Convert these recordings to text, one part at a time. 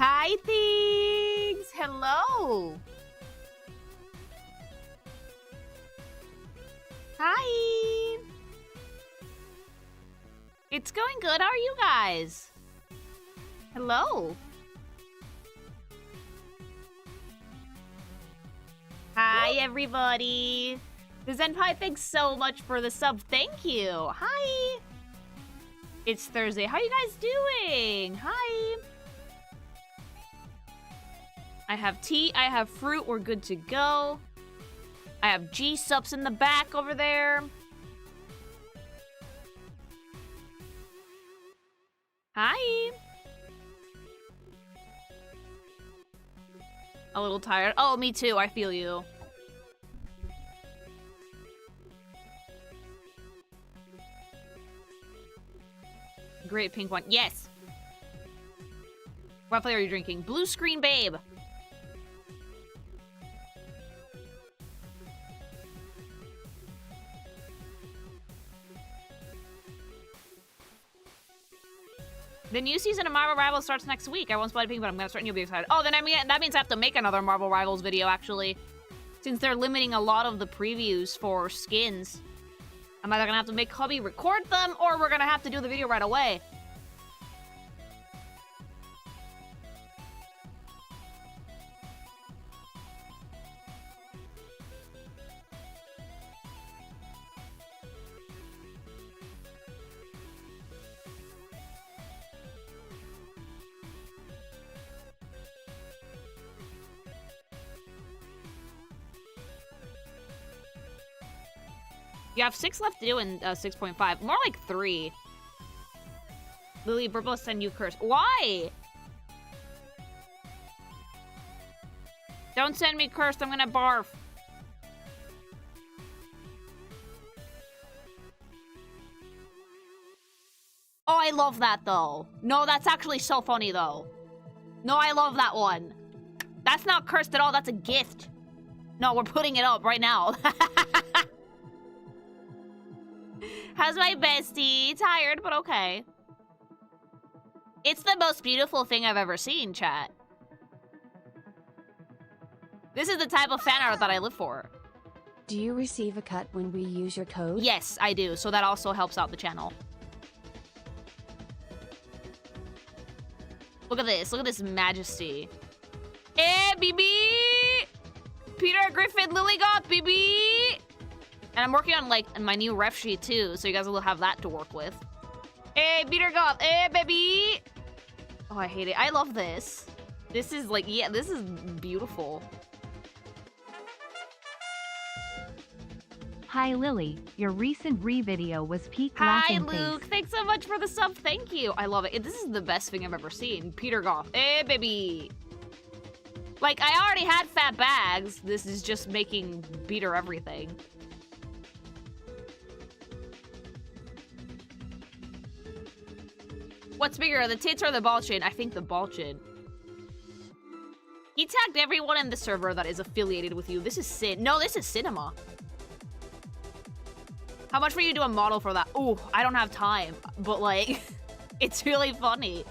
Hi, things! Hello! Hi! It's going good. How are you guys? Hello! Hi, everybody! The Zenpai, thanks so much for the sub. Thank you! Hi! It's Thursday. How are you guys doing? Hi! I have tea, I have fruit, we're good to go. I have gsupps in the back over there. Hi. A little tired. Oh, me too, I feel you. Great pink one. Yes. What flavor are you drinking? Blue Screen Babe. The new season of Marvel Rivals starts next week. I won't spoil anything, but I'm gonna start and you'll be excited. Oh, then I mean that means I have to make another Marvel Rivals video, actually. Since they're limiting a lot of the previews for skins. I'm either gonna have to make hubby record them, or we're gonna have to do the video right away. You have 6 left to do in 6.5. More like 3. Lily, Burble, send you curse. Why? Don't send me cursed. I'm gonna barf. Oh, I love that, though. No, that's actually so funny, though. No, I love that one. That's not cursed at all. That's a gift. No, we're putting it up right now. How's my bestie? Tired, but okay. It's the most beautiful thing I've ever seen, chat. This is the type of fan art that I live for. Do you receive a cut when we use your code? Yes, I do. So that also helps out the channel. Look at this. Look at this majesty. Eh, BB! Peter Griffin Lilligoth, BB! And I'm working on, like, my new ref sheet, too, so you guys will have that to work with. Hey, Peter Goth! Hey, baby! Oh, I hate it. I love this. This is, like, yeah, this is beautiful. Hi, Lily. Your recent re-video was peak laughing face. Hi, Luke. Thanks so much for the sub. Thank you. I love it. This is the best thing I've ever seen. Peter Goth. Hey, baby! Like, I already had fat bags. This is just making Peter everything. What's bigger, the tits or the ball chin? I think the ball chin. He tagged everyone in the server that is affiliated with you. This is sin. No, this is cinema. How much for you to do a model for that? Ooh, I don't have time. But, like, it's really funny.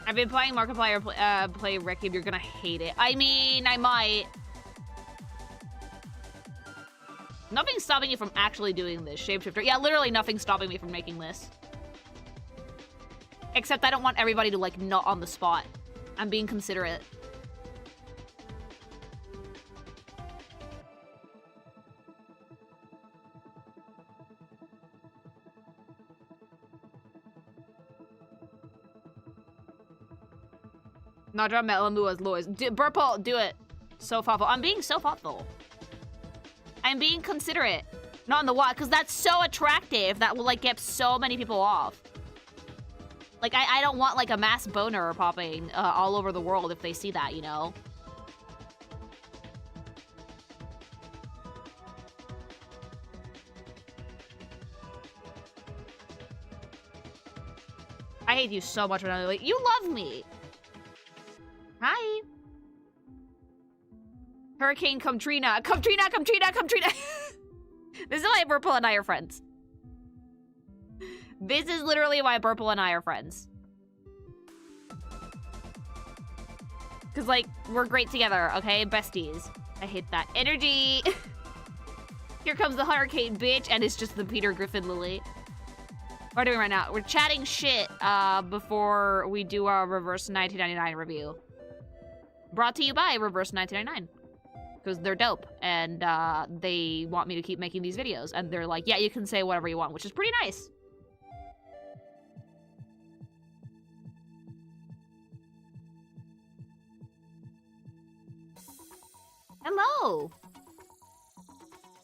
I've been playing Markiplier, play Reckieb. You're gonna hate it. I mean, I might. Nothing's stopping you from actually doing this, Shapeshifter. Yeah, literally nothing's stopping me from making this. Except I don't want everybody to, like, not on the spot. I'm being considerate. Nadra Melamu as Lois. Burple, do it. So thoughtful. I'm being so thoughtful. I'm being considerate. Not in the what, because that's so attractive that will, like, get so many people off. Like, I don't want, like, a mass boner popping all over the world if they see that, you know? I hate you so much when I'm like, you love me! Hi! Hurricane Katrina. Katrina! This is why Burple and I are friends. This is literally why Burple and I are friends. Because, like, we're great together, okay? Besties. I hate that. Energy! Here comes the 100K bitch, and it's just the Peter Griffin Lily. What are we doing right now? We're chatting shit before we do our Reverse 1999 review. Brought to you by Reverse 1999. Because they're dope, and they want me to keep making these videos. And they're like, yeah, you can say whatever you want, which is pretty nice. Hello!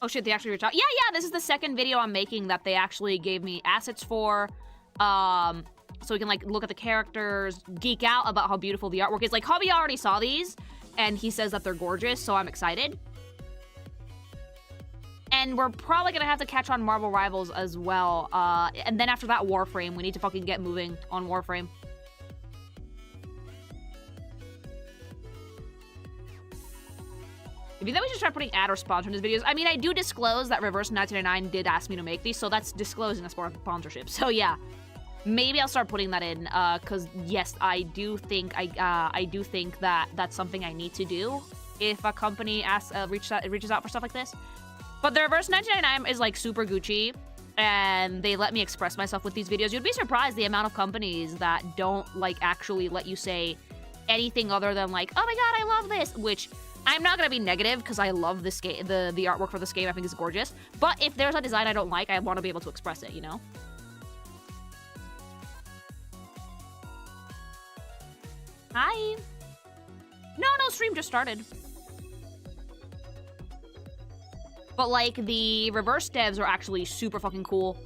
Oh shit, they actually reached out. Yeah, this is the second video I'm making that they actually gave me assets for. So we can, like, look at the characters, geek out about how beautiful the artwork is. Like, Hobby already saw these, and he says that they're gorgeous, so I'm excited. And we're probably gonna have to catch on Marvel Rivals as well. And then after that, Warframe. We need to fucking get moving on Warframe. Maybe that we should start putting ad or sponsor in his videos. I mean, I do disclose that Reverse 1999 did ask me to make these, so that's disclosing a sponsorship. So yeah, maybe I'll start putting that in. Cause yes, I do think that that's something I need to do if a company reaches out for stuff like this. But the Reverse 1999 is like super Gucci, and they let me express myself with these videos. You'd be surprised the amount of companies that don't like actually let you say anything other than like, oh my god, I love this, which I'm not gonna be negative because I love this game. The artwork for this game I think is gorgeous. But if there's a design I don't like, I want to be able to express it, you know? Hi. No, stream just started. But like the Reverse devs are actually super fucking cool.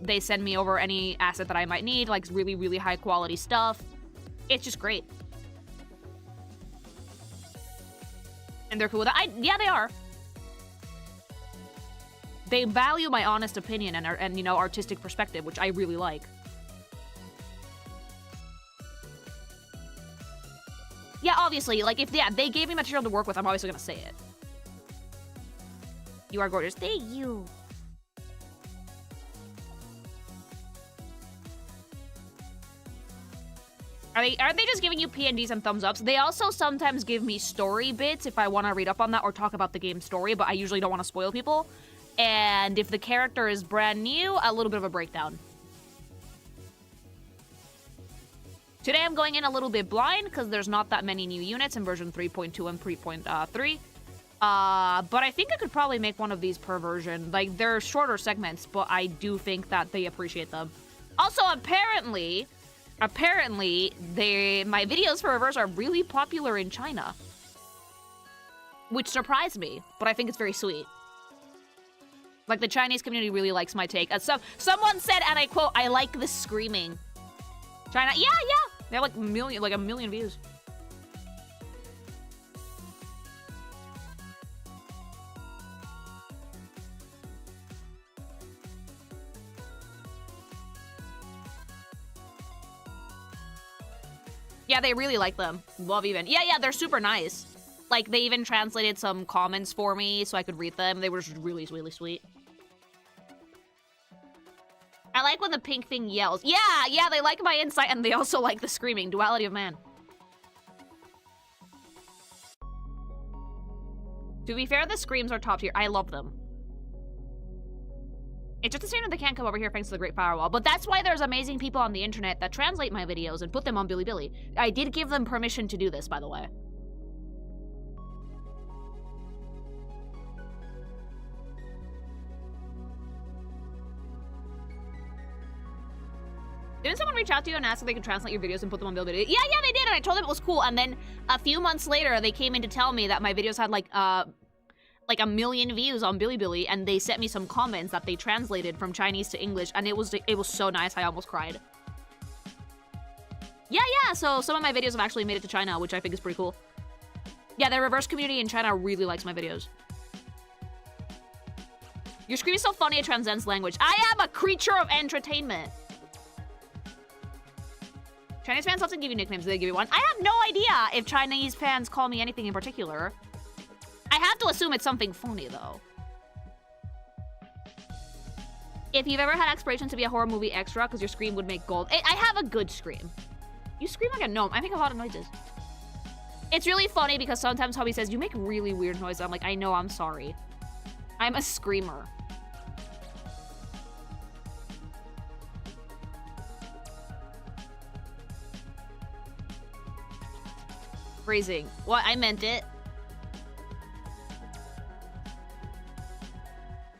They send me over any asset that I might need, like really, really high quality stuff. It's just great. And they're cool with that. Yeah, they are. They value my honest opinion and you know, artistic perspective, which I really like. Yeah, obviously, like if they gave me material to work with, I'm obviously gonna say it. You are gorgeous. Thank you. Are they just giving you PNDs and thumbs ups? They also sometimes give me story bits if I want to read up on that or talk about the game's story, but I usually don't want to spoil people. And if the character is brand new, a little bit of a breakdown. Today I'm going in a little bit blind because there's not that many new units in version 3.2 and 3.3. But I think I could probably make one of these per version. Like, they're shorter segments, but I do think that they appreciate them. Also, apparently, my videos for Reverse are really popular in China. Which surprised me, but I think it's very sweet. Like, the Chinese community really likes my take. Someone said, and I quote, I like the screaming. China, yeah! They have like a million views. Yeah, they really like them. Love even. Yeah, they're super nice. Like, they even translated some comments for me so I could read them. They were just really, really sweet. I like when the pink thing yells. Yeah, they like my insight and they also like the screaming. Duality of man. To be fair, the screams are top tier. I love them. It's just a shame that they can't come over here thanks to the Great Firewall. But that's why there's amazing people on the internet that translate my videos and put them on Bilibili. I did give them permission to do this, by the way. Didn't someone reach out to you and ask if they could translate your videos and put them on Bilibili? Yeah, they did, and I told them it was cool. And then a few months later, they came in to tell me that my videos had like 1 million views on Bilibili, and they sent me some comments that they translated from Chinese to English, and it was so nice. I almost cried. Yeah. So some of my videos have actually made it to China, which I think is pretty cool. Yeah, the Reverse community in China really likes my videos. Your scream is so funny it transcends language. I am a creature of entertainment. Chinese fans often give you nicknames. Do they give you one? I have no idea if Chinese fans call me anything in particular. I have to assume it's something funny, though. If you've ever had aspirations to be a horror movie extra, because your scream would make gold. I have a good scream. You scream like a gnome. I make a lot of noises. It's really funny because sometimes Hubby says, you make really weird noises. I'm like, I know, I'm sorry. I'm a screamer. Phrasing. What? I meant it.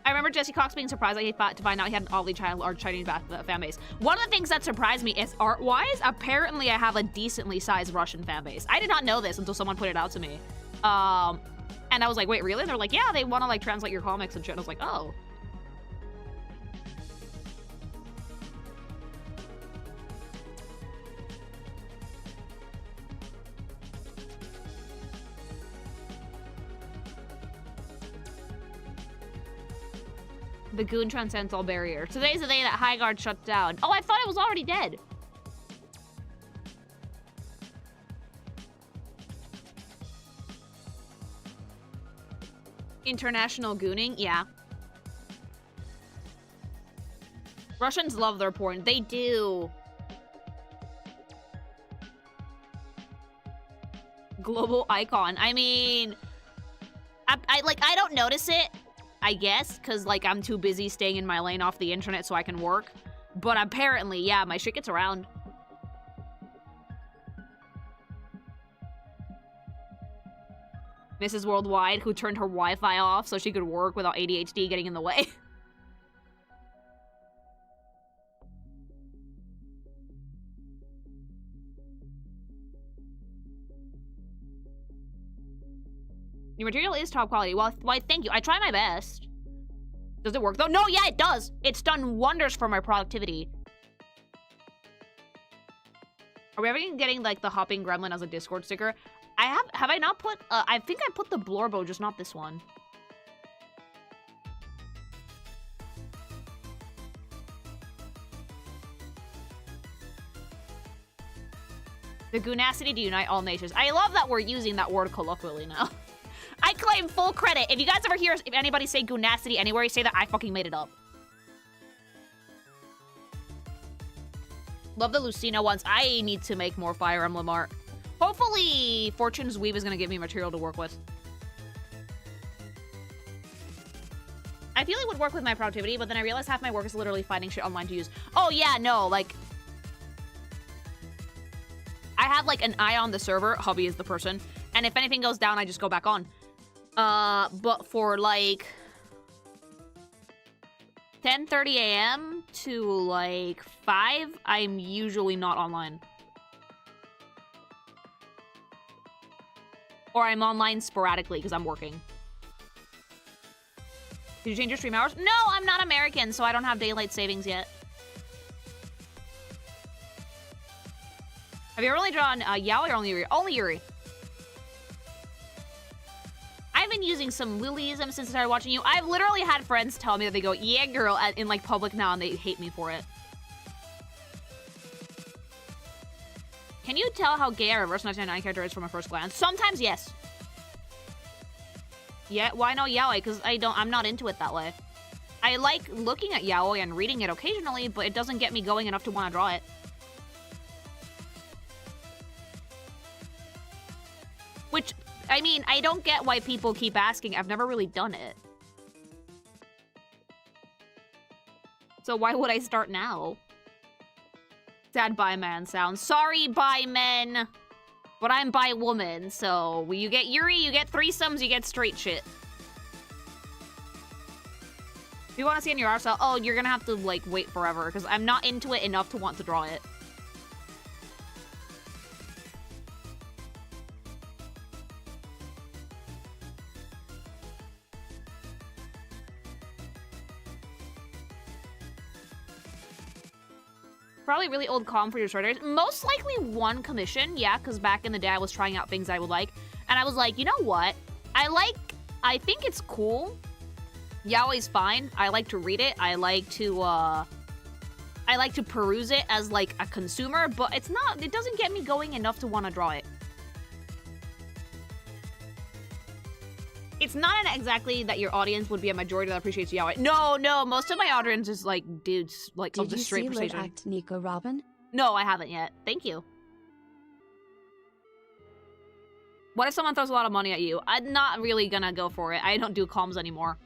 I remember Jesse Cox being surprised to find out he had an oddly large Chinese fan base. One of the things that surprised me is art-wise, apparently I have a decently sized Russian fan base. I did not know this until someone put it out to me. And I was like, wait, really? And they're like, yeah, they want to like translate your comics and shit. And I was like, oh. The goon transcends all barriers. Today's the day that Highguard shuts down. Oh, I thought it was already dead. International gooning? Yeah. Russians love their porn. They do. Global icon. I mean, I don't notice it. I guess, because, like, I'm too busy staying in my lane off the internet so I can work. But apparently, yeah, my shit gets around. Mrs. Worldwide, who turned her Wi-Fi off so she could work without ADHD getting in the way. Your material is top quality. Well, why, thank you. I try my best. Does it work, though? No, yeah, it does. It's done wonders for my productivity. Are we ever getting, like, the hopping gremlin as a Discord sticker? Have I not put, I think I put the Blorbo, just not this one. The goonacity to unite all nations. I love that we're using that word colloquially now. I claim full credit. If you guys ever hear anybody say goonacity anywhere, you say that I fucking made it up. Love the Lucina ones. I need to make more Fire Emblem art. Hopefully, Fortune's Weave is going to give me material to work with. I feel it would work with my productivity, but then I realized half my work is literally finding shit online to use. Oh, yeah, no, like... I have, like, an eye on the server. Hubby is the person. And if anything goes down, I just go back on. But for, like... 10:30 a.m. to, like, 5, I'm usually not online. Or I'm online sporadically because I'm working. Did you change your stream hours? No, I'm not American, so I don't have daylight savings yet. Have you ever only drawn Yaoi or only Yuri? Only Yuri. I've been using some Lilyism since I started watching you. I've literally had friends tell me that they go, yeah, girl, in, like, public now, and they hate me for it. Can you tell how gay our Reverse 1999 character is from a first glance? Sometimes, yes. Yeah, why no Yaoi? Because I'm not into it that way. I like looking at Yaoi and reading it occasionally, but it doesn't get me going enough to want to draw it. Which, I mean, I don't get why people keep asking. I've never really done it. So why would I start now? Sad bi man sounds. Sorry, bi men. But I'm bi woman, so when you get Yuri, you get threesomes, you get straight shit. If you want to see it in your art style, oh, you're gonna have to, like, wait forever, because I'm not into it enough to want to draw it. Probably really old calm for your short hairs. Most likely one commission, yeah, because back in the day I was trying out things I would like. And I was like, you know what? I think it's cool. Yaoi's fine. I like to read it. I like to peruse it as, like, a consumer, but it doesn't get me going enough to want to draw it. It's not exactly that your audience would be a majority that appreciates yaoi. No, most of my audience is like dudes, like of the straight Did you see persuasion. Lit Act Nico Robin? No, I haven't yet. Thank you. What if someone throws a lot of money at you? I'm not really gonna go for it. I don't do comms anymore.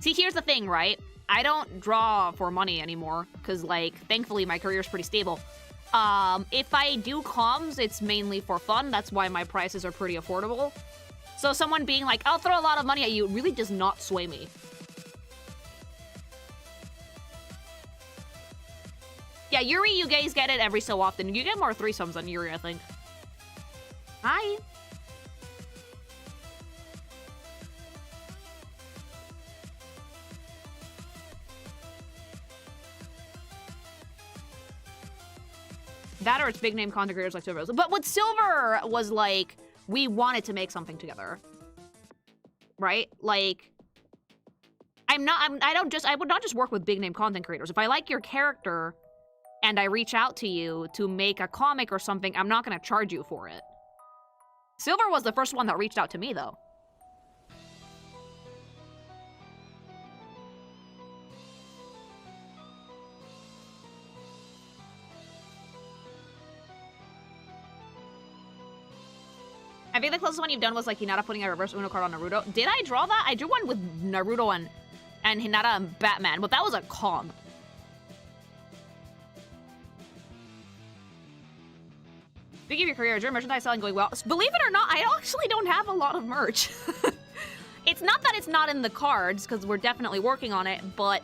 See, here's the thing, right? I don't draw for money anymore, because, like, thankfully my career is pretty stable. If I do comms, it's mainly for fun. That's why my prices are pretty affordable. So someone being like, I'll throw a lot of money at you, really does not sway me. Yeah, Yuri, you guys get it every so often. You get more threesomes than Yuri, I think. Hi. That or it's big name content creators like Silver. But with Silver was like, we wanted to make something together. Right? Like, I would not just work with big name content creators. If I like your character and I reach out to you to make a comic or something, I'm not gonna charge you for it. Silver was the first one that reached out to me, though. I think the closest one you've done was like Hinata putting a reverse Uno card on Naruto. Did I draw that? I drew one with Naruto and Hinata and Batman, but that was a calm. Speaking of your career, is your merchandise selling going well? Believe it or not, I actually don't have a lot of merch. It's not that it's not in the cards, because we're definitely working on it, but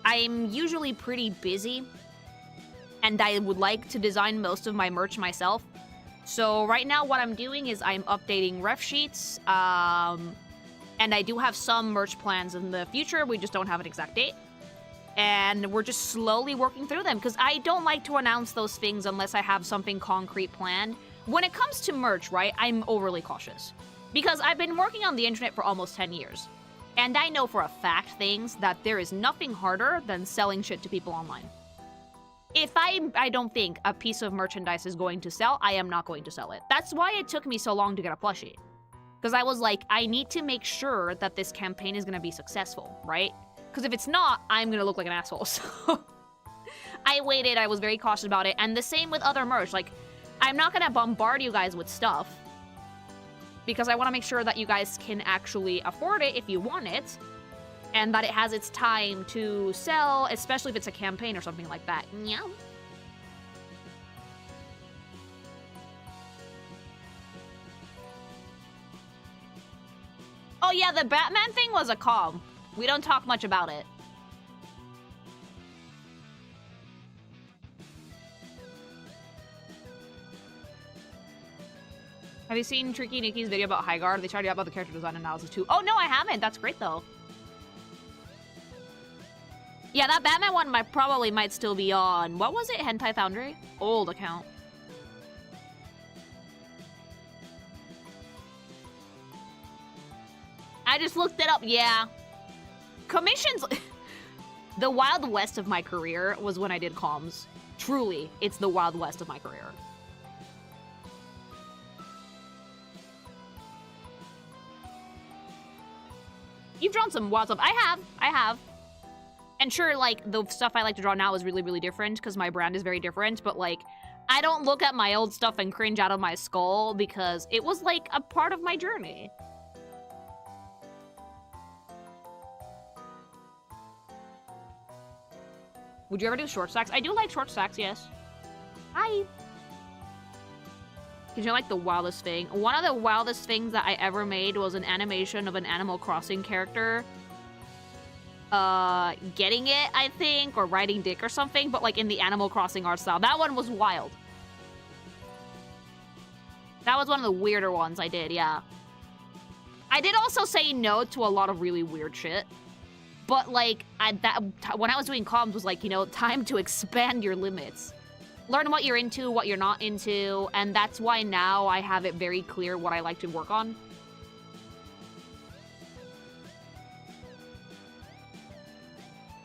I'm usually pretty busy, and I would like to design most of my merch myself. So right now what I'm doing is I'm updating ref sheets, and I do have some merch plans in the future. We just don't have an exact date. And we're just slowly working through them, because I don't like to announce those things unless I have something concrete planned. When it comes to merch, right, I'm overly cautious. Because I've been working on the internet for almost 10 years. And I know for a fact things that there is nothing harder than selling shit to people online. If I don't think a piece of merchandise is going to sell, I am not going to sell it. That's why it took me so long to get a plushie. Because I was like, I need to make sure that this campaign is going to be successful, right? Because if it's not, I'm going to look like an asshole. So I waited, I was very cautious about it. And the same with other merch. Like, I'm not going to bombard you guys with stuff. Because I want to make sure that you guys can actually afford it if you want it. And that it has its time to sell, especially if it's a campaign or something like that. Yeah. Oh yeah, the Batman thing was a calm. We don't talk much about it. Have you seen Tricky Nikki's video about Highguard? They tried out about the character design analysis too. Oh no, I haven't. That's great though. Yeah, that Batman one probably might still be on. What was it? Hentai Foundry? Old account. I just looked it up. Yeah. Commissions. The Wild West of my career was when I did comms. Truly, it's the Wild West of my career. You've drawn some wild stuff. I have. And sure, like, the stuff I like to draw now is really, really different because my brand is very different, but, like, I don't look at my old stuff and cringe out of my skull because it was, like, a part of my journey. Would you ever do short stacks? I do like short stacks, yes. Hi. Because you like the wildest thing. One of the wildest things that I ever made was an animation of an Animal Crossing character getting it, I think, or riding dick or something, but like in the Animal Crossing art style. That one was wild. That was one of the weirder ones I did, yeah. I did also say no to a lot of really weird shit. But like, when I was doing comms was like, you know, time to expand your limits. Learn what you're into, what you're not into, and that's why now I have it very clear what I like to work on.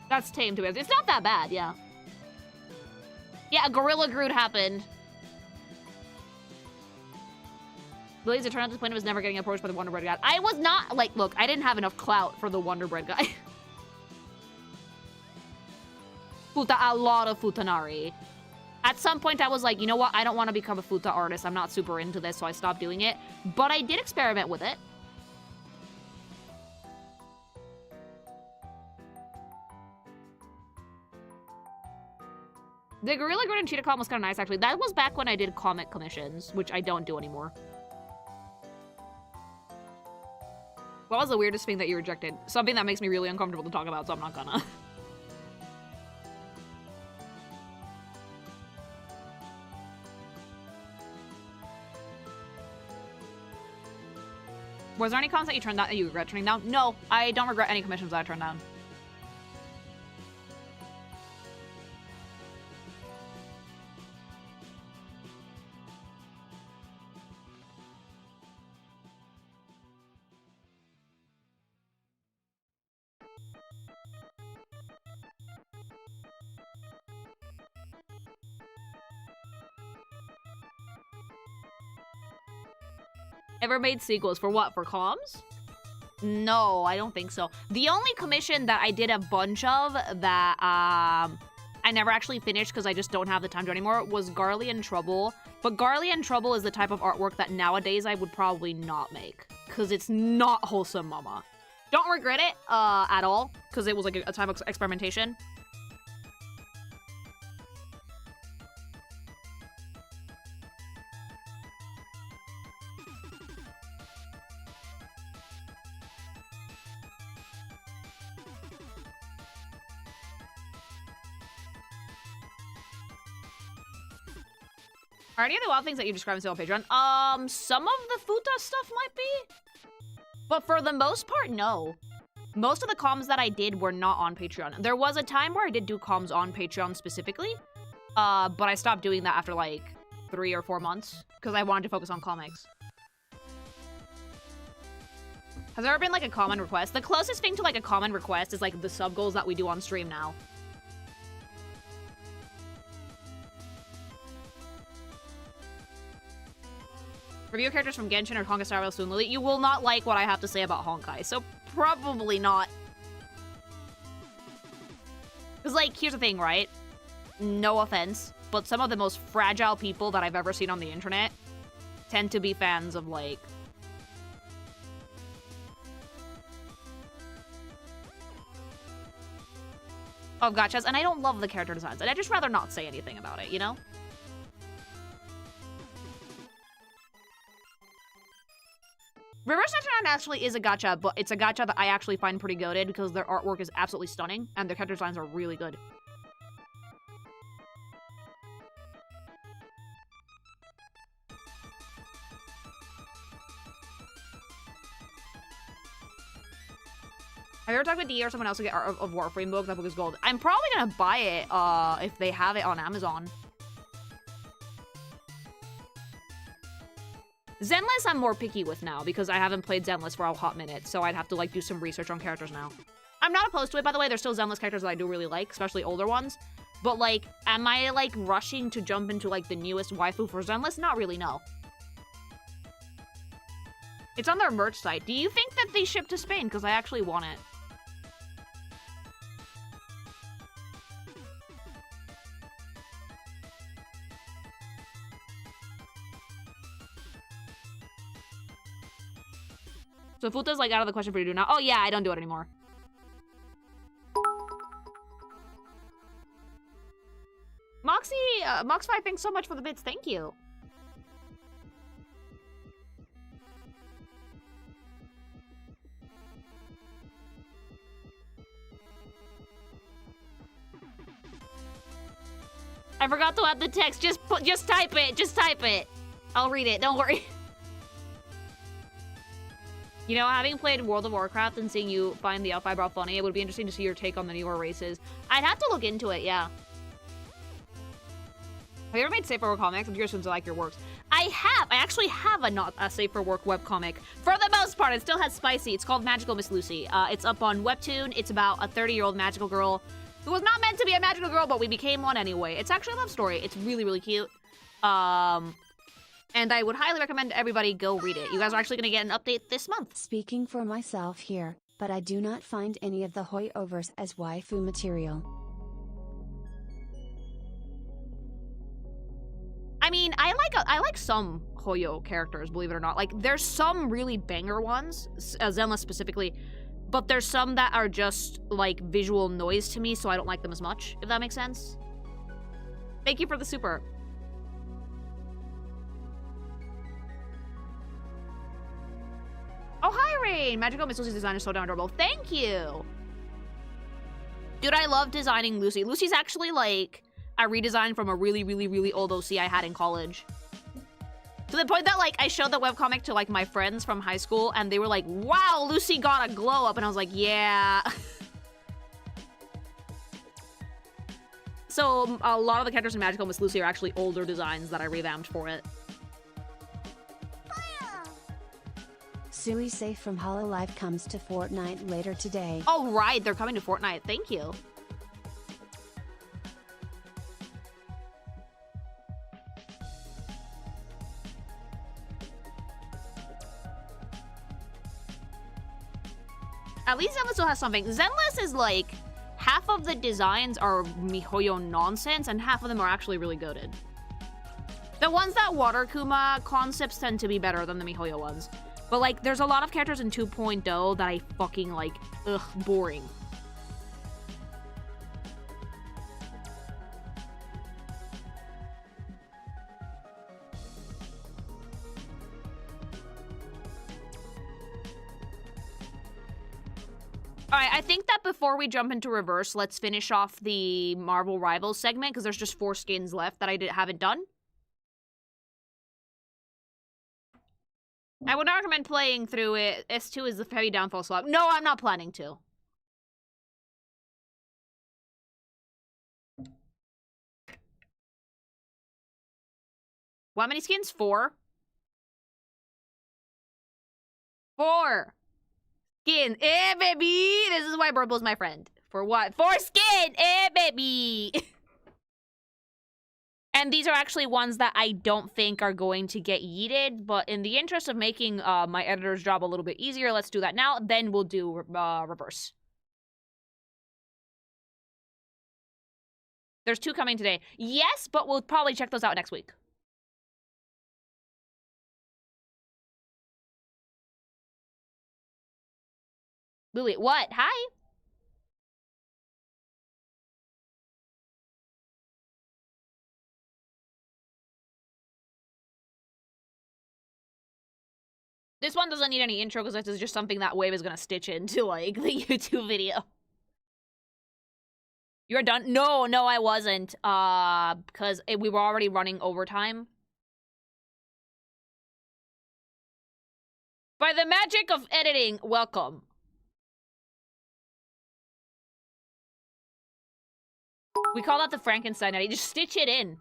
That's tame to it. It's not that bad, yeah. Yeah, a Gorilla Groot happened. Lily's eternal disappointment was never getting approached by the Wonder Bread guy. I was not, like, look, I didn't have enough clout for the Wonder Bread guy. A lot of Futanari. At some point, I was like, you know what? I don't want to become a Futa artist. I'm not super into this, so I stopped doing it. But I did experiment with it. The Gorilla Grid and Cheetah Con was kind of nice, actually. That was back when I did comic commissions, which I don't do anymore. What was the weirdest thing that you rejected? Something that makes me really uncomfortable to talk about, so I'm not gonna. Was there any cons that you turned down that you regret turning down? No, I don't regret any commissions that I turned down. Ever made sequels for what? For comms? No, I don't think so. The only commission that I did a bunch of that I never actually finished because I just don't have the time to anymore was Garly and Trouble. But Garly and Trouble is the type of artwork that nowadays I would probably not make because it's not wholesome, mama. Don't regret it at all because it was like a time of experimentation. Are any of the wild things that you described still on Patreon? Some of the Futa stuff might be. But for the most part, no. Most of the comms that I did were not on Patreon. There was a time where I did do comms on Patreon specifically. But I stopped doing that after like 3 or 4 months. Because I wanted to focus on comics. Has there ever been like a common request? The closest thing to like a common request is like the sub goals that we do on stream now. Review characters from Genshin or Honkai Star Rail soon, Lily. You will not like what I have to say about Honkai, so probably not. Because, like, here's the thing, right? No offense, but some of the most fragile people that I've ever seen on the internet tend to be fans of, like... of gachas, and I don't love the character designs, and I'd just rather not say anything about it, you know? Reverse 99 actually is a gacha, but it's a gacha that I actually find pretty goated because their artwork is absolutely stunning and their character designs are really good. Have you ever talked with D or someone else to get Art of Warframe book? That book is gold. I'm probably gonna buy it if they have it on Amazon. Zenless I'm more picky with now because I haven't played Zenless for a hot minute, so I'd have to like do some research on characters now. I'm not opposed to it, by the way. There's still Zenless characters that I do really like, especially older ones. But like, am I like rushing to jump into like the newest waifu for Zenless? Not really, no. It's on their merch site. Do you think that they ship to Spain? Because I actually want it. So Futa's like out of the question for you to do now. Oh yeah, I don't do it anymore. Moxie, Mox5, thanks so much for the bits. Thank you. I forgot to add the text. Just type it. Just type it. I'll read it. Don't worry. You know, having played World of Warcraft and seeing you find the elf eyebrow funny, it would be interesting to see your take on the newer races. I'd have to look into it, yeah. Have you ever made Safe for Work comics? I'm curious since I like your works. I have. I actually have a Safe for Work webcomic. For the most part, it still has spicy. It's called Magical Miss Lucy. It's up on Webtoon. It's about a 30-year-old magical girl who was not meant to be a magical girl, but we became one anyway. It's actually a love story. It's really, really cute. And And I would highly recommend everybody go read it. You guys are actually going to get an update this month. Speaking for myself here, but I do not find any of the hoyovers as waifu material. I mean, I like some Hoyo characters, believe it or not. Like, there's some really banger ones, Zenless specifically, but there's some that are just, like, visual noise to me, so I don't like them as much, if that makes sense. Thank you for the super. Oh, hi, Rain! Magical Miss Lucy's design is so damn adorable. Thank you! Dude, I love designing Lucy. Lucy's actually, like, a redesign from a really, really, really old OC I had in college. To the point that, like, I showed the webcomic to, like, my friends from high school, and they were like, wow, Lucy got a glow up. And I was like, yeah. So, a lot of the characters in Magical Miss Lucy are actually older designs that I revamped for it. Sui Safe from Hololive comes to Fortnite later today. Oh, right, they're coming to Fortnite. Thank you. At least Zenless still has something. Zenless is like, half of the designs are MiHoYo nonsense, and half of them are actually really goated. The ones that Water Kuma concepts tend to be better than the MiHoYo ones. But, like, there's a lot of characters in 2.0 that I fucking, like, ugh, boring. Alright, I think that before we jump into Reverse, let's finish off the Marvel Rivals segment, because there's just 4 skins left that I haven't done. I would not recommend playing through it. S2 is the heavy downfall slot. No, I'm not planning to. How many skins? 4? 4! Skin. Eh, baby! This is why Burple's my friend. For what? 4 skin! Eh, baby! And these are actually ones that I don't think are going to get yeeted, but in the interest of making my editor's job a little bit easier, let's do that now. Then we'll do Reverse. There's 2 coming today. Yes, but we'll probably check those out next week. Lily, what? Hi? This one doesn't need any intro because this is just something that Wave is gonna stitch into, like, the YouTube video. You're done? No, I wasn't. Because we were already running overtime. By the magic of editing, welcome. We call that the Frankenstein edit. Just stitch it in.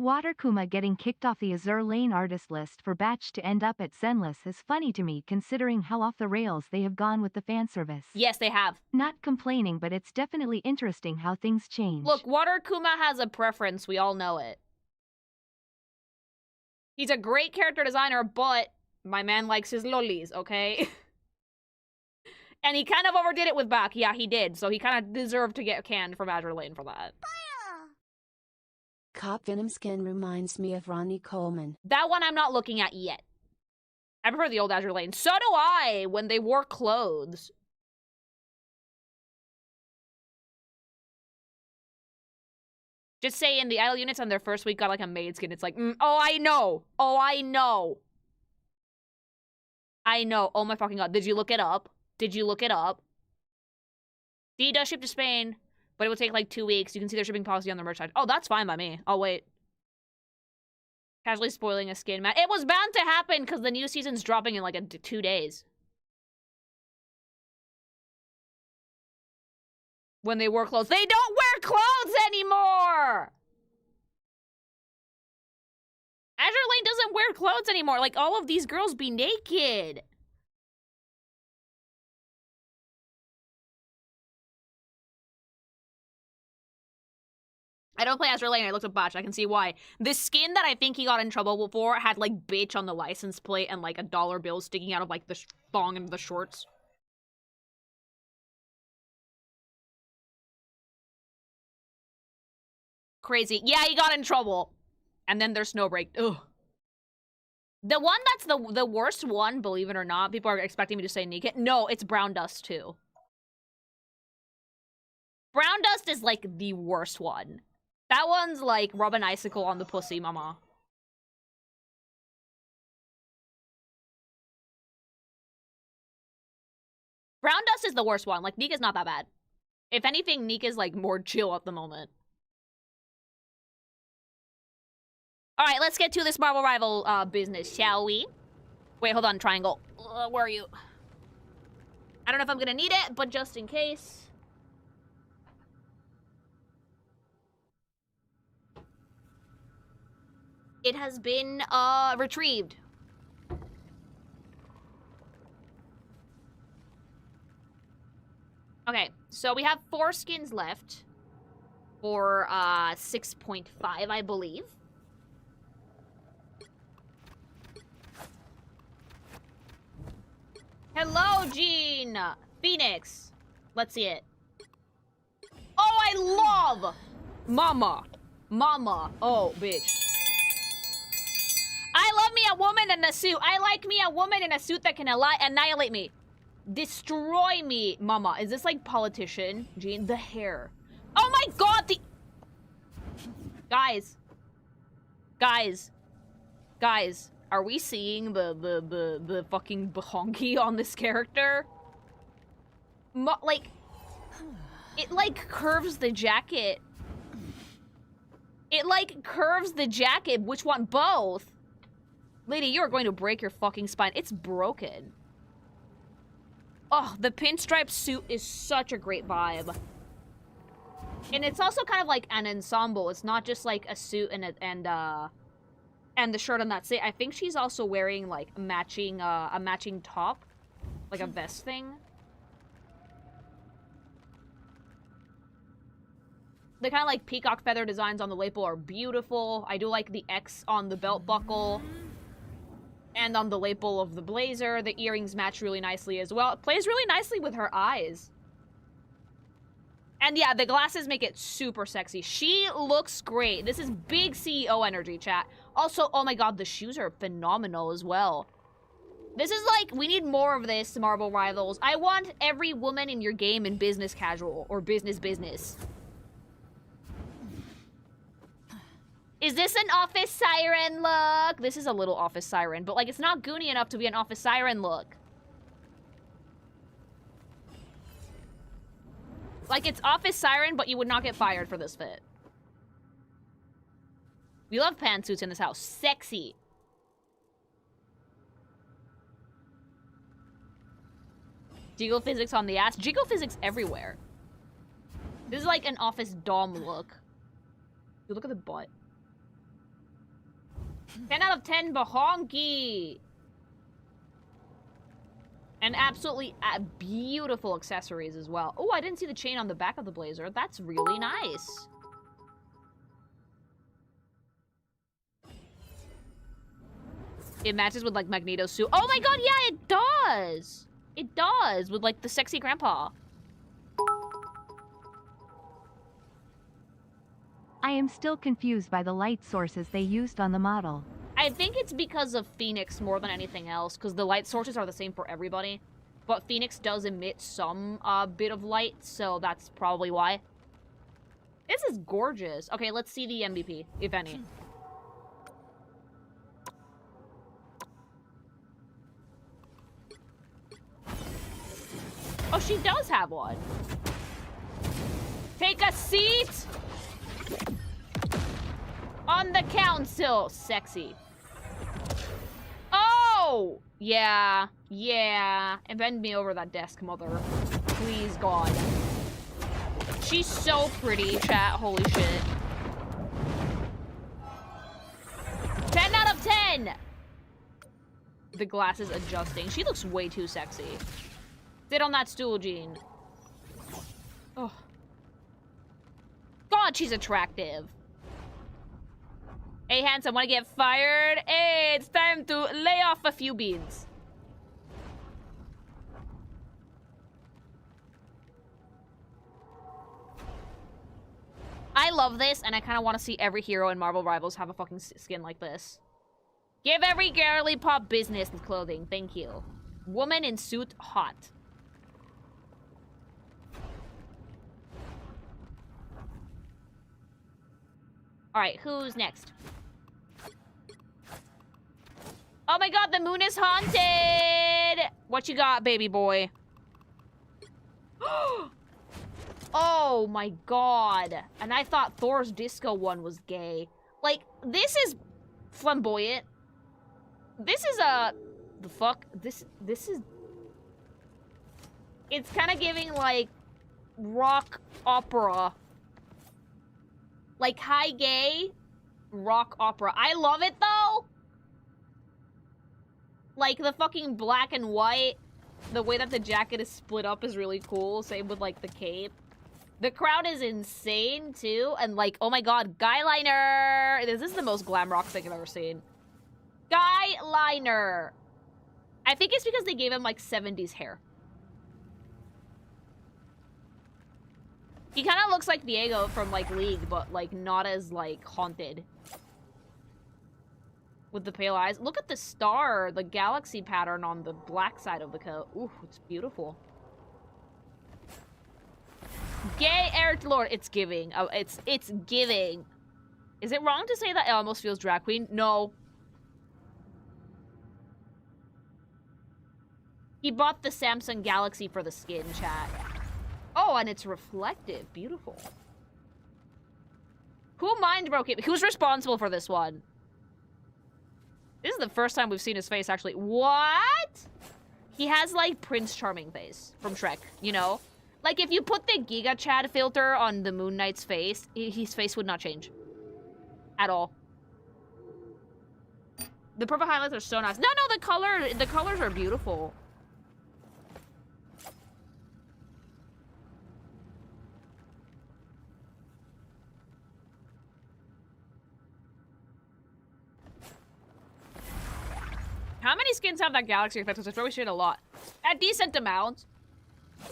Water Kuma getting kicked off the Azure Lane artist list for Batch to end up at Zenless is funny to me considering how off the rails they have gone with the fan service. Yes, they have. Not complaining, but it's definitely interesting how things change. Look, Water Kuma has a preference. We all know it. He's a great character designer, but my man likes his lollies, okay? And he kind of overdid it with Bak. Yeah, he did. So he kind of deserved to get canned from Azure Lane for that. Cop Venom skin reminds me of Ronnie Coleman. That one I'm not looking at yet. I prefer the old Azure Lane. So do I, when they wore clothes. Just say in the idle units on their first week got like a maid skin. It's like, oh, I know. Oh, I know. I know. Oh my fucking god. Did you look it up? Did you look it up? D does ship to Spain, but it will take like 2 weeks. You can see their shipping policy on the merch side. Oh, that's fine by me. I'll wait. Casually spoiling a skin match. It was bound to happen because the new season's dropping in like 2 days. When they wore clothes. They don't wear clothes anymore! Azure Lane doesn't wear clothes anymore. Like, all of these girls be naked. I don't play Azure Lane. I looked up botch. I can see why. The skin that I think he got in trouble for had like bitch on the license plate and like a dollar bill sticking out of like the thong and the shorts. Crazy. Yeah, he got in trouble. And then there's Snowbreak. Ugh. The one that's the worst one, believe it or not, people are expecting me to say Nika. No, it's Brown Dust too. Brown Dust is like the worst one. That one's like rub an icicle on the pussy, mama. Brown Dust is the worst one. Like, Nika's not that bad. If anything, Nika's like more chill at the moment. Alright, let's get to this Marvel Rival business, shall we? Wait, hold on, Triangle. Where are you? I don't know if I'm gonna need it, but just in case. It has been, retrieved. Okay, so we have 4 skins left. For, 6.5, I believe. Hello, Jean! Phoenix! Let's see it. Oh, I love! Mama. Mama. Oh, bitch. I love me a woman in a suit. I like me a woman in a suit that can annihilate me. Destroy me, mama. Is this like politician? Jean, the hair. Oh my god, the... Guys. Are we seeing the fucking bahongi on this character? Like... It like curves the jacket. It like curves the jacket. Which one? Both? Lady, you're going to break your fucking spine. It's broken. Oh, the pinstripe suit is such a great vibe. And it's also kind of like an ensemble. It's not just like a suit and the shirt on that set. I think she's also wearing like a matching top, like a vest thing. The kind of like peacock feather designs on the lapel are beautiful. I do like the X on the belt buckle. And on the lapel of the blazer. The earrings match really nicely as well. It plays really nicely with her eyes. And yeah, the glasses make it super sexy. She looks great. This is big CEO energy, chat. Also, oh my god, the shoes are phenomenal as well. This is like, we need more of this, Marvel Rivals. I want every woman in your game in business casual. Or business. Is this an office siren look? This is a little office siren, but like it's not goony enough to be an office siren look. Like it's office siren, but you would not get fired for this fit. We love pantsuits in this house. Sexy. Jiggle physics on the ass. Jiggle physics everywhere. This is like an office dom look. Dude, look at the butt. 10 out of 10 bahonki. And absolutely beautiful accessories as well. Oh, I didn't see the chain on the back of the blazer. That's really nice. It matches with like Magneto's suit. Oh my god, yeah, it does. It does with like the sexy grandpa. I am still confused by the light sources they used on the model. I think it's because of Phoenix more than anything else, because the light sources are the same for everybody. But Phoenix does emit some bit of light, so that's probably why. This is gorgeous. Okay, let's see the MVP, if any. Oh, she does have one. Take a seat! On the council, sexy. Oh! Yeah. And bend me over that desk, mother. Please, God. She's so pretty, chat. Holy shit. 10 out of 10! The glasses adjusting. She looks way too sexy. Sit on that stool, Jean. Oh. God, she's attractive. Hey, handsome, wanna get fired? Hey, it's time to lay off a few beans. I love this, and I kind of want to see every hero in Marvel Rivals have a fucking skin like this. Give every girly pop business with clothing. Thank you. Woman in suit, hot. Alright, who's next? Oh my god, the moon is haunted! What you got, baby boy? Oh my god. And I thought Thor's disco one was gay. Like, this is flamboyant. This is the fuck? This is... It's kind of giving, like, rock opera. Like, high gay rock opera. I love it, though! Like, the fucking black and white, the way that the jacket is split up is really cool. Same with, like, the cape. The crowd is insane, too. And, like, oh my god, guy liner! This is the most glam rock thing I've ever seen. Guy liner! I think it's because they gave him, like, 70s hair. He kind of looks like Diego from, like, League, but, like, not as, like, haunted. With the pale eyes. Look at the star, the galaxy pattern on the black side of the coat. Ooh, it's beautiful. Gay Earth Lord. It's giving. Oh, it's giving. Is it wrong to say that it almost feels drag queen? No. He bought the Samsung Galaxy for the skin, chat. Oh, and it's reflective. Beautiful. Who mind broke it? Who's responsible for this one? This is the first time we've seen his face, actually. What? He has, like, Prince Charming face from Shrek, you know? Like, if you put the Giga Chad filter on the Moon Knight's face, his face would not change. At all. The purple highlights are so nice. No, the colors are beautiful. How many skins have that galaxy effect? Because I probably should a lot. A decent amount.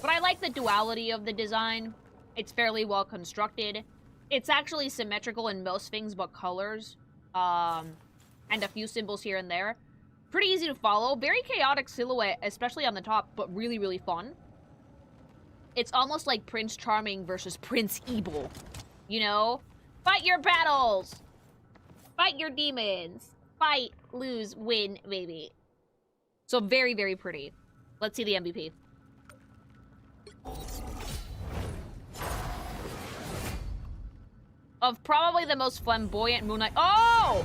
But I like the duality of the design. It's fairly well constructed. It's actually symmetrical in most things but colors. And a few symbols here and there. Pretty easy to follow. Very chaotic silhouette, especially on the top, but really, really fun. It's almost like Prince Charming versus Prince Evil. You know? Fight your battles! Fight your demons! Fight, lose, win, baby. So very, very pretty. Let's see the MVP. Of probably the most flamboyant Moon Knight. Oh!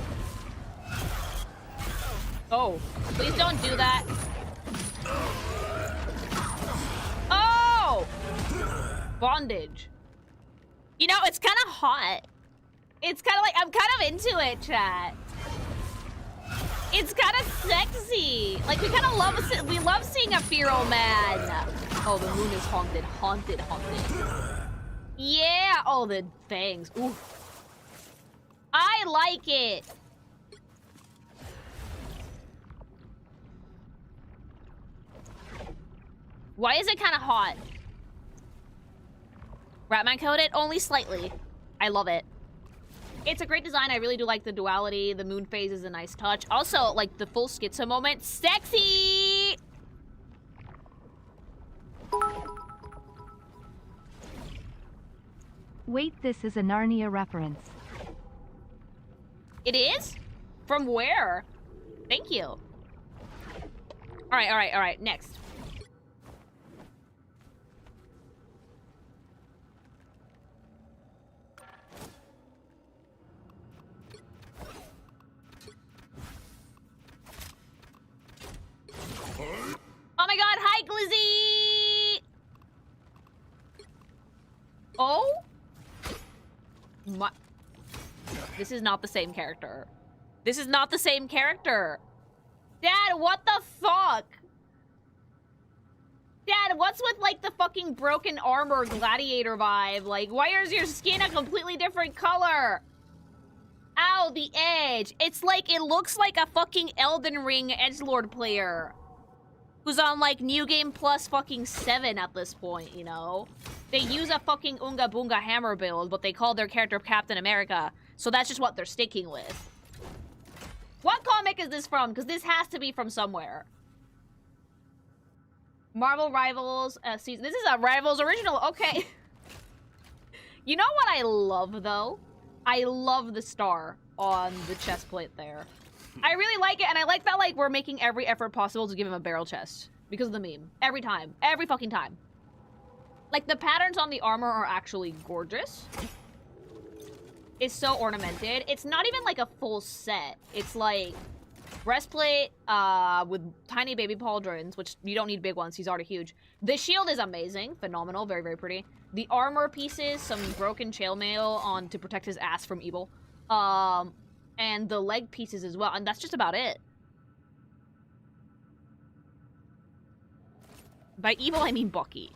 Oh. Please don't do that. Oh! Bondage. You know, it's kind of hot. It's kind of like, I'm kind of into it, chat. It's kind of sexy. Like, we kind of love seeing a feral man. Oh, the moon is haunted. Haunted, haunted. Yeah. Oh, the fangs. Ooh. I like it. Why is it kind of hot? Ratman coated? Only slightly. I love it. It's a great design. I really do like the duality. The moon phase is a nice touch. Also, like, the full schizo moment. Sexy! Wait, this is a Narnia reference. It is? From where? Thank you. All right. Next. Oh my god, hi, Glizzy! Oh? This is not the same character. This is not the same character. Dad, what the fuck? Dad, what's with, like, the fucking broken armor gladiator vibe? Like, why is your skin a completely different color? Ow, the edge. It's like, it looks like a fucking Elden Ring edgelord player who's on, like, New Game Plus fucking 7 at this point, you know? They use a fucking Unga Boonga hammer build, but they call their character Captain America, so that's just what they're sticking with. What comic is this from? Because this has to be from somewhere. Marvel Rivals season. This is a Rivals original. Okay. You know what I love, though? I love the star on the chest plate there. I really like it, and I like that, like, we're making every effort possible to give him a barrel chest. Because of the meme. Every time. Every fucking time. Like, the patterns on the armor are actually gorgeous. It's so ornamented. It's not even, like, a full set. It's, like, breastplate with tiny baby pauldrons, which you don't need big ones. He's already huge. The shield is amazing. Phenomenal. Very, very pretty. The armor pieces, some broken chainmail on to protect his ass from evil. And the leg pieces as well. And that's just about it. By evil, I mean Bucky.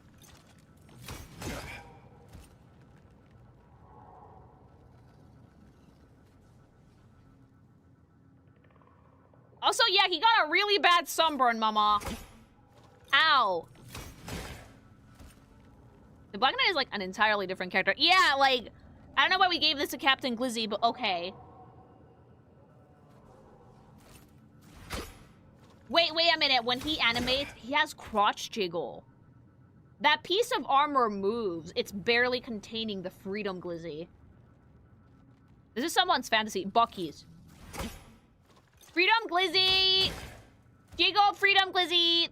Also, yeah, he got a really bad sunburn, mama. Ow. The Black Knight is, like, an entirely different character. Yeah, like, I don't know why we gave this to Captain Glizzy, but okay. Wait a minute. When he animates, he has crotch jiggle. That piece of armor moves. It's barely containing the freedom Glizzy. This is someone's fantasy. Bucky's. Freedom Glizzy! Jiggle Freedom Glizzy!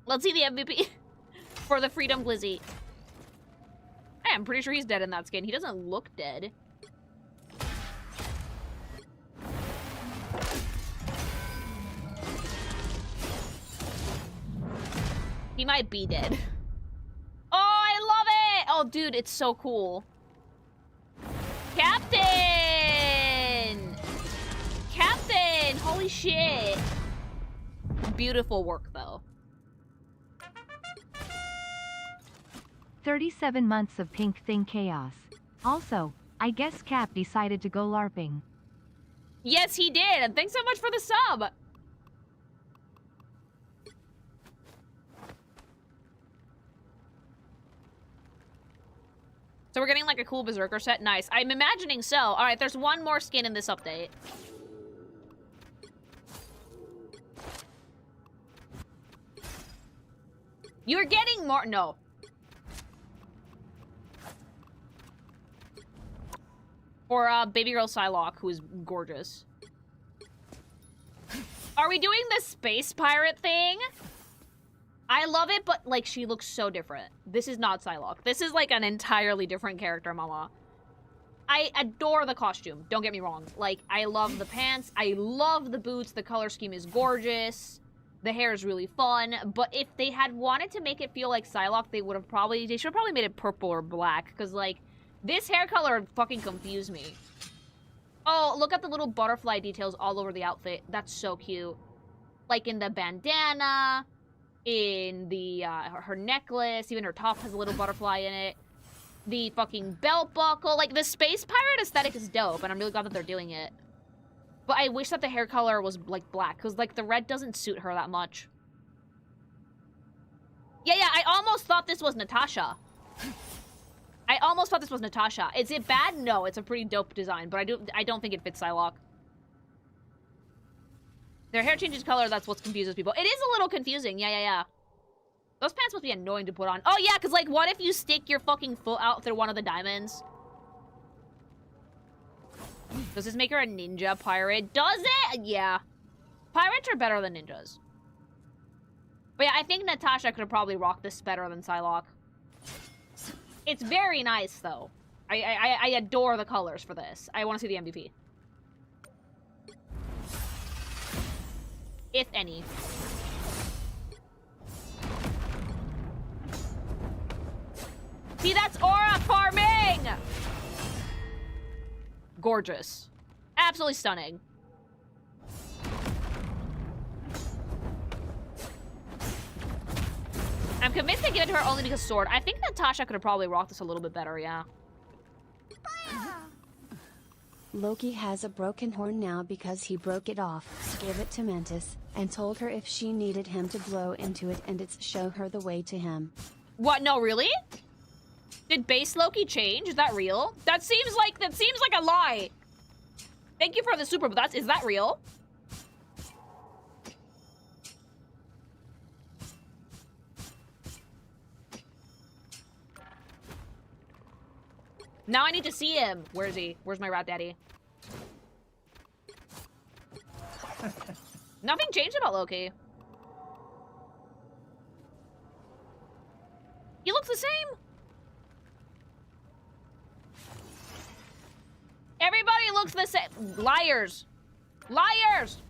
Let's see the MVP for the Freedom Glizzy. Hey, I'm pretty sure he's dead in that skin. He doesn't look dead. He might be dead. Oh, I love it! Oh, dude, it's so cool. Captain! Captain! Holy shit. Beautiful work, though. 37 months of Pink Thing chaos. Also, I guess Cap decided to go LARPing. Yes, he did, and thanks so much for the sub! So we're getting, like, a cool Berserker set? Nice. I'm imagining so. Alright, there's one more skin in this update. You're getting more- no. Or, baby girl Psylocke, who is gorgeous. Are we doing the space pirate thing? I love it, but, like, she looks so different. This is not Psylocke. This is, like, an entirely different character, mama. I adore the costume. Don't get me wrong. Like, I love the pants. I love the boots. The color scheme is gorgeous. The hair is really fun. But if they had wanted to make it feel like Psylocke, they should have probably made it purple or black. Because, like, this hair color fucking confused me. Oh, look at the little butterfly details all over the outfit. That's so cute. Like, in the bandana, in the, her necklace, even her top has a little butterfly in it. The fucking belt buckle. Like, the space pirate aesthetic is dope, and I'm really glad that they're doing it. But I wish that the hair color was, like, black, because, like, the red doesn't suit her that much. Yeah, I almost thought this was Natasha. I almost thought this was Natasha. Is it bad? No, it's a pretty dope design, but I don't think it fits Psylocke. Their hair changes color, that's what confuses people. It is a little confusing, yeah. Those pants must be annoying to put on. Oh, yeah, because, like, what if you stick your fucking foot out through one of the diamonds? Does this make her a ninja pirate? Does it? Yeah. Pirates are better than ninjas. But yeah, I think Natasha could have probably rocked this better than Psylocke. It's very nice, though. I adore the colors for this. I want to see the MVP. If any. See, that's aura farming! Gorgeous. Absolutely stunning. I'm convinced they give it to her only because sword. I think that Tasha could have probably rocked this a little bit better, yeah. Loki has a broken horn now because he broke it off, gave it to Mantis, and told her if she needed him to blow into it and it's show her the way to him. What? No, really? Did base Loki change? Is that real? That seems like a lie. Thank you for the super, but is that real? Now I need to see him. Where is he? Where's my rat daddy? Nothing changed about Loki. He looks the same. Everybody looks the same. Liars. Liars.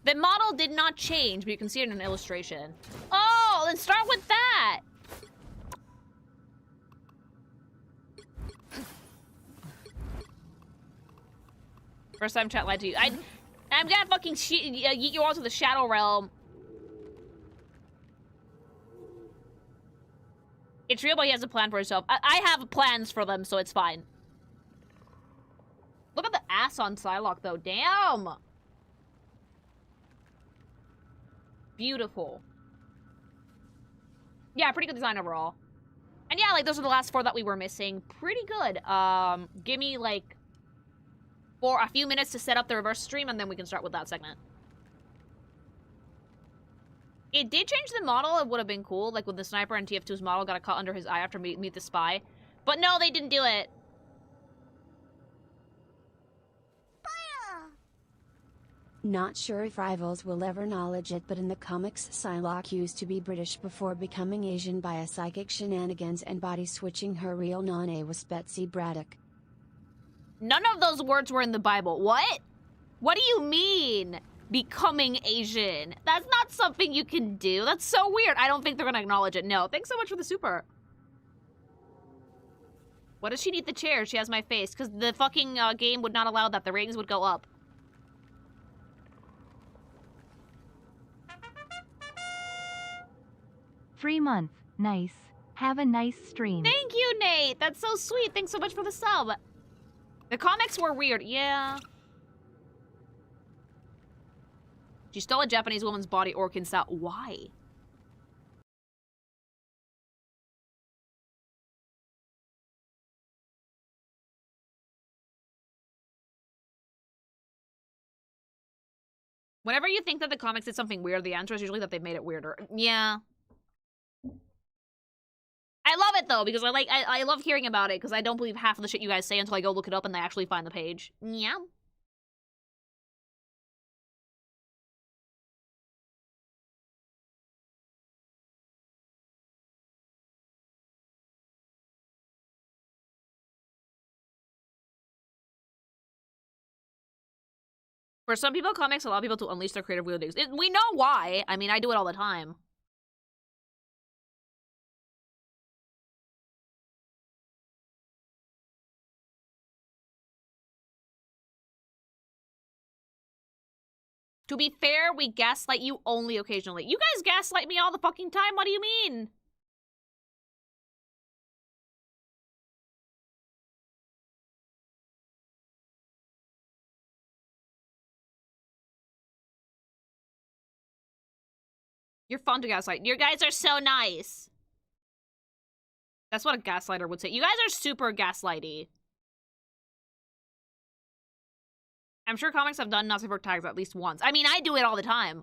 The model did not change, but you can see it in an illustration. Oh, let's start with that. First time chat lied to you. I'm gonna fucking yeet you all to the Shadow Realm. It's real, but he has a plan for himself. I have plans for them, so it's fine. Look at the ass on Psylocke, though. Damn. Beautiful. Yeah, pretty good design overall. And yeah, like, those are the last 4 that we were missing. Pretty good. Give me, like, for a few minutes to set up the reverse stream, and then we can start with that segment. It did change the model. It would have been cool, like, when the sniper and TF2's model got a cut under his eye after meet the spy. But no, they didn't do it. Not sure if rivals will ever acknowledge it, but in the comics Psylocke used to be British before becoming Asian by a psychic shenanigans and body switching. Her real name was Betsy Braddock. None of those words were in the Bible. What? What do you mean? Becoming Asian? That's not something you can do. That's so weird. I don't think they're gonna acknowledge it. No, thanks so much for the super. What does she need the chair? She has my face. Because the fucking game would not allow that. The ratings would go up. Free month. Nice. Have a nice stream. Thank you, Nate. That's so sweet. Thanks so much for the sub. The comics were weird. Yeah. She stole a Japanese woman's body or can stop. Why? Whenever you think that the comics did something weird, the answer is usually that they made it weirder. Yeah. I love it though, because I love hearing about it, because I don't believe half of the shit you guys say until I go look it up and they actually find the page. Yeah. For some people, comics allow people to unleash their creative wieldings. We know why. I mean, I do it all the time. To be fair, we gaslight you only occasionally. You guys gaslight me all the fucking time. What do you mean? You're fun to gaslight. You guys are so nice. That's what a gaslighter would say. You guys are super gaslighty. I'm sure comics have done Nazi for tags at least once. I mean, I do it all the time.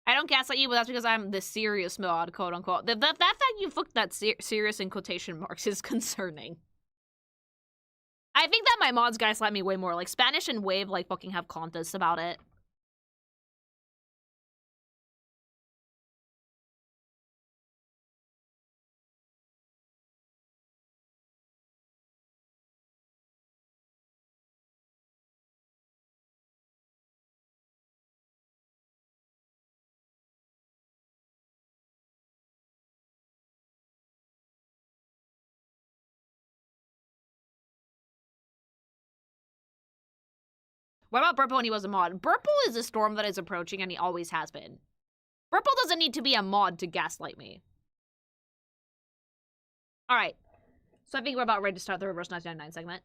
I don't gaslight you, but that's because I'm the serious mod, quote unquote. That fact you put that serious in quotation marks is concerning. I think that my mods gaslight me way more. Like, Spanish and Wave, like, fucking have contests about it. What about Burple when he was a mod? Burple is a storm that is approaching, and he always has been. Burple doesn't need to be a mod to gaslight me. Alright. So I think we're about ready to start the Reverse 1999 segment.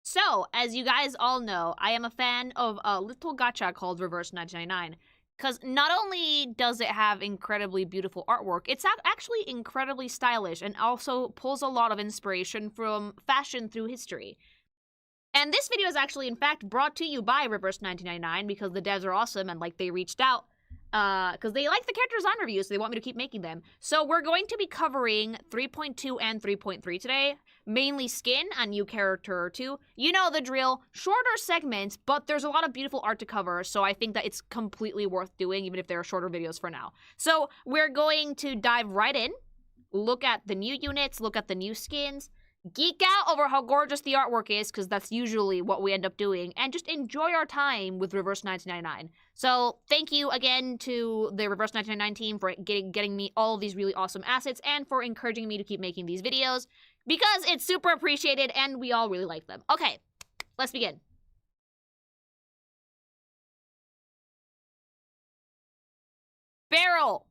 So, as you guys all know, I am a fan of a little gacha called Reverse 1999. Because not only does it have incredibly beautiful artwork, it's actually incredibly stylish and also pulls a lot of inspiration from fashion through history. And this video is actually, in fact, brought to you by Reverse 1999 because the devs are awesome and, like, they reached out because they like the character design reviews, so they want me to keep making them. So we're going to be covering 3.2 and 3.3 today. Mainly skin, a new character or two. You know the drill. Shorter segments, but there's a lot of beautiful art to cover, so I think that it's completely worth doing, even if there are shorter videos for now. So we're going to dive right in, look at the new units, look at the new skins, geek out over how gorgeous the artwork is, because that's usually what we end up doing, and just enjoy our time with Reverse 1999. So thank you again to the Reverse 1999 team for getting me all of these really awesome assets, and for encouraging me to keep making these videos, because it's super appreciated, and we all really like them. Okay, let's begin. Barrel!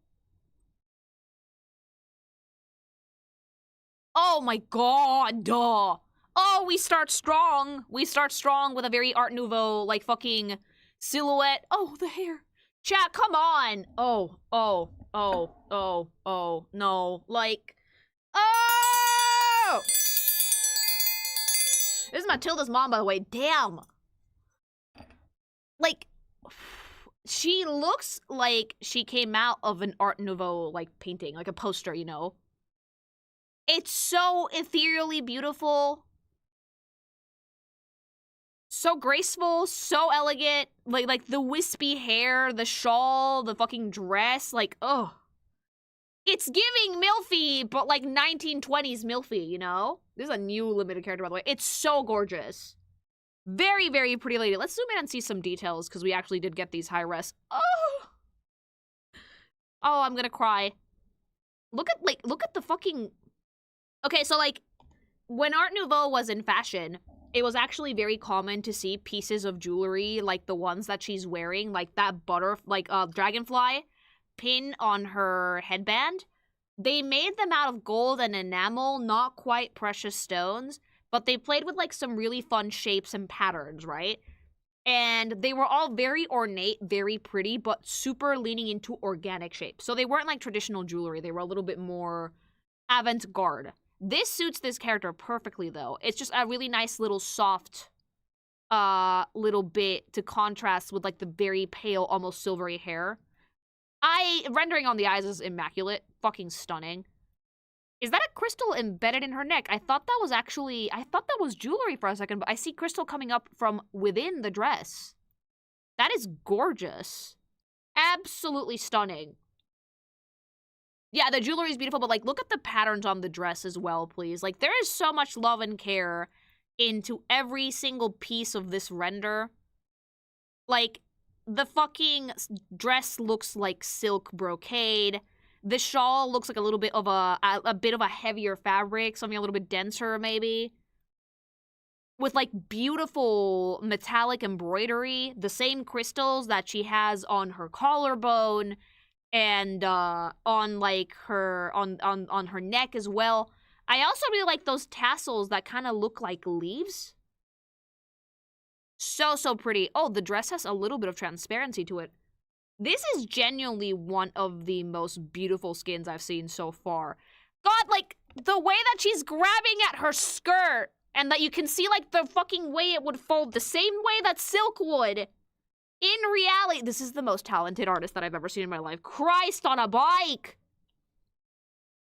Oh my god, duh. Oh, we start strong. We start strong with a very Art Nouveau, like, fucking silhouette. Oh, the hair. Chat, come on. Oh, no. Like, oh! This is Matilda's mom, by the way. Damn. Like, she looks like she came out of an Art Nouveau, like, painting, like a poster, you know? It's so ethereally beautiful. So graceful, so elegant. Like the wispy hair, the shawl, the fucking dress, like, ugh. It's giving Milfy, but like 1920s Milfy, you know? This is a new limited character, by the way. It's so gorgeous. Very, very pretty lady. Let's zoom in and see some details, because we actually did get these high res. Oh! Oh, I'm gonna cry. Look at the fucking... Okay, so, like, when Art Nouveau was in fashion, it was actually very common to see pieces of jewelry, like the ones that she's wearing, like that dragonfly pin on her headband. They made them out of gold and enamel, not quite precious stones, but they played with, like, some really fun shapes and patterns, right? And they were all very ornate, very pretty, but super leaning into organic shapes. So they weren't, like, traditional jewelry. They were a little bit more avant-garde. This suits this character perfectly, though. It's just a really nice little soft little bit to contrast with, like, the very pale, almost silvery hair. Rendering on the eyes is immaculate. Fucking stunning. Is that a crystal embedded in her neck? I thought that was jewelry for a second, but I see crystal coming up from within the dress. That is gorgeous. Absolutely stunning. Yeah, the jewelry is beautiful, but, like, look at the patterns on the dress as well, please. Like, there is so much love and care into every single piece of this render. Like, the fucking dress looks like silk brocade. The shawl looks like a little bit of a bit of a heavier fabric, something a little bit denser, maybe. With, like, beautiful metallic embroidery. The same crystals that she has on her collarbone. And on, like, her on her neck as well. I also really like those tassels that kind of look like leaves. So pretty. Oh, the dress has a little bit of transparency to it. This is genuinely one of the most beautiful skins I've seen so far. God, like, the way that she's grabbing at her skirt, and that you can see, like, the fucking way it would fold, the same way that silk would. In reality, this is the most talented artist that I've ever seen in my life. Christ on a bike!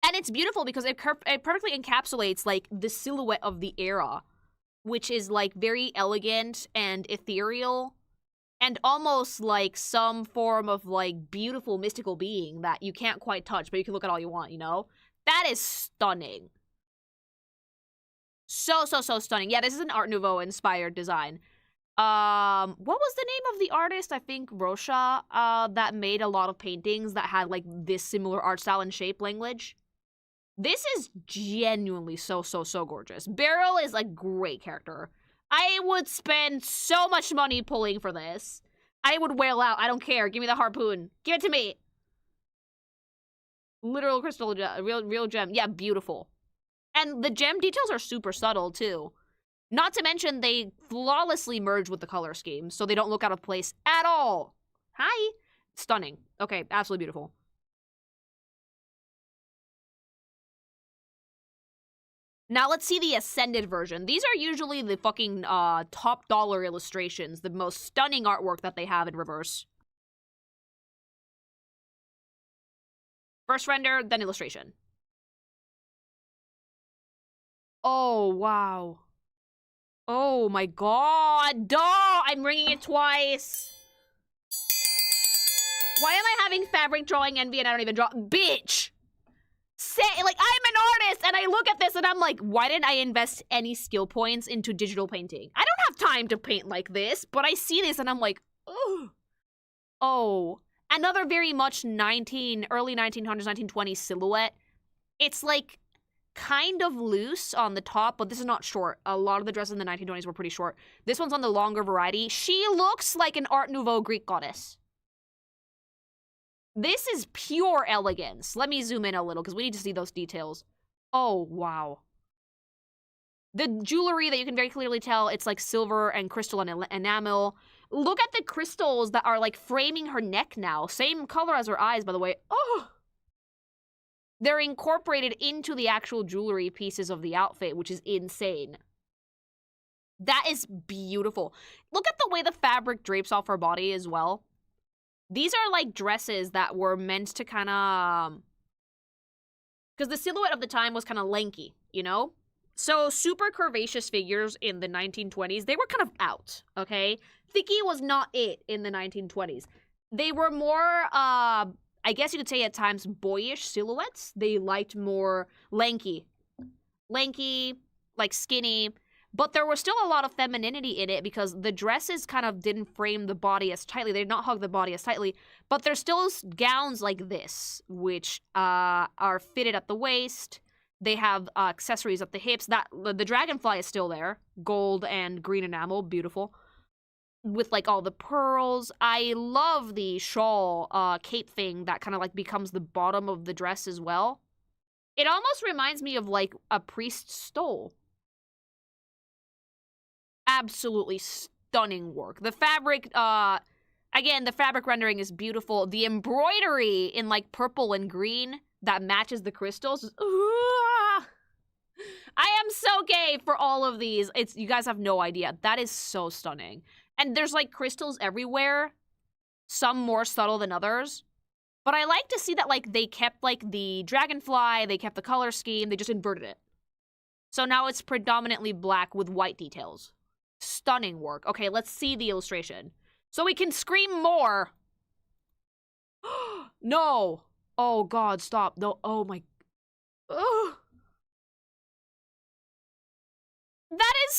And it's beautiful because it perfectly encapsulates, like, the silhouette of the era, which is, like, very elegant and ethereal, and almost like some form of, like, beautiful mystical being that you can't quite touch, but you can look at all you want, you know? That is stunning. So stunning. Yeah, this is an Art Nouveau-inspired design. What was the name of the artist? I think Rosha, that made a lot of paintings that had, like, this similar art style and shape language. This is genuinely so gorgeous. Beryl is a great character. I would spend so much money pulling for this. I would wail out. I don't care. Give me the harpoon. Give it to me. Literal crystal, real gem. Yeah, beautiful. And the gem details are super subtle, too. Not to mention, they flawlessly merge with the color scheme, so they don't look out of place at all. Hi. Stunning. Okay, absolutely beautiful. Now let's see the Ascended version. These are usually the fucking top dollar illustrations, the most stunning artwork that they have in reverse. First render, then illustration. Oh, wow. Oh my god. Duh! I'm ringing it twice. Why am I having fabric drawing envy and I don't even draw? Bitch! I'm an artist and I look at this and I'm like, why didn't I invest any skill points into digital painting? I don't have time to paint like this, but I see this and I'm like, ugh. Oh, another very much early 1900s, 1920s silhouette. It's like kind of loose on the top, but this is not short. A lot of the dresses in the 1920s were pretty short. This one's on the longer variety. She looks like an Art Nouveau Greek goddess. This is pure elegance. Let me zoom in a little because we need to see those details. Oh, wow. The jewelry that you can very clearly tell, it's like silver and crystal and enamel. Look at the crystals that are like framing her neck now. Same color as her eyes, by the way. Oh! They're incorporated into the actual jewelry pieces of the outfit, which is insane. That is beautiful. Look at the way the fabric drapes off her body as well. These are like dresses that were meant to kind of... Because the silhouette of the time was kind of lanky, you know? So super curvaceous figures in the 1920s, they were kind of out, okay? Thicky was not it in the 1920s. They were more, I guess you could say at times, boyish silhouettes. They liked more lanky, like skinny. But there was still a lot of femininity in it because the dresses kind of didn't frame the body as tightly. They did not hug the body as tightly. But there's still gowns like this, which are fitted at the waist. They have accessories at the hips. The dragonfly is still there. Gold and green enamel. Beautiful. With like all the pearls. I love the shawl cape thing that kind of like becomes the bottom of the dress as well. It almost reminds me of like a priest's stole. Absolutely stunning work. The fabric, again, the fabric rendering is beautiful. The embroidery in like purple and green that matches the crystals. I am so gay for all of these. You guys have no idea. That is so stunning. And there's like crystals everywhere. Some more subtle than others. But I like to see that like they kept like the dragonfly, they kept the color scheme, they just inverted it. So now it's predominantly black with white details. Stunning work. Okay, let's see the illustration. So we can scream more. No. Oh, God, stop. No. Oh, my. Ugh. That is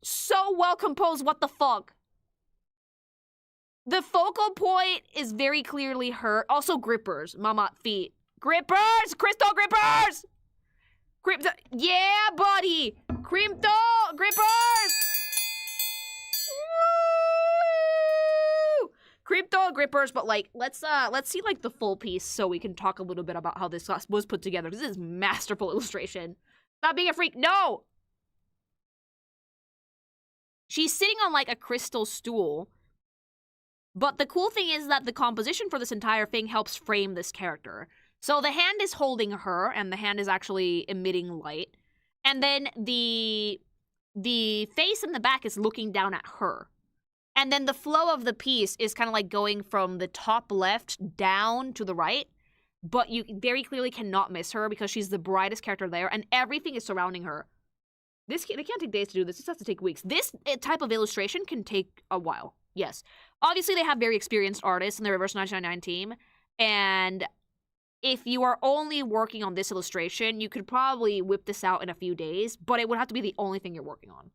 so well composed. What the fuck? The focal point is very clearly her. Also, grippers. Mama feet. Grippers! Crystal grippers! Yeah, buddy! Crystal grippers! Woo! Crypto grippers, but like let's see like the full piece so we can talk a little bit about how this was put together. This is masterful illustration. Stop being a freak. No. She's sitting on like a crystal stool. But the cool thing is that the composition for this entire thing helps frame this character. So the hand is holding her and the hand is actually emitting light. And then the face in the back is looking down at her. And then the flow of the piece is kind of like going from the top left down to the right. But you very clearly cannot miss her because she's the brightest character there and everything is surrounding her. They can't take days to do this. This has to take weeks. This type of illustration can take a while. Yes. Obviously, they have very experienced artists in the Reverse 999 team. And if you are only working on this illustration, you could probably whip this out in a few days. But it would have to be the only thing you're working on.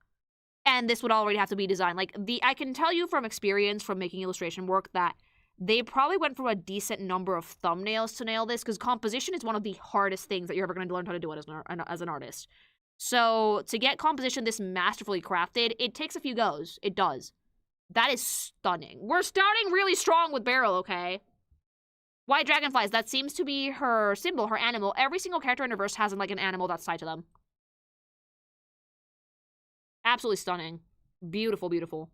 And this would already have to be designed. Like, I can tell you from experience from making illustration work that they probably went through a decent number of thumbnails to nail this, because composition is one of the hardest things that you're ever going to learn how to do as an artist. So to get composition this masterfully crafted, it takes a few goes. It does. That is stunning. We're starting really strong with Beryl, okay? White dragonflies, that seems to be her symbol, her animal. Every single character in her verse has like an animal that's tied to them. Absolutely stunning. Beautiful, beautiful.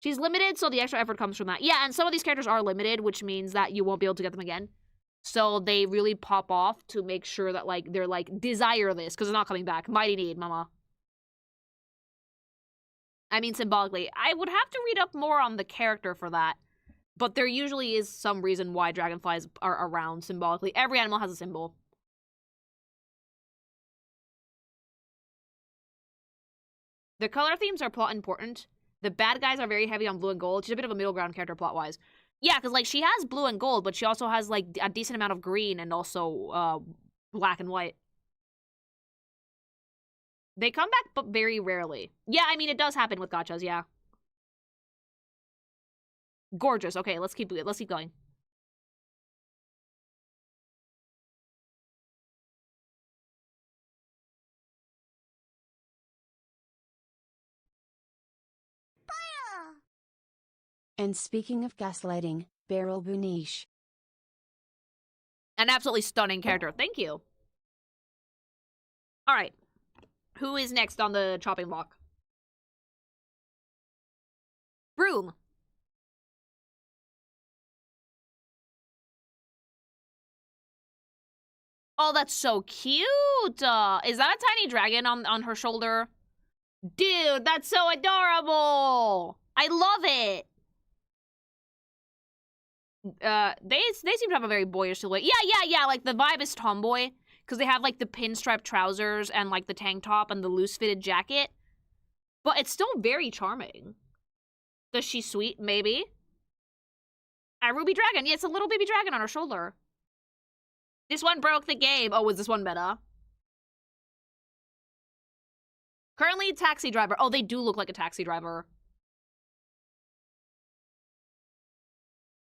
She's limited, so the extra effort comes from that. Yeah, and some of these characters are limited, which means that you won't be able to get them again. So they really pop off to make sure that, like, they're like, desire this, because they're not coming back. Mighty need, mama. I mean, symbolically. I would have to read up more on the character for that. But there usually is some reason why dragonflies are around symbolically. Every animal has a symbol. The color themes are plot important. The bad guys are very heavy on blue and gold. She's a bit of a middle ground character plot-wise. Yeah, because, like, she has blue and gold, but she also has, like, a decent amount of green and also black and white. They come back, but very rarely. Yeah, I mean, it does happen with gachas, yeah. Gorgeous. Okay, let's keep going. And speaking of gaslighting, Beryl Buniche. An absolutely stunning character. Thank you. All right. Who is next on the chopping block? Broom. Oh, that's so cute. Is that a tiny dragon on her shoulder? Dude, that's so adorable. I love it. They seem to have a very boyish silhouette. Yeah. Like, the vibe is tomboy. Because they have, like, the pinstripe trousers and, like, the tank top and the loose-fitted jacket. But it's still very charming. Does she sweet? Maybe. A ruby dragon. Yeah, it's a little baby dragon on her shoulder. This one broke the game. Oh, was this one meta? Currently, taxi driver. Oh, they do look like a taxi driver.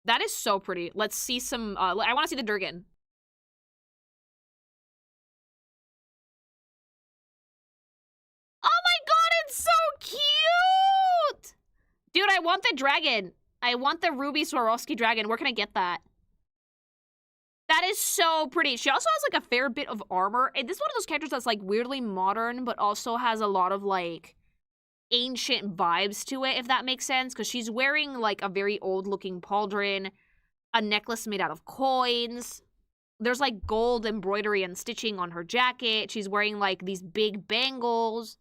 That is so pretty. Let's see some, I want to see the Durgan. Oh my god, it's so cute! Dude, I want the dragon. I want the Ruby Swarovski dragon. Where can I get that? That is so pretty. She also has, like, a fair bit of armor. And this is one of those characters that's, like, weirdly modern, but also has a lot of, like, ancient vibes to it, if that makes sense. Because she's wearing, like, a very old-looking pauldron, a necklace made out of coins. There's, like, gold embroidery and stitching on her jacket. She's wearing, like, these big bangles.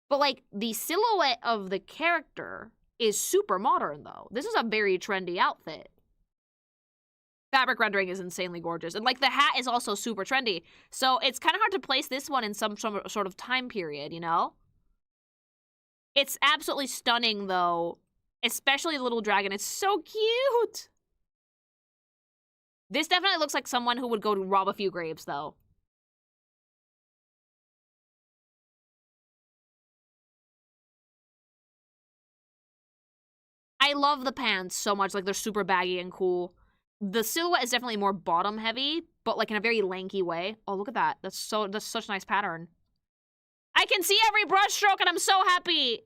But, like, the silhouette of the character is super modern, though. This is a very trendy outfit. Fabric rendering is insanely gorgeous. And, like, the hat is also super trendy. So it's kind of hard to place this one in some sort of time period, you know? It's absolutely stunning, though. Especially the little dragon. It's so cute! This definitely looks like someone who would go to rob a few graves, though. I love the pants so much. Like, they're super baggy and cool. The silhouette is definitely more bottom heavy, but, like, in a very lanky way. Oh, look at that. That's such a nice pattern. I can see every brush stroke and I'm so happy.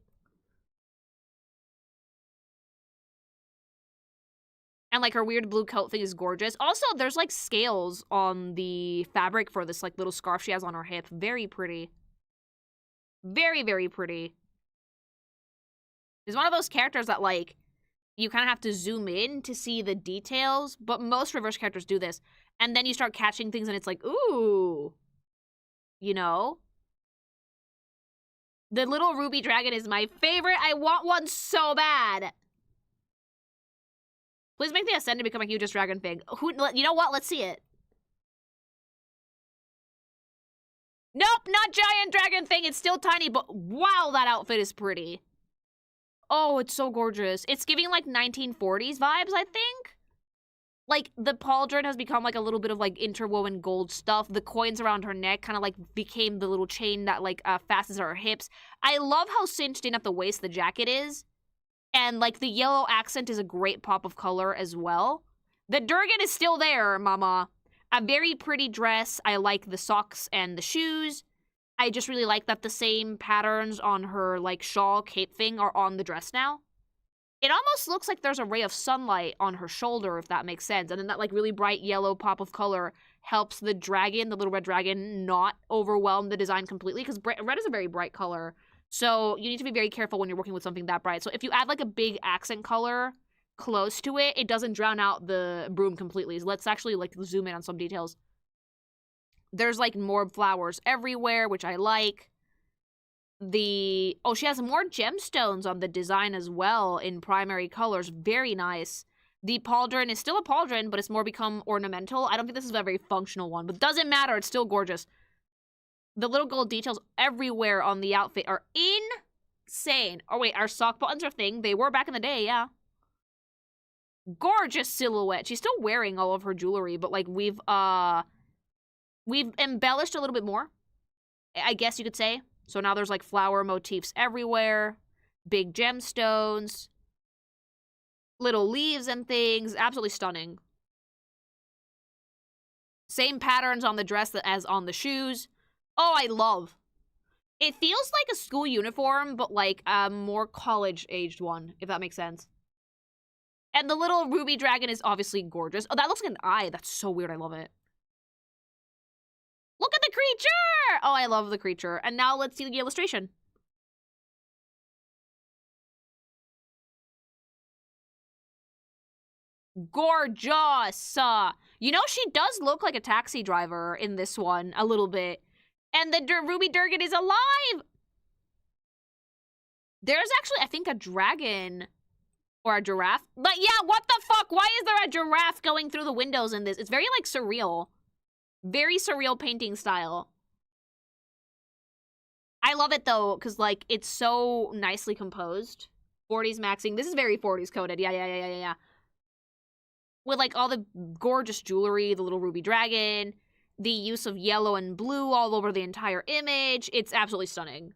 And, like, her weird blue coat thing is gorgeous. Also, there's, like, scales on the fabric for this, like, little scarf she has on her hip. Very pretty. Very, very pretty. She's one of those characters that, like, you kind of have to zoom in to see the details, but most reverse characters do this. And then you start catching things and it's like, ooh. You know? The little ruby dragon is my favorite. I want one so bad. Please make the Ascendant become a hugest dragon thing. You know what? Let's see it. Nope, not giant dragon thing. It's still tiny, but wow, that outfit is pretty. Oh, it's so gorgeous. It's giving, like, 1940s vibes, I think. Like, the pauldron has become, like, a little bit of, like, interwoven gold stuff. The coins around her neck kind of, like, became the little chain that, like, fastens her hips. I love how cinched in at the waist the jacket is. And, like, the yellow accent is a great pop of color as well. The Durgan is still there, mama. A very pretty dress. I like the socks and the shoes. I just really like that the same patterns on her, like, shawl cape thing are on the dress now. It almost looks like there's a ray of sunlight on her shoulder, if that makes sense. And then that, like, really bright yellow pop of color helps the dragon, the little red dragon, not overwhelm the design completely, because red is a very bright color. So you need to be very careful when you're working with something that bright. So if you add, like, a big accent color close to it, it doesn't drown out the broom completely. So let's actually, like, zoom in on some details. There's, like, more flowers everywhere, which I like. Oh, she has more gemstones on the design as well in primary colors. Very nice. The pauldron is still a pauldron, but it's more become ornamental. I don't think this is a very functional one, but doesn't matter. It's still gorgeous. The little gold details everywhere on the outfit are insane. Oh, wait, our sock buttons are a thing. They were back in the day, yeah. Gorgeous silhouette. She's still wearing all of her jewelry, but, like, we've embellished a little bit more, I guess you could say. So now there's, like, flower motifs everywhere, big gemstones, little leaves and things. Absolutely stunning. Same patterns on the dress as on the shoes. Oh, I love. It feels like a school uniform, but, like, a more college-aged one, if that makes sense. And the little ruby dragon is obviously gorgeous. Oh, that looks like an eye. That's so weird. I love it. Look at the creature! Oh, I love the creature. And now let's see the illustration. Gorgeous! You know, she does look like a taxi driver in this one, a little bit. And the Ruby Durgan is alive! There's actually, I think, a dragon or a giraffe. But yeah, what the fuck? Why is there a giraffe going through the windows in this? It's very, like, surreal. Very surreal painting style. I love it, though, because, like, it's so nicely composed. 40s maxing. This is very 40s coded. Yeah. With, like, all the gorgeous jewelry, the little ruby dragon, the use of yellow and blue all over the entire image. It's absolutely stunning.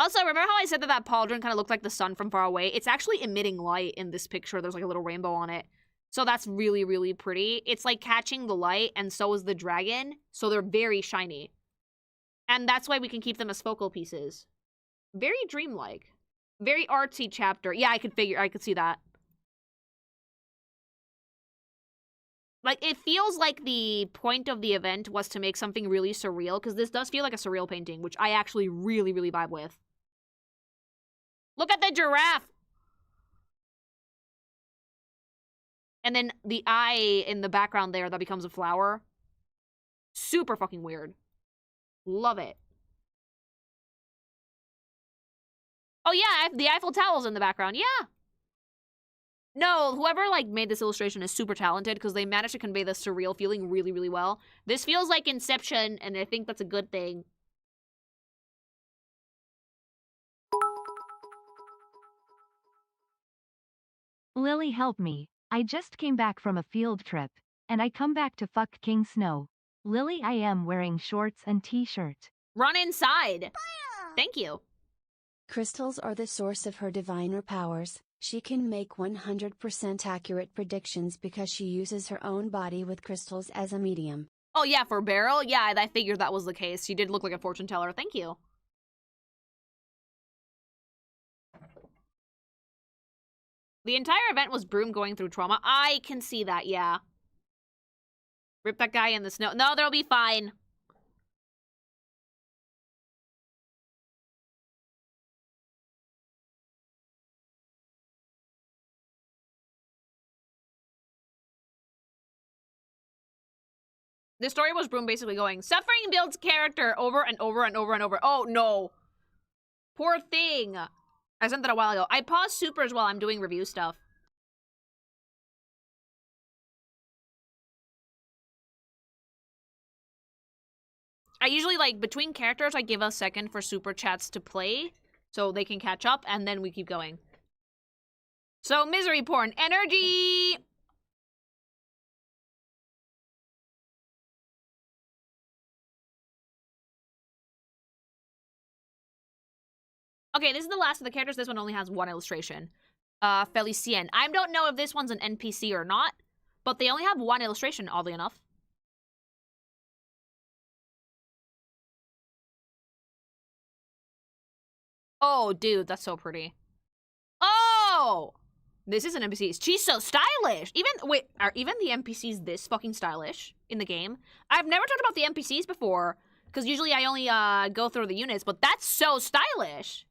Also, remember how I said that pauldron kind of looked like the sun from far away? It's actually emitting light in this picture. There's, like, a little rainbow on it. So that's really, really pretty. It's, like, catching the light, and so is the dragon. So they're very shiny. And that's why we can keep them as focal pieces. Very dreamlike. Very artsy chapter. Yeah, I could see that. Like, it feels like the point of the event was to make something really surreal, because this does feel like a surreal painting, which I actually really, really vibe with. Look at the giraffe! And then the eye in the background there that becomes a flower. Super fucking weird. Love it. Oh yeah, the Eiffel Tower's in the background. Yeah. No, whoever, like, made this illustration is super talented because they managed to convey the surreal feeling really, really well. This feels like Inception, and I think that's a good thing. Lily, help me. I just came back from a field trip, and I come back to fuck King Snow. Lily, I am wearing shorts and t-shirt. Run inside. Thank you. Crystals are the source of her diviner powers. She can make 100% accurate predictions because she uses her own body with crystals as a medium. Oh yeah, for Beryl? Yeah, I figured that was the case. She did look like a fortune teller. Thank you. The entire event was Broom going through trauma. I can see that, yeah. Rip that guy in the snow. No, they'll be fine. The story was Broom basically going, suffering builds character over and over and over and over. Oh, no. Poor thing. I sent that a while ago. I pause supers while I'm doing review stuff. I usually, like, between characters, I give a second for super chats to play so they can catch up, and then we keep going. So, misery porn. Energy! Okay, this is the last of the characters. This one only has one illustration. Felicien. I don't know if this one's an NPC or not, but they only have one illustration, oddly enough. Oh, dude, that's so pretty. Oh! This is an NPC. She's so stylish! Wait, are even the NPCs this fucking stylish in the game? I've never talked about the NPCs before, because usually I only go through the units, but that's so stylish!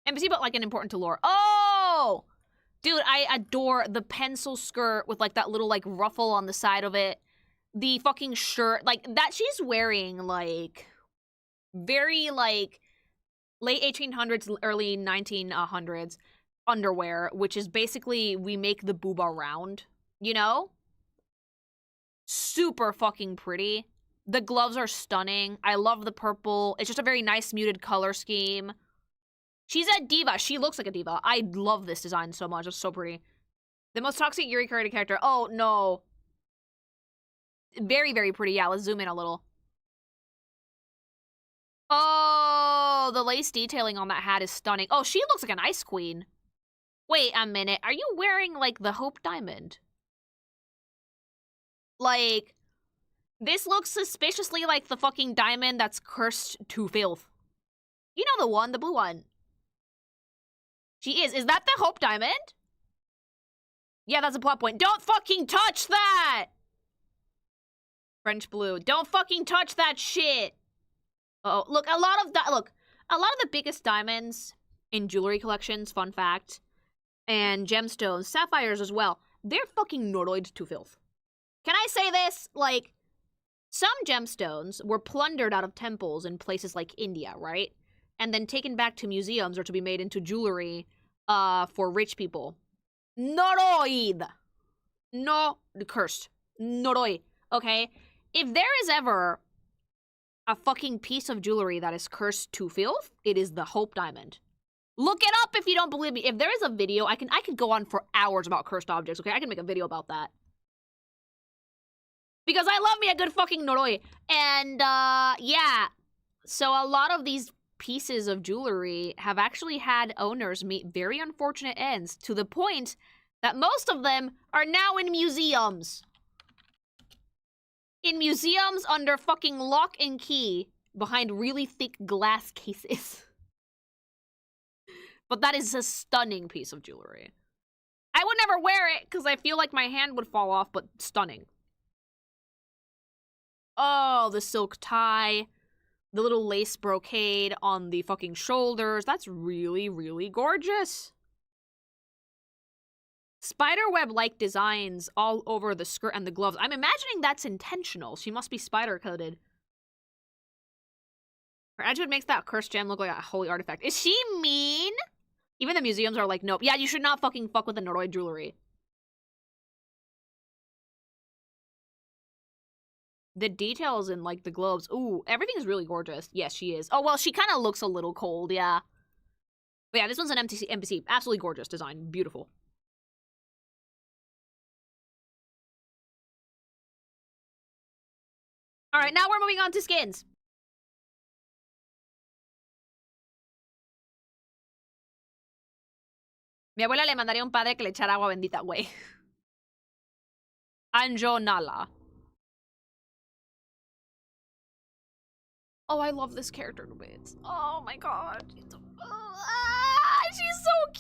NPC, but like an important to lore. Oh! Dude, I adore the pencil skirt with like that little like ruffle on the side of it. The fucking shirt, like that she's wearing like very like late 1800s, early 1900s underwear, which is basically we make the booba round, you know? Super fucking pretty. The gloves are stunning. I love the purple. It's just a very nice muted color scheme. She's a diva. She looks like a diva. I love this design so much. It's so pretty. The most toxic Yuri created character. Oh, no. Very, very pretty. Yeah, let's zoom in a little. Oh, the lace detailing on that hat is stunning. Oh, she looks like an ice queen. Wait a minute. Are you wearing, like, the Hope Diamond? Like, this looks suspiciously like the fucking diamond that's cursed to filth. You know the one, the blue one. She is. Is that the Hope Diamond? Yeah, that's a plot point. Don't fucking touch that! French blue. Don't fucking touch that shit! Uh oh, look, a lot of the biggest diamonds in jewelry collections, fun fact, and gemstones, sapphires as well, they're fucking Noroid to filth. Can I say this? Like, some gemstones were plundered out of temples in places like India, right? And then taken back to museums or to be made into jewelry for rich people. Noroid! No, cursed. Noroi, okay? If there is ever a fucking piece of jewelry that is cursed to filth, it is the Hope Diamond. Look it up if you don't believe me. If there is a video, I could go on for hours about cursed objects, okay? I can make a video about that. Because I love me a good fucking Noroi. And, yeah. So a lot of these pieces of jewelry have actually had owners meet very unfortunate ends, to the point that most of them are now in museums. In museums under fucking lock and key behind really thick glass cases. But that is a stunning piece of jewelry. I would never wear it because I feel like my hand would fall off, but stunning. Oh, the silk tie. The little lace brocade on the fucking shoulders. That's really, really gorgeous. Spiderweb-like designs all over the skirt and the gloves. I'm imagining that's intentional. She must be spider-coded. Her edgewood makes that cursed gem look like a holy artifact. Is she mean? Even the museums are like, nope. Yeah, you should not fucking fuck with the Noroi jewelry. The details in, like, the gloves. Ooh, everything's really gorgeous. Yes, she is. Oh, well, she kind of looks a little cold, yeah. But yeah, this one's an NPC. Absolutely gorgeous design. Beautiful. Alright, now we're moving on to skins. Mi abuela le mandaría un padre que le echara agua bendita, güey. Anjo Nala. Oh, I love this character to bits. Oh my god. She's so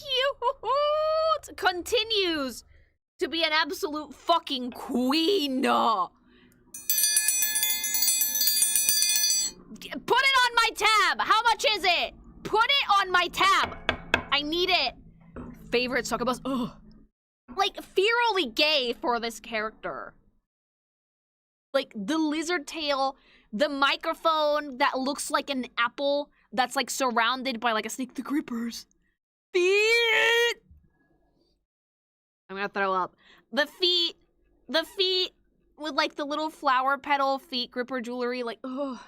cute. Continues to be an absolute fucking queen. Put it on my tab. How much is it? Put it on my tab. I need it. Favorite succubus. Ugh. Like, fearily gay for this character. Like, the lizard tail, the microphone that looks like an apple that's, like, surrounded by, like, a snake. The grippers. Feet! I'm gonna throw up. The feet with, like, the little flower petal feet gripper jewelry, like, ugh.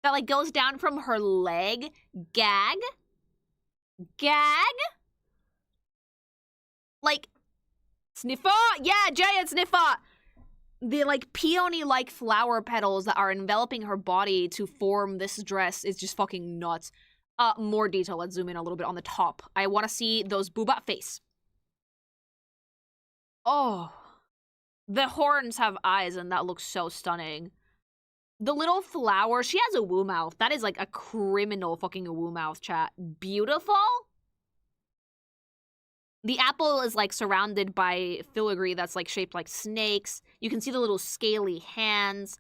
That, like, goes down from her leg. Gag? Like, sniffer? Yeah, giant sniffer! the like peony-like flower petals that are enveloping her body to form this dress is just fucking nuts. More detail. Let's zoom in a little bit on the top. I want to see those booba face. Oh. The horns have eyes, and that looks so stunning. The little flower, she has a woo mouth. That is like a criminal fucking woo mouth, chat. Beautiful? The apple is like surrounded by filigree that's like shaped like snakes. You can see the little scaly hands.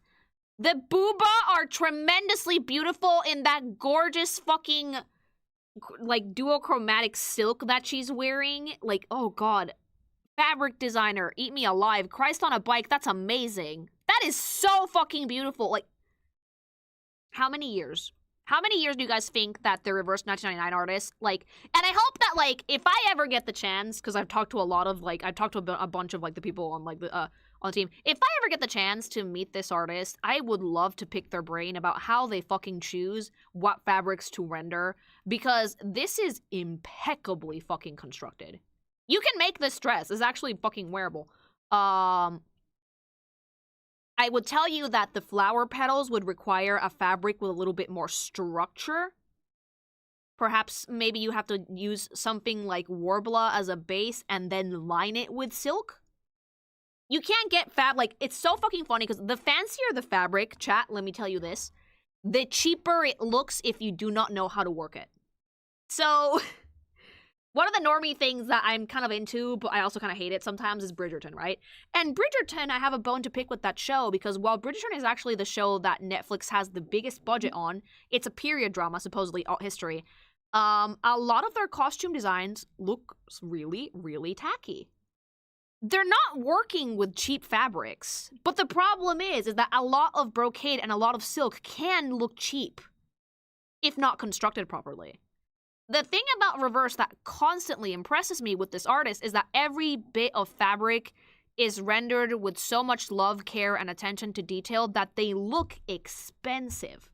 The booba are tremendously beautiful in that gorgeous fucking like duochromatic silk that she's wearing. Like, oh god. Fabric designer, eat me alive. Christ on a bike, that's amazing. That is so fucking beautiful. Like, how many years? How many years do you guys think that the reverse 1999 artists, like, and I hope that, like, if I ever get the chance, because I've talked to a lot of, like, I've talked to a bunch of, like, the people on, like, on the team. If I ever get the chance to meet this artist, I would love to pick their brain about how they fucking choose what fabrics to render, because this is impeccably fucking constructed. You can make this dress. It's actually fucking wearable. I would tell you that the flower petals would require a fabric with a little bit more structure. Perhaps maybe you have to use something like Warbler as a base and then line it with silk. You can't get like, it's so fucking funny because the fancier the fabric, chat, let me tell you this, the cheaper it looks if you do not know how to work it. So... one of the normie things that I'm kind of into, but I also kind of hate it sometimes, is Bridgerton, right? And Bridgerton, I have a bone to pick with that show, because while Bridgerton is actually the show that Netflix has the biggest budget on, it's a period drama, supposedly alt history, a lot of their costume designs look really, really tacky. They're not working with cheap fabrics, but the problem is that a lot of brocade and a lot of silk can look cheap, if not constructed properly. The thing about reverse that constantly impresses me with this artist is that every bit of fabric is rendered with so much love, care, and attention to detail that they look expensive.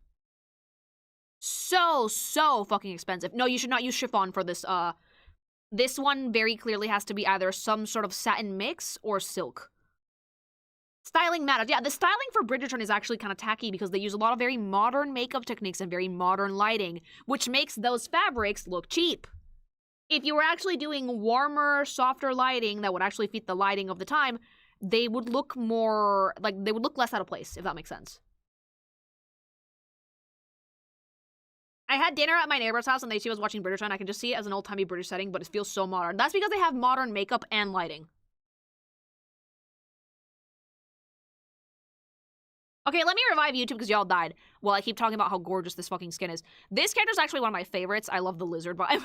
So fucking expensive. No, you should not use chiffon for this. This one very clearly has to be either some sort of satin mix or silk. Styling matters. Yeah, the styling for Bridgerton is actually kind of tacky because they use a lot of very modern makeup techniques and very modern lighting, which makes those fabrics look cheap. If you were actually doing warmer, softer lighting that would actually fit the lighting of the time, they would look more, like, they would look less out of place, if that makes sense. I had dinner at my neighbor's house and she was watching Bridgerton. I can just see it as an old-timey British setting, but it feels so modern. That's because they have modern makeup and lighting. Okay, let me revive YouTube because y'all died while I keep talking about how gorgeous this fucking skin is. This character is actually one of my favorites. I love the lizard vibe.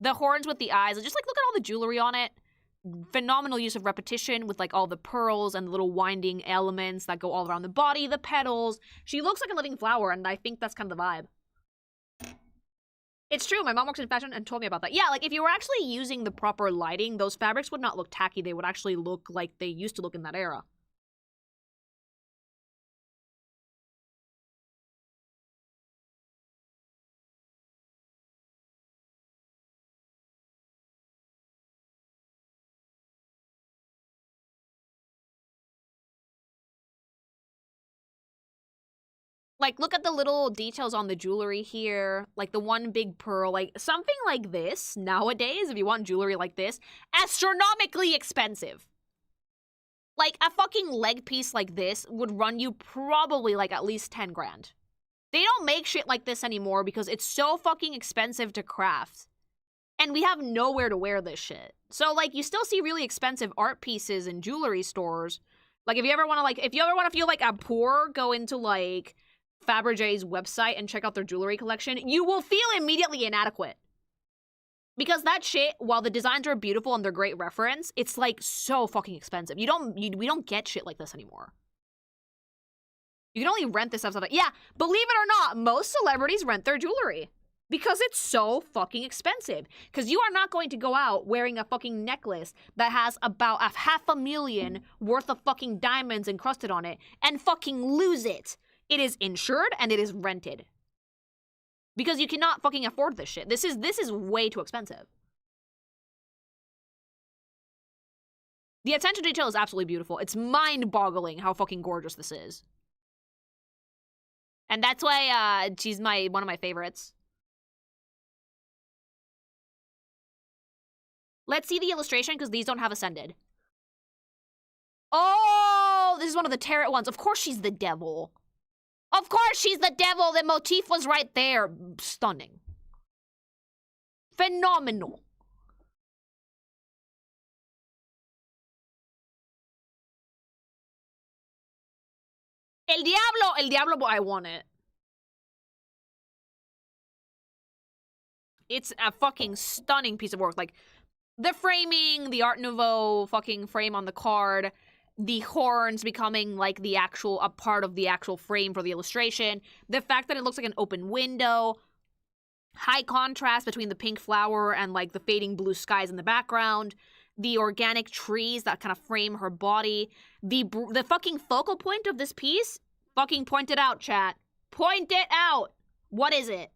The horns with the eyes. Just, like, look at all the jewelry on it. Phenomenal use of repetition with, like, all the pearls and the little winding elements that go all around the body, the petals. She looks like a living flower, and I think that's kind of the vibe. It's true, my mom works in fashion and told me about that. Yeah, like, if you were actually using the proper lighting, those fabrics would not look tacky. They would actually look like they used to look in that era. Like, look at the little details on the jewelry here. Like, the one big pearl. Like, something like this, nowadays, if you want jewelry like this, astronomically expensive. Like, a fucking leg piece like this would run you probably, like, at least 10 grand. They don't make shit like this anymore because it's so fucking expensive to craft. And we have nowhere to wear this shit. So, like, you still see really expensive art pieces in jewelry stores. Like, if you ever want to, feel like I'm poor, go into, like, Fabergé's website and check out their jewelry collection, you will feel immediately inadequate. Because that shit, while the designs are beautiful and they're great reference, it's like so fucking expensive. We don't get shit like this anymore. You can only rent this stuff. Yeah, believe it or not, most celebrities rent their jewelry. Because it's so fucking expensive. Because you are not going to go out wearing a fucking necklace that has about $500,000 worth of fucking diamonds encrusted on it and fucking lose it. It is insured and it is rented. Because you cannot fucking afford this shit. This is way too expensive. The attention to detail is absolutely beautiful. It's mind-boggling how fucking gorgeous this is. And that's why she's one of my favorites. Let's see the illustration, because these don't have ascended. Oh, this is one of the tarot ones. Of course she's the devil. Of course she's the devil. The motif was right there. Stunning. Phenomenal. El Diablo, I want it. It's a fucking stunning piece of work. Like, the framing, the Art Nouveau fucking frame on the card, the horns becoming, like, a part of the actual frame for the illustration, the fact that it looks like an open window, high contrast between the pink flower and, like, the fading blue skies in the background, the organic trees that kind of frame her body, the fucking focal point of this piece, fucking point it out, chat. Point it out! What is it?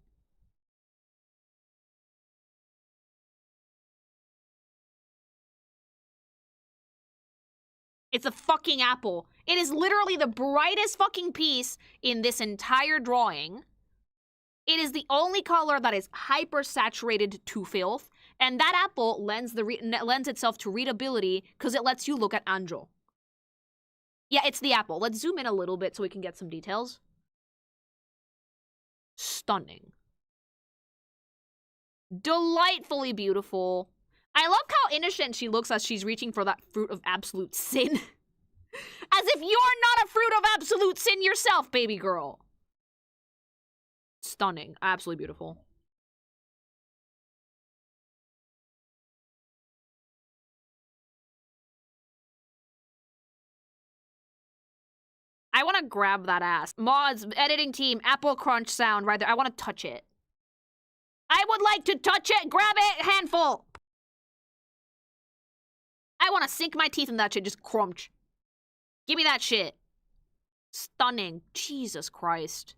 It's a fucking apple. It is literally the brightest fucking piece in this entire drawing. It is the only color that is hyper-saturated to filth, and that apple lends itself to readability because it lets you look at Anjo. Yeah, it's the apple. Let's zoom in a little bit so we can get some details. Stunning. Delightfully beautiful. I love how innocent she looks as she's reaching for that fruit of absolute sin. As if you're not a fruit of absolute sin yourself, baby girl. Stunning. Absolutely beautiful. I want to grab that ass. Mods, editing team, apple crunch sound right there. I want to touch it. I would like to touch it. Grab it, handful. I want to sink my teeth in that shit. Just crunch. Give me that shit. Stunning. Jesus Christ.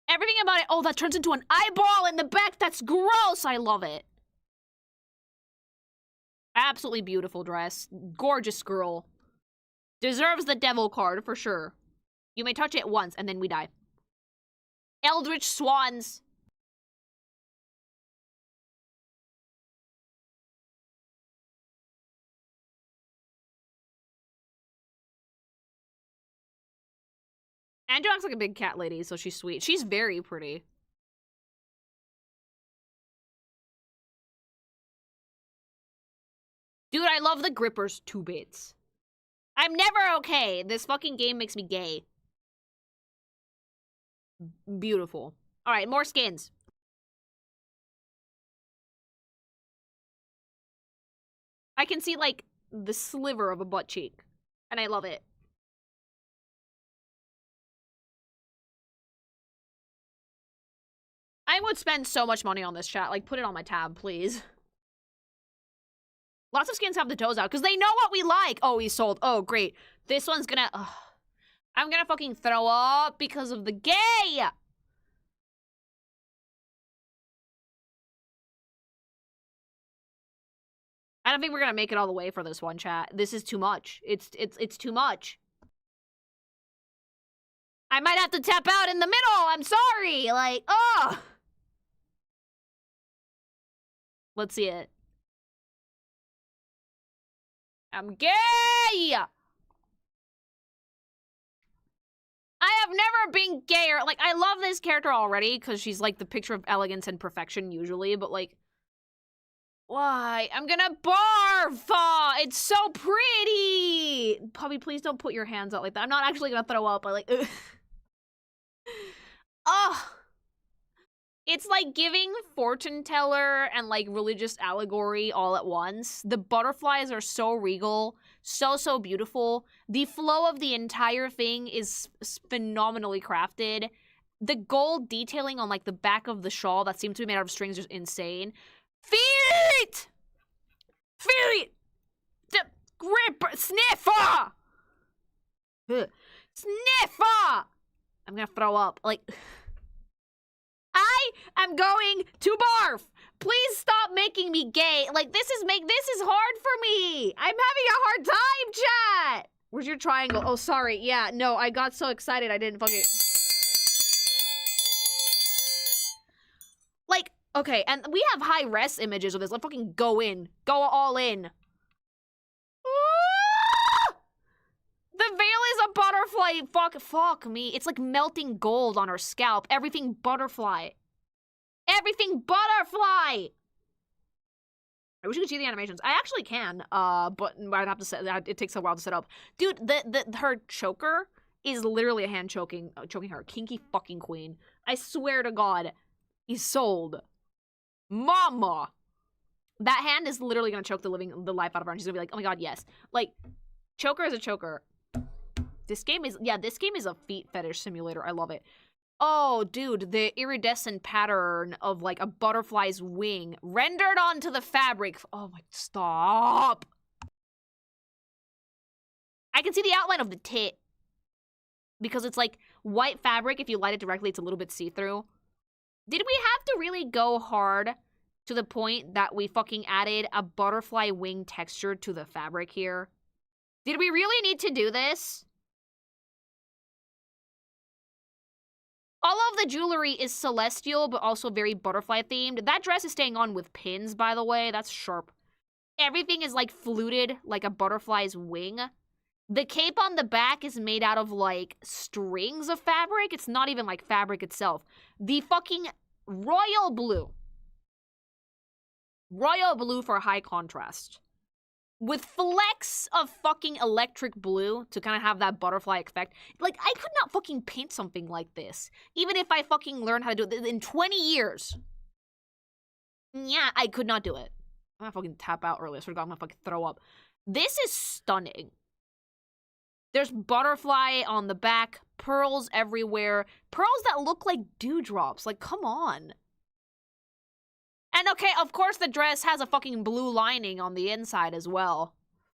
Everything about it. Oh, that turns into an eyeball in the back. That's gross. I love it. Absolutely beautiful dress. Gorgeous girl. Deserves the devil card for sure. You may touch it once and then we die. Eldritch swans. Anjo acts like a big cat lady, so she's sweet. She's very pretty. Dude, I love the grippers 2 bits. I'm never okay. This fucking game makes me gay. Beautiful. Alright, more skins. I can see, like, the sliver of a butt cheek. And I love it. I would spend so much money on this chat. Like, put it on my tab, please. Lots of skins have the toes out because they know what we like. Oh, he's sold. Oh, great. This one's gonna... I'm gonna fucking throw up because of the gay! I don't think we're gonna make it all the way for this one, chat. This is too much. It's too much. I might have to tap out in the middle. I'm sorry. Like, oh. Let's see it. I'm gay! I have never been gayer. Like, I love this character already because she's like the picture of elegance and perfection usually, but like, why? I'm gonna barf! It's so pretty! Puppy, please don't put your hands out like that. I'm not actually gonna throw up. I like, ugh. It's like giving fortune teller and like religious allegory all at once. The butterflies are so regal, so beautiful. The flow of the entire thing is phenomenally crafted. The gold detailing on like the back of the shawl that seems to be made out of strings is insane. Feet! Feet! Grip! Sniffer! Sniffer! I'm gonna throw up. Like... I am going to barf! Please stop making me gay. Like, this is hard for me. I'm having a hard time, chat. Where's your triangle? Oh, sorry. Yeah, no, I got so excited I didn't fucking... Like, okay, and we have high-res images of this. Let's fucking go in. Go all in. The veil is a butterfly. Fuck me. It's like melting gold on her scalp. Everything butterfly. Everything butterfly! I wish you could see the animations. I actually can, but I'd have to set that. It takes a while to set up. Dude, her choker is literally a hand choking her. Kinky fucking queen. I swear to God, he's sold. Mama! That hand is literally gonna choke the life out of her, and she's gonna be like, oh my God, yes. Like, choker is a choker. This game is a feet fetish simulator. I love it. Oh, dude, the iridescent pattern of, like, a butterfly's wing rendered onto the fabric. Oh my, stop. I can see the outline of the tit. Because it's, like, white fabric. If you light it directly, it's a little bit see-through. Did we have to really go hard to the point that we fucking added a butterfly wing texture to the fabric here? Did we really need to do this? All of the jewelry is celestial, but also very butterfly themed. That dress is staying on with pins, by the way. That's sharp. Everything is, like, fluted like a butterfly's wing. The cape on the back is made out of, like, strings of fabric. It's not even, like, fabric itself. The fucking royal blue. Royal blue for high contrast. With flecks of fucking electric blue to kind of have that butterfly effect. Like, I could not fucking paint something like this. Even if I fucking learned how to do it in 20 years. Yeah, I could not do it. I'm gonna fucking tap out early. I swear to God, I'm gonna fucking throw up. This is stunning. There's butterfly on the back, pearls everywhere. Pearls that look like dewdrops. Like, come on. And okay, of course the dress has a fucking blue lining on the inside as well.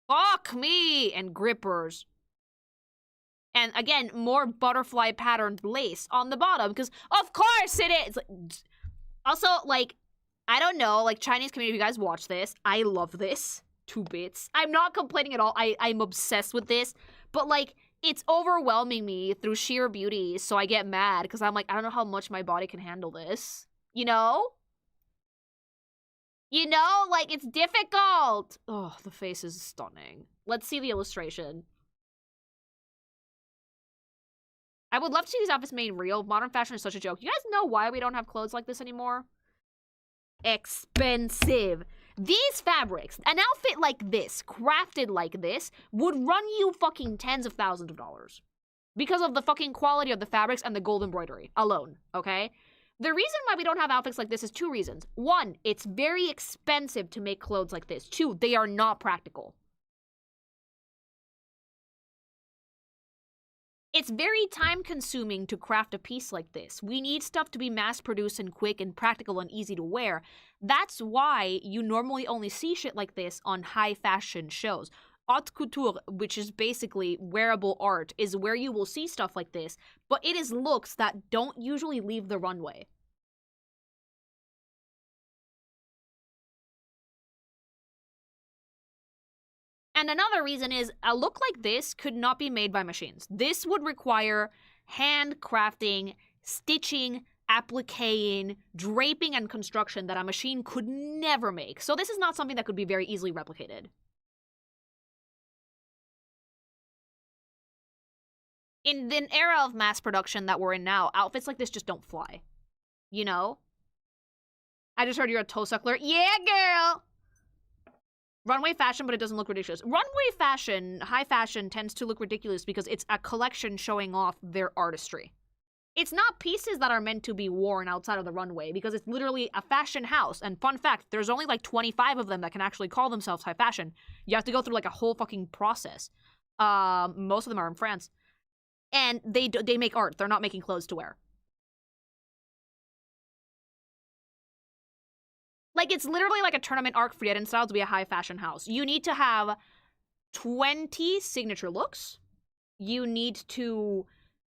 Fuck me! And grippers. And again, more butterfly patterned lace on the bottom, because of course it is! Also, like, I don't know, like, Chinese community, if you guys watch this, I love this. 2 bits. I'm not complaining at all. I'm obsessed with this. But, like, it's overwhelming me through sheer beauty, so I get mad, because I'm like, I don't know how much my body can handle this. You know? You know, like, it's difficult. Oh, the face is stunning. Let's see the illustration. I would love to see these outfits made real. Modern fashion is such a joke. You guys know why we don't have clothes like this anymore? Expensive. These fabrics, an outfit like this, crafted like this, would run you fucking tens of thousands of dollars. Because of the fucking quality of the fabrics and the gold embroidery alone, okay? The reason why we don't have outfits like this is 2 reasons. 1, it's very expensive to make clothes like this. 2, they are not practical. It's very time-consuming to craft a piece like this. We need stuff to be mass-produced and quick and practical and easy to wear. That's why you normally only see shit like this on high-fashion shows. Haute couture, which is basically wearable art, is where you will see stuff like this, but it is looks that don't usually leave the runway. And another reason is a look like this could not be made by machines. This would require handcrafting, stitching, appliquing, draping, and construction that a machine could never make. So this is not something that could be very easily replicated. In the era of mass production that we're in now, outfits like this just don't fly. You know? I just heard you're a toe suckler. Yeah, girl! Runway fashion, but it doesn't look ridiculous. Runway fashion, high fashion, tends to look ridiculous because it's a collection showing off their artistry. It's not pieces that are meant to be worn outside of the runway because it's literally a fashion house. And fun fact, there's only like 25 of them that can actually call themselves high fashion. You have to go through like a whole fucking process. Most of them are in France. And they make art. They're not making clothes to wear. Like, it's literally like a tournament arc for Eden style to be a high fashion house. You need to have 20 signature looks. You need to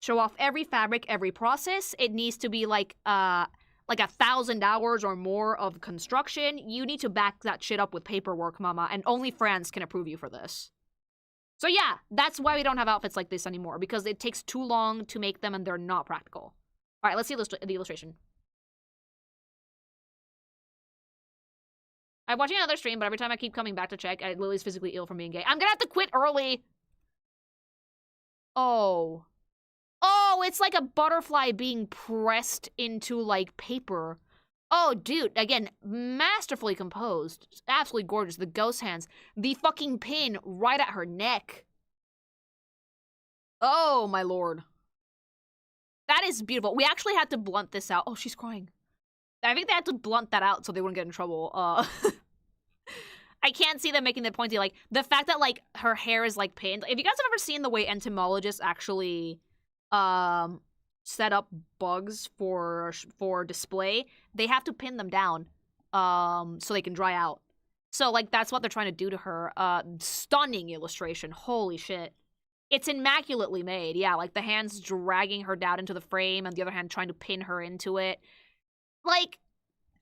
show off every fabric, every process. It needs to be like like 1,000 hours or more of construction, you need to back that shit up with paperwork, mama, and only France can approve you for this. So yeah, that's why we don't have outfits like this anymore, because it takes too long to make them and they're not practical. All right, let's see the illustration. I'm watching another stream, but every time I keep coming back to check, Lily's physically ill from being gay. I'm gonna have to quit early. Oh. Oh, it's like a butterfly being pressed into, like, paper. Oh, dude, again, masterfully composed. Absolutely gorgeous. The ghost hands. The fucking pin right at her neck. Oh, my lord. That is beautiful. We actually had to blunt this out. Oh, she's crying. I think they had to blunt that out so they wouldn't get in trouble. I can't see them making the pointy, like, the fact that, like, her hair is, like, pinned. If you guys have ever seen the way entomologists actually, set up bugs for display, they have to pin them down, so they can dry out. So, like, that's what they're trying to do to her. Stunning illustration. Holy shit. It's immaculately made. Yeah, like, the hands dragging her down into the frame and the other hand trying to pin her into it. Like,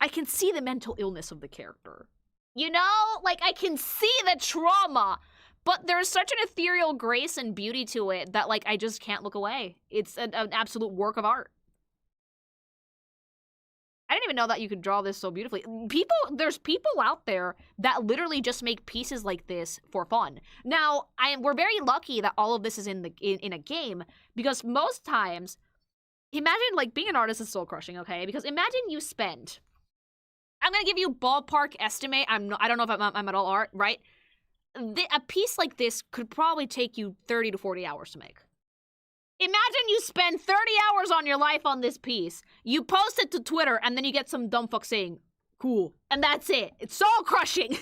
I can see the mental illness of the character. You know? Like, I can see the trauma, but there's such an ethereal grace and beauty to it that, like, I just can't look away. It's an absolute work of art. I didn't even know that you could draw this so beautifully. There's people out there that literally just make pieces like this for fun. Now, we're very lucky that all of this is in a game, because most times, imagine, like, being an artist is soul crushing, okay? Because imagine you spend, I'm gonna give you ballpark estimate. I don't know if I'm at all art, right? A piece like this could probably take you 30 to 40 hours to make. Imagine you spend 30 hours on your life on this piece. You post it to Twitter, and then you get some dumb fuck saying, cool. And that's it. It's soul crushing.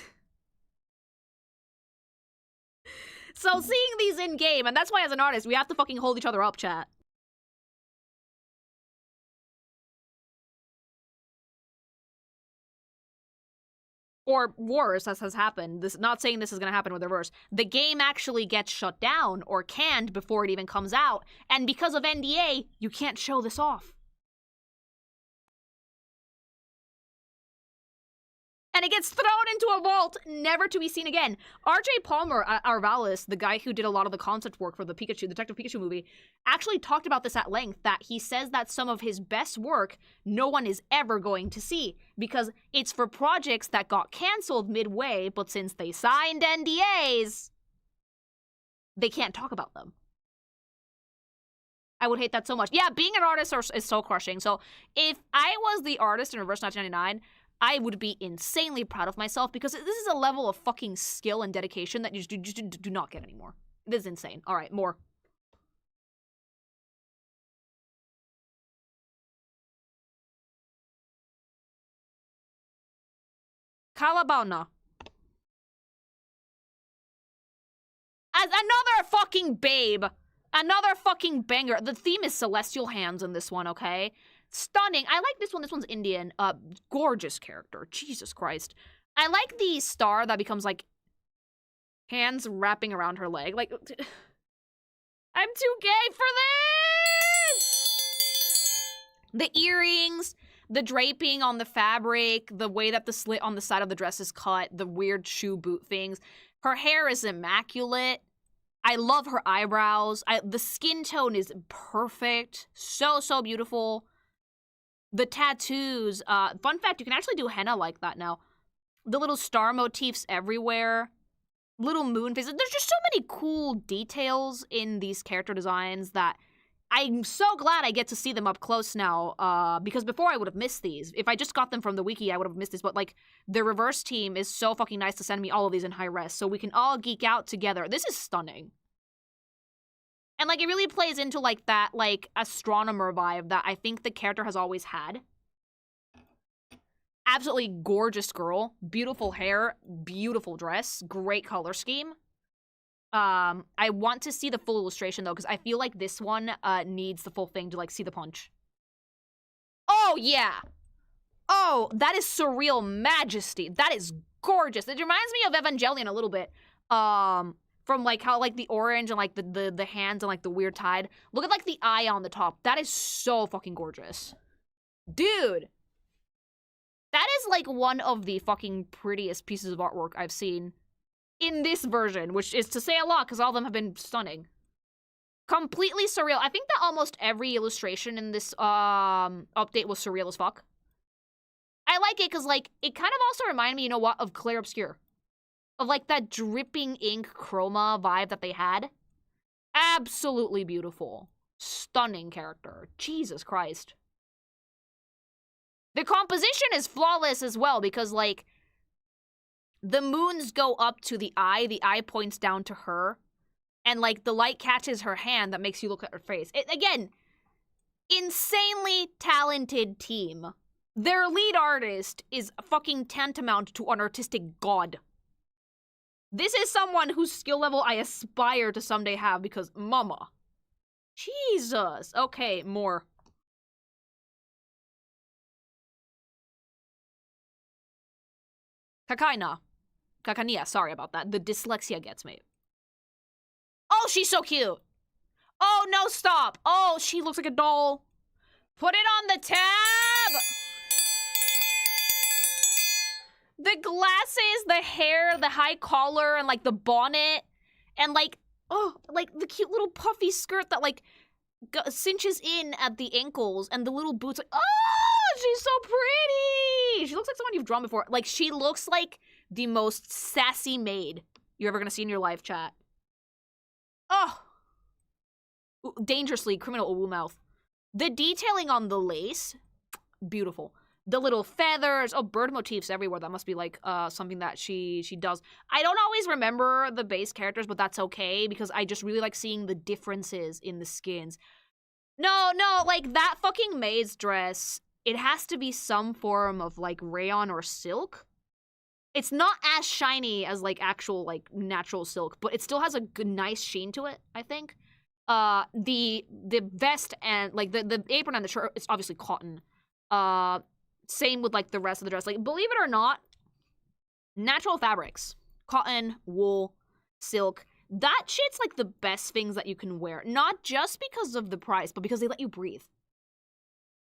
So seeing these in game, and that's why as an artist, we have to fucking hold each other up, chat. Or worse, as has happened, not saying this is going to happen with the reverse, the game actually gets shut down or canned before it even comes out, and because of NDA, you can't show this off. And it gets thrown into a vault, never to be seen again. RJ Palmer, Arvalis, the guy who did a lot of the concept work for the Detective Pikachu movie, actually talked about this at length, that he says that some of his best work no one is ever going to see, because it's for projects that got canceled midway, but since they signed NDAs, they can't talk about them. I would hate that so much. Yeah, being an artist is so crushing. So if I was the artist in Reverse 1999, I would be insanely proud of myself, because this is a level of fucking skill and dedication that you just do not get anymore. This is insane. All right, more. Calabana. As another fucking babe. Another fucking banger. The theme is celestial hands in this one, okay? Stunning. I like this one. This one's Indian. Gorgeous character. Jesus Christ. I like the star that becomes, like, hands wrapping around her leg. Like, I'm too gay for this! The earrings, the draping on the fabric, the way that the slit on the side of the dress is cut, the weird shoe boot things. Her hair is immaculate. I love her eyebrows. The skin tone is perfect. So, so beautiful. The tattoos, fun fact, you can actually do henna like that now. The little star motifs everywhere. Little moon faces. There's just so many cool details in these character designs that I'm so glad I get to see them up close now, because before I would have missed these. If I just got them from the wiki, I would have missed this, but, like, the reverse team is so fucking nice to send me all of these in high res, so we can all geek out together. This is stunning. And, like, it really plays into, like, that, like, astronomer vibe that I think the character has always had. Absolutely gorgeous girl. Beautiful hair. Beautiful dress. Great color scheme. I want to see the full illustration, though, because I feel like this one needs the full thing to, like, see the punch. Oh, yeah! Oh, that is surreal majesty. That is gorgeous. It reminds me of Evangelion a little bit. From, like, how, like, the orange and, like, the hands and, like, the weird tide. Look at, like, the eye on the top. That is so fucking gorgeous. Dude! like one of the fucking prettiest pieces of artwork I've seen in this version, which is to say a lot because all of them have been stunning. Completely surreal. I think that almost every illustration in this update was surreal as fuck. I like it because, like, it kind of also reminded me, you know what, of Clair Obscur. Of, like, that dripping ink chroma vibe that they had. Absolutely beautiful. Stunning character. Jesus Christ. The composition is flawless as well because, like, the moons go up to the eye points down to her, and, like, the light catches her hand that makes you look at her face. Again, insanely talented team. Their lead artist is fucking tantamount to an artistic god. This is someone whose skill level I aspire to someday have because, mama. Jesus. Okay, more. Kakania, sorry about that. The dyslexia gets me. Oh, she's so cute. Oh, no, stop. Oh, she looks like a doll. Put it on the tab. The glasses, the hair, the high collar, and, like, the bonnet. And, like, oh, like, the cute little puffy skirt that, like, cinches in at the ankles. And the little boots, like, oh, she's so pretty. She looks like someone you've drawn before. Like, she looks like the most sassy maid you're ever gonna see in your life, chat. Oh. Dangerously criminal woo mouth. The detailing on the lace, beautiful. The little feathers, oh, bird motifs everywhere. That must be, like, something that she does. I don't always remember the base characters, but that's okay, because I just really like seeing the differences in the skins. No, like, that fucking maid's dress, it has to be some form of, like, rayon or silk. It's not as shiny as, like, actual, like, natural silk, but it still has a good, nice sheen to it, I think. The vest and, like, the apron and the shirt, it's obviously cotton. Same with, like, the rest of the dress. Like, believe it or not, natural fabrics, cotton, wool, silk, that shit's, like, the best things that you can wear. Not just because of the price, but because they let you breathe.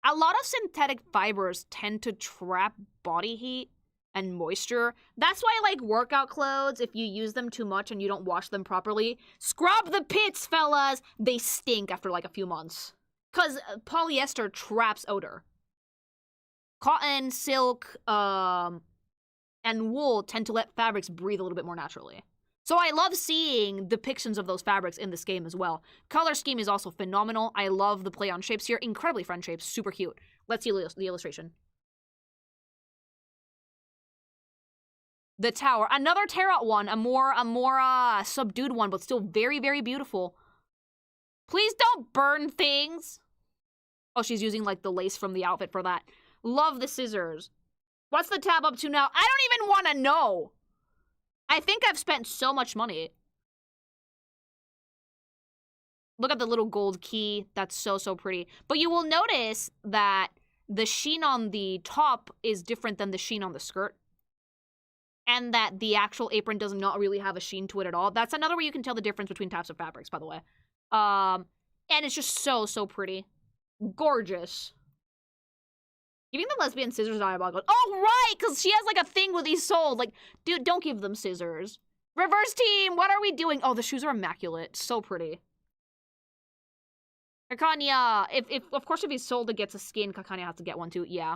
A lot of synthetic fibers tend to trap body heat and moisture. That's why, like, workout clothes, if you use them too much and you don't wash them properly, scrub the pits, fellas! They stink after, like, a few months. Because polyester traps odor. Cotton, silk, and wool tend to let fabrics breathe a little bit more naturally. So I love seeing depictions of those fabrics in this game as well. Color scheme is also phenomenal. I love the play on shapes here. Incredibly fun shapes. Super cute. Let's see the illustration. The tower. Another Terra one. A more subdued one, but still very, very beautiful. Please don't burn things. Oh, she's using, like, the lace from the outfit for that. Love the scissors. What's the tab up to now? I don't even want to know. I think I've spent so much money. Look at the little gold key. That's so, so pretty. But you will notice that the sheen on the top is different than the sheen on the skirt. And that the actual apron does not really have a sheen to it at all. That's another way you can tell the difference between types of fabrics, by the way. And it's just so, so pretty. Gorgeous. Giving the lesbian scissors diabolical. Oh, right, because she has, like, a thing with these souls. Like, dude, don't give them scissors. Reverse team, what are we doing? Oh, the shoes are immaculate. So pretty. Kakanya, of course, if Isolde gets a skin, Kakanya has to get one too. Yeah.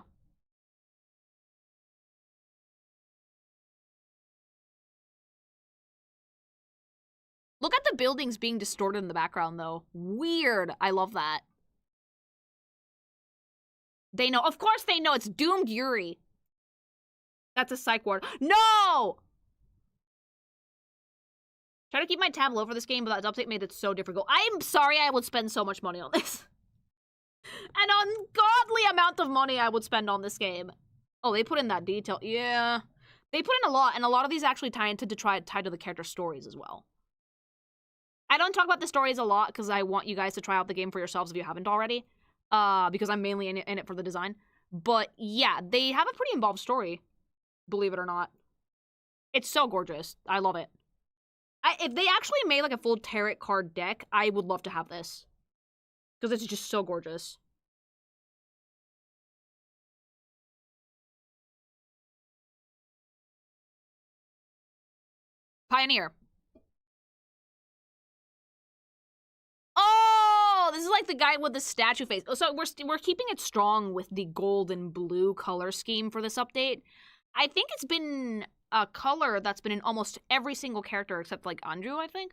Look at the buildings being distorted in the background, though. Weird. I love that. They know. Of course they know. It's Doomed Yuri. That's a psych ward. No! Try to keep my tab low for this game, but that update made it so difficult. I'm sorry I would spend so much money on this. An ungodly amount of money I would spend on this game. Oh, they put in that detail. Yeah. They put in a lot, and a lot of these actually tie to the character stories as well. I don't talk about the stories a lot because I want you guys to try out the game for yourselves if you haven't already. Because I'm mainly in it for the design. But yeah, they have a pretty involved story, believe it or not. It's so gorgeous. I love it. If they actually made, like, a full tarot card deck, I would love to have this. Because it's just so gorgeous. Pioneer. Oh, this is like the guy with the statue face. So we're keeping it strong with the gold and blue color scheme for this update. I think it's been a color that's been in almost every single character except like Andrew, I think.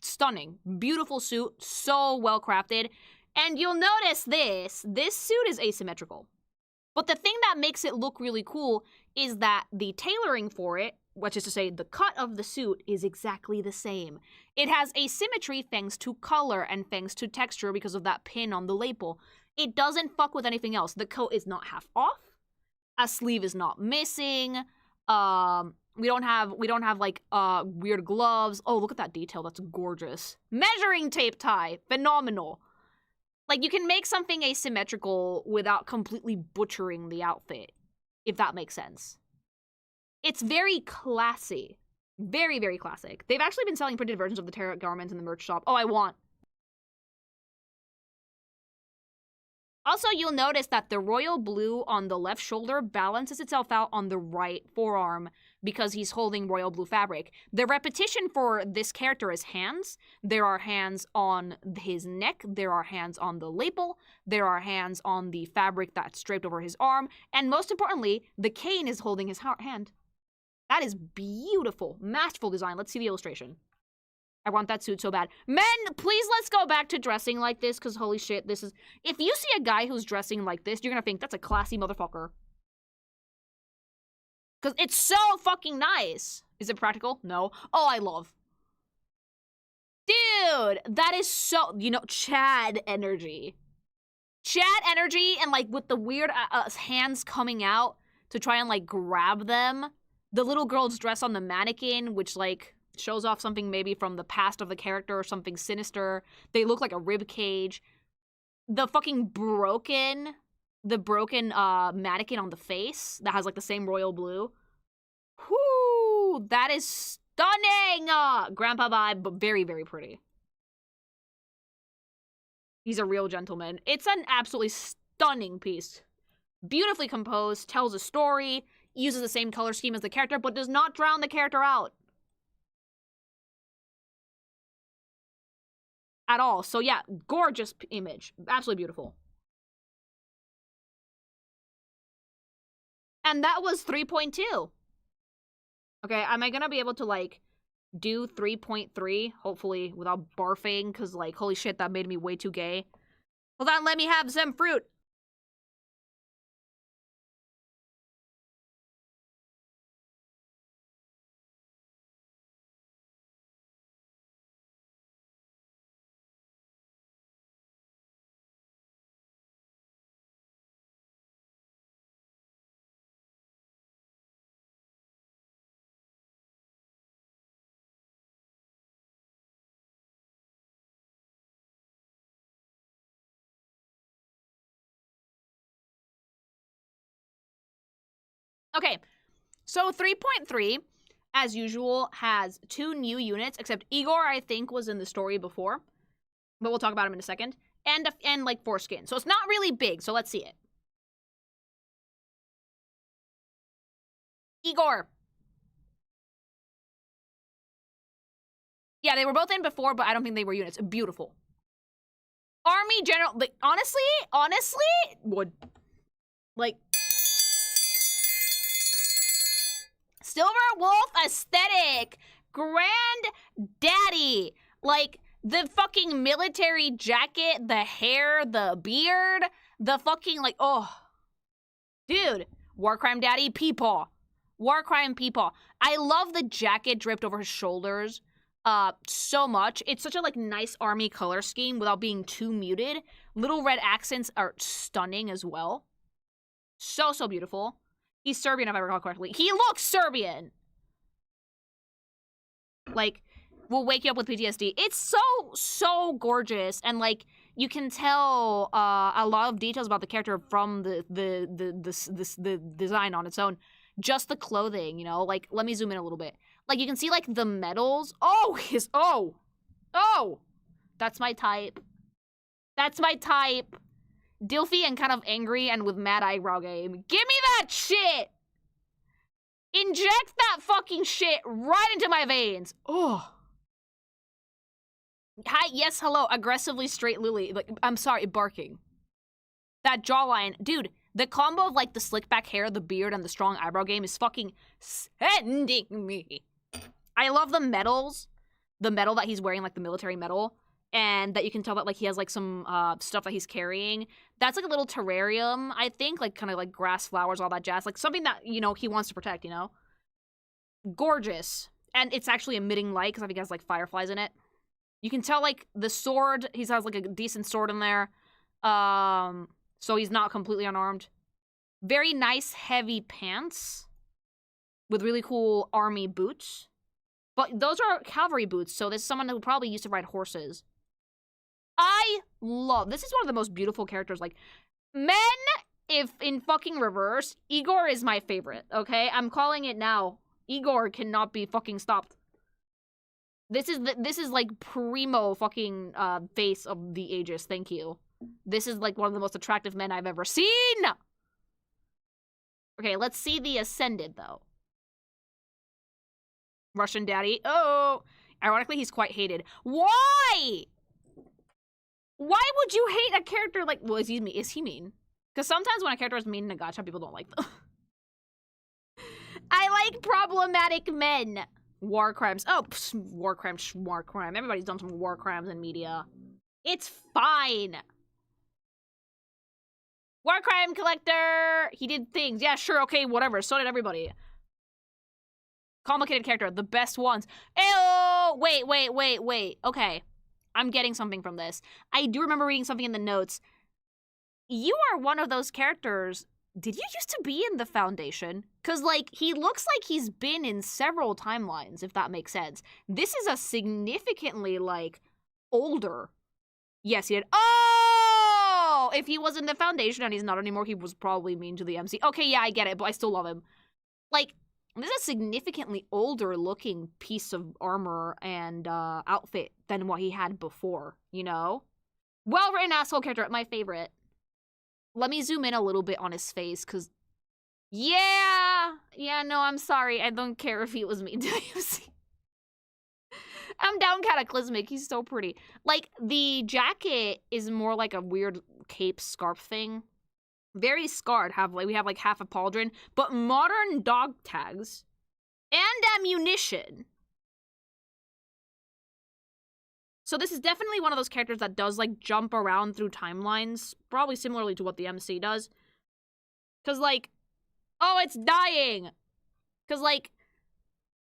Stunning. Beautiful suit. So well crafted. And you'll notice this suit is asymmetrical. But the thing that makes it look really cool is that the tailoring for it, which is to say the cut of the suit, is exactly the same. It has asymmetry thanks to color and thanks to texture because of that pin on the lapel. It doesn't fuck with anything else. The coat is not half off. A sleeve is not missing. We don't have like weird gloves. Oh, look at that detail. That's gorgeous. Measuring tape tie. Phenomenal. Like, you can make something asymmetrical without completely butchering the outfit, if that makes sense. It's very classy. Very, very classic. They've actually been selling printed versions of the tarot garments in the merch shop. Oh, I want. Also, you'll notice that the royal blue on the left shoulder balances itself out on the right forearm because he's holding royal blue fabric. The repetition for this character is hands. There are hands on his neck. There are hands on the lapel. There are hands on the fabric that's draped over his arm. And most importantly, the cane is holding his hand. That is beautiful. Masterful design. Let's see the illustration. I want that suit so bad. Men, please let's go back to dressing like this, because holy shit, this is... If you see a guy who's dressing like this, you're gonna think, that's a classy motherfucker. Because it's so fucking nice. Is it practical? No. Oh, I love. Dude, that is so... You know, Chad energy. Chad energy, and like with the weird hands coming out to try and like grab them. The little girl's dress on the mannequin, which like... shows off something maybe from the past of the character or something sinister. They look like a rib cage. The fucking broken mannequin on the face that has like the same royal blue. Whoo, that is stunning! Grandpa vibe, but very, very pretty. He's a real gentleman. It's an absolutely stunning piece. Beautifully composed, tells a story, uses the same color scheme as the character, but does not drown the character out. At all. So yeah, gorgeous image. Absolutely beautiful. And that was 3.2. Okay, am I gonna be able to, like, do 3.3? Hopefully, without barfing, because, like, holy shit, that made me way too gay. Hold on, let me have some fruit. Okay, so 3.3, as usual, has 2 new units, except Igor, I think, was in the story before. But we'll talk about him in a second. And like, foreskin. So it's not really big, so let's see it. Igor. Yeah, they were both in before, but I don't think they were units. Beautiful. Army General, like, honestly, would. Like... Silver Wolf aesthetic. Granddaddy. Like, the fucking military jacket, the hair, the beard, the fucking, like, oh. Dude. War Crime Daddy, peepaw. War Crime peepaw. I love the jacket draped over his shoulders so much. It's such a, like, nice army color scheme without being too muted. Little red accents are stunning as well. So, so beautiful. He's Serbian, if I recall correctly. He looks Serbian! Like, will wake you up with PTSD. It's so, so gorgeous. And, like, you can tell a lot of details about the character from the design on its own. Just the clothing, you know? Like, let me zoom in a little bit. Like, you can see, like, the medals. Oh, oh! That's my type. That's my type. Dilfy and kind of angry and with mad eyebrow game. Give me that shit! Inject that fucking shit right into my veins. Oh. Hi, yes, hello, aggressively straight Lily. Like, I'm sorry, barking. That jawline, dude, the combo of like the slick back hair, the beard, and the strong eyebrow game is fucking sending me. I love the medals. The medal that he's wearing, like the military medal. And that you can tell that like he has like some stuff that he's carrying. That's like a little terrarium, I think, like kind of like grass, flowers, all that jazz. Like something that, you know, he wants to protect, you know? Gorgeous. And it's actually emitting light because I think it has like fireflies in it. You can tell like the sword, he has like a decent sword in there. So he's not completely unarmed. Very nice heavy pants with really cool army boots. But those are cavalry boots, so this is someone who probably used to ride horses. I love, this is one of the most beautiful characters, like, men, if in fucking reverse, Igor is my favorite, okay? I'm calling it now. Igor cannot be fucking stopped. This is like primo fucking face of the Aegis, thank you. This is like one of the most attractive men I've ever seen! Okay, let's see the Ascended, though. Russian daddy. Oh! Ironically, he's quite hated. Why? Why would you hate a character like... Well, excuse me, is he mean? Because sometimes when a character is mean in a gacha, people don't like them. I like problematic men. War crimes. Oh, war crime, war crime. Everybody's done some war crimes in media. It's fine. War crime collector. He did things. Yeah, sure, okay, whatever. So did everybody. Complicated character. The best ones. Ew! Wait. Okay. I'm getting something from this. I do remember reading something in the notes. You are one of those characters. Did you used to be in the Foundation? Because, like, he looks like he's been in several timelines, if that makes sense. This is a significantly, like, older. Yes, he did. Oh! If he was in the Foundation and he's not anymore, he was probably mean to the MC. Okay, yeah, I get it, but I still love him. Like, this is a significantly older looking piece of armor and outfit than what he had before, you know? Well-written asshole character, my favorite. Let me zoom in a little bit on his face, because... Yeah, no, I'm sorry. I don't care if he was mean to MC. I'm down cataclysmic. He's so pretty. Like, the jacket is more like a weird cape scarf thing. Very scarred. We have like half a pauldron, but modern dog tags and ammunition. So this is definitely one of those characters that does like jump around through timelines, probably similarly to what the MC does. Cause like, oh, it's dying. Cause like,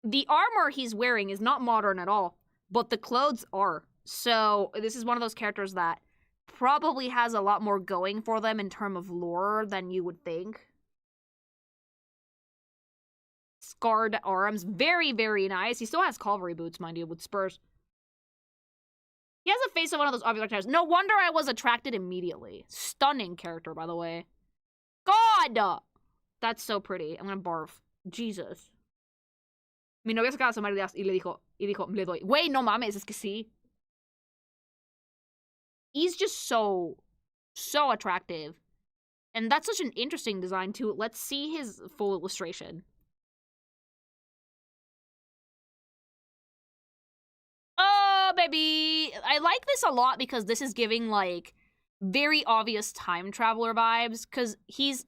the armor he's wearing is not modern at all, but the clothes are. So this is one of those characters that probably has a lot more going for them in terms of lore than you would think. Scarred arms. Very, very nice. He still has cavalry boots, mind you, with spurs. He has a face of one of those obvious characters. No wonder I was attracted immediately. Stunning character, by the way. God! That's so pretty. I'm gonna barf. Jesus. Mi novia sacaba su marido y dijo, le doy. Güey, no mames, es que sí. He's just so attractive. And that's such an interesting design, too. Let's see his full illustration. Oh, baby! I like this a lot because this is giving, like, very obvious time traveler vibes. Because he's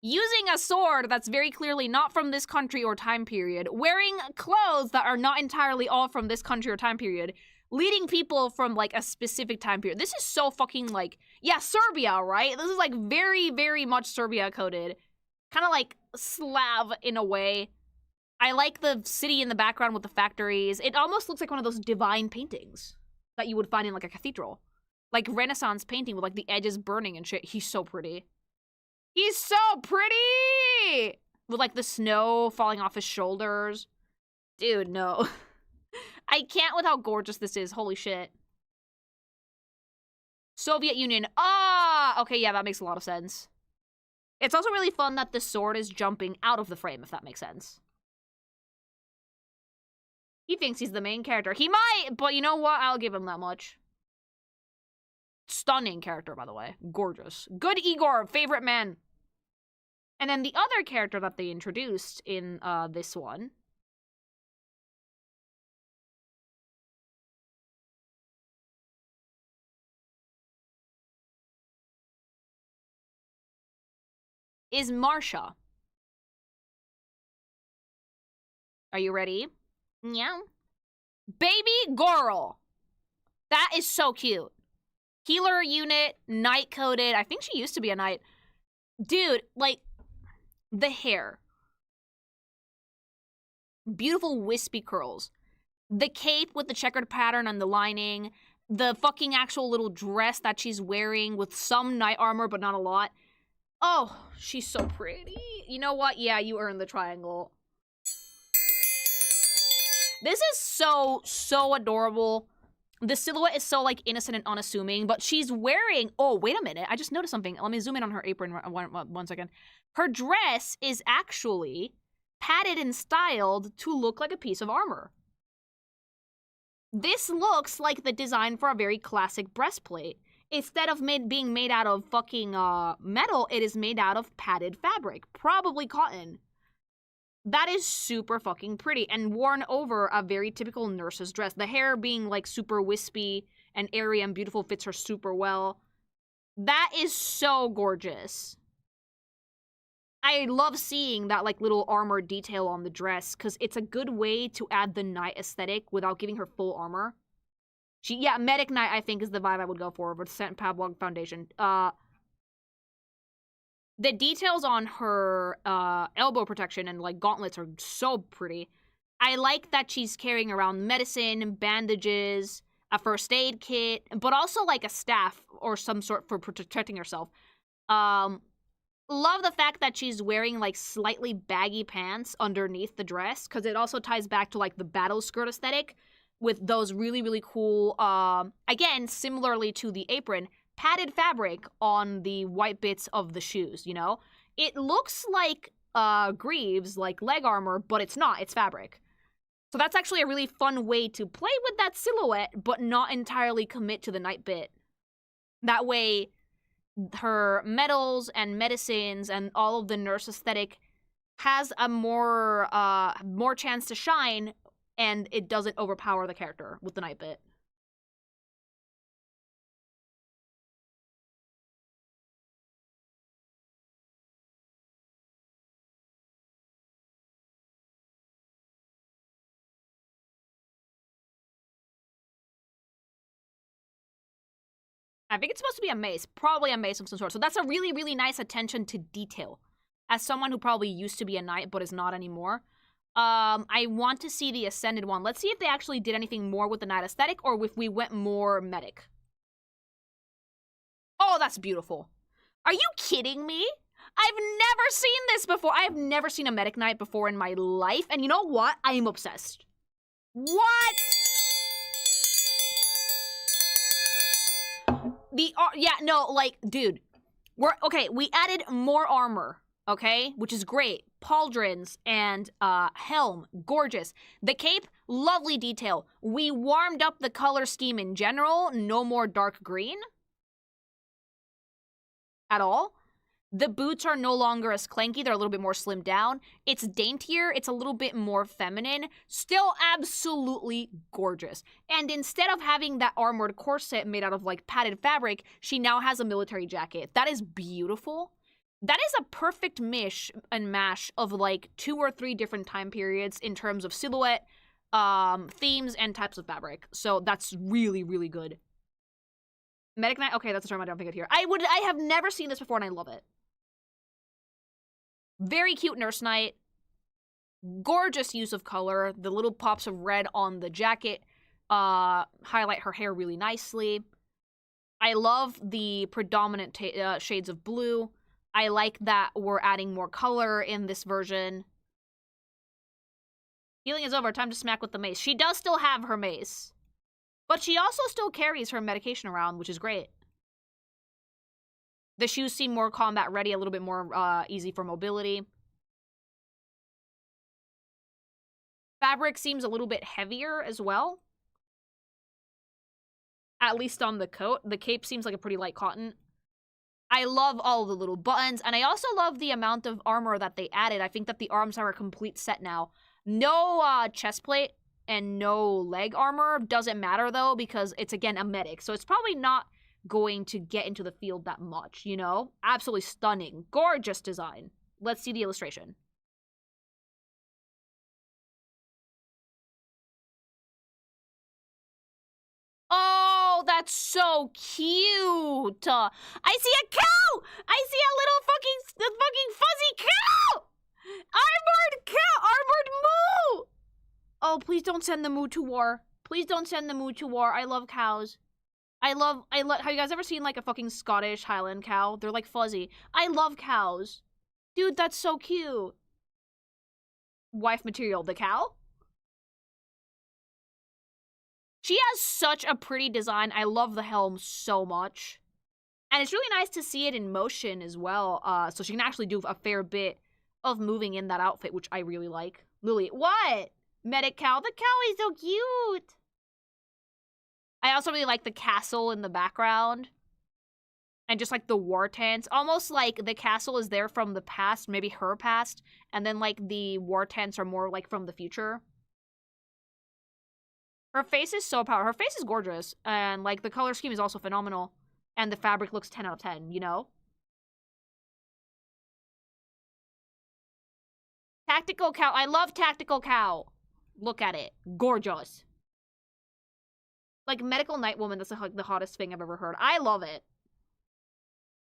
using a sword that's very clearly not from this country or time period. Wearing clothes that are not entirely all from this country or time period. Leading people from, like, a specific time period. This is so fucking, like... Yeah, Serbia, right? This is, like, very, very much Serbia-coded. Kind of, like, Slav in a way. I like the city in the background with the factories. It almost looks like one of those divine paintings that you would find in, like, a cathedral. Like, Renaissance painting with, like, the edges burning and shit. He's so pretty. He's so pretty! With, like, the snow falling off his shoulders. Dude, no. I can't with how gorgeous this is. Holy shit. Soviet Union. Ah! Okay, yeah, that makes a lot of sense. It's also really fun that the sword is jumping out of the frame, if that makes sense. He thinks he's the main character. He might, but you know what? I'll give him that much. Stunning character, by the way. Gorgeous. Good Igor. Favorite man. And then the other character that they introduced in this one is Marsha. Are you ready? Yeah. Baby girl. That is so cute. Healer unit, knight coded. I think she used to be a knight. Dude, like, the hair. Beautiful wispy curls. The cape with the checkered pattern on the lining. The fucking actual little dress that she's wearing with some knight armor, but not a lot. Oh, she's so pretty. You know what? Yeah, you earned the triangle. This is so adorable. The silhouette is so, like, innocent and unassuming, but she's wearing... Oh, wait a minute. I just noticed something. Let me zoom in on her apron one second. Her dress is actually padded and styled to look like a piece of armor. This looks like the design for a very classic breastplate. Instead of being made out of fucking metal, it is made out of padded fabric. Probably cotton. That is super fucking pretty and worn over a very typical nurse's dress. The hair being like super wispy and airy and beautiful fits her super well. That is so gorgeous. I love seeing that like little armor detail on the dress because it's a good way to add the knight aesthetic without giving her full armor. Yeah, medic knight I think is the vibe I would go for with Scent Pavlog Foundation. The details on her elbow protection and, like, gauntlets are so pretty. I like that she's carrying around medicine, bandages, a first aid kit, but also, like, a staff or some sort for protecting herself. Love the fact that she's wearing, like, slightly baggy pants underneath the dress, because it also ties back to, like, the battle skirt aesthetic with those really, really cool, again, similarly to the apron, padded fabric on the white bits of the shoes, you know? It looks like greaves, like leg armor, but it's not, it's fabric. So that's actually a really fun way to play with that silhouette, but not entirely commit to the knight bit. That way, her medals and medicines and all of the nurse aesthetic has a more chance to shine, and it doesn't overpower the character with the knight bit. I think it's supposed to be a mace. Probably a mace of some sort. So that's a really, really nice attention to detail. As someone who probably used to be a knight but is not anymore, I want to see the Ascended one. Let's see if they actually did anything more with the knight aesthetic or if we went more medic. Oh, that's beautiful. Are you kidding me? I've never seen this before. I have never seen a medic knight before in my life. And you know what? I am obsessed. What? Yeah, no, like, dude, we added more armor, okay, which is great. Pauldrons and helm, gorgeous. The cape, lovely detail. We warmed up the color scheme in general, no more dark green at all. The boots are no longer as clanky, they're a little bit more slimmed down. It's daintier, it's a little bit more feminine, still absolutely gorgeous. And instead of having that armored corset made out of, like, padded fabric, she now has a military jacket. That is beautiful. That is a perfect mish and mash of, like, 2 or 3 different time periods in terms of silhouette, themes, and types of fabric. So that's really, really good. Medic Knight? Okay, that's a term I don't think I'd hear. I have never seen this before, and I love it. Very cute Nurse Knight. Gorgeous use of color. The little pops of red on the jacket highlight her hair really nicely. I love the predominant shades of blue. I like that we're adding more color in this version. Healing is over. Time to smack with the mace. She does still have her mace. But she also still carries her medication around, which is great. The shoes seem more combat ready, a little bit more easy for mobility. Fabric seems a little bit heavier as well. At least on the coat. The cape seems like a pretty light cotton. I love all the little buttons, and I also love the amount of armor that they added. I think that the arms are a complete set now. No chest plate and no leg armor. Doesn't matter, though, because it's, again, a medic. So it's probably not going to get into the field that much, you know? Absolutely stunning. Gorgeous design. Let's see the illustration. Oh, that's so cute. I see a cow. I see a little fucking fuzzy cow. Armored cow. Armored moo. Oh, please don't send the moo to war. Please don't send the moo to war. I love cows. I love, have you guys ever seen like a fucking Scottish Highland cow? They're like fuzzy. I love cows. Dude, that's so cute. Wife material, the cow? She has such a pretty design. I love the helm so much. And it's really nice to see it in motion as well. So she can actually do a fair bit of moving in that outfit, which I really like. Lily, what? Medic cow? The cow is so cute. I also really like the castle in the background. And just like the war tents. Almost like the castle is there from the past, maybe her past. And then like the war tents are more like from the future. Her face is so powerful. Her face is gorgeous. And, like, the color scheme is also phenomenal. And the fabric looks 10 out of 10, you know? Tactical cow. I love tactical cow. Look at it. Gorgeous. Like, medical night woman, that's like the hottest thing I've ever heard. I love it.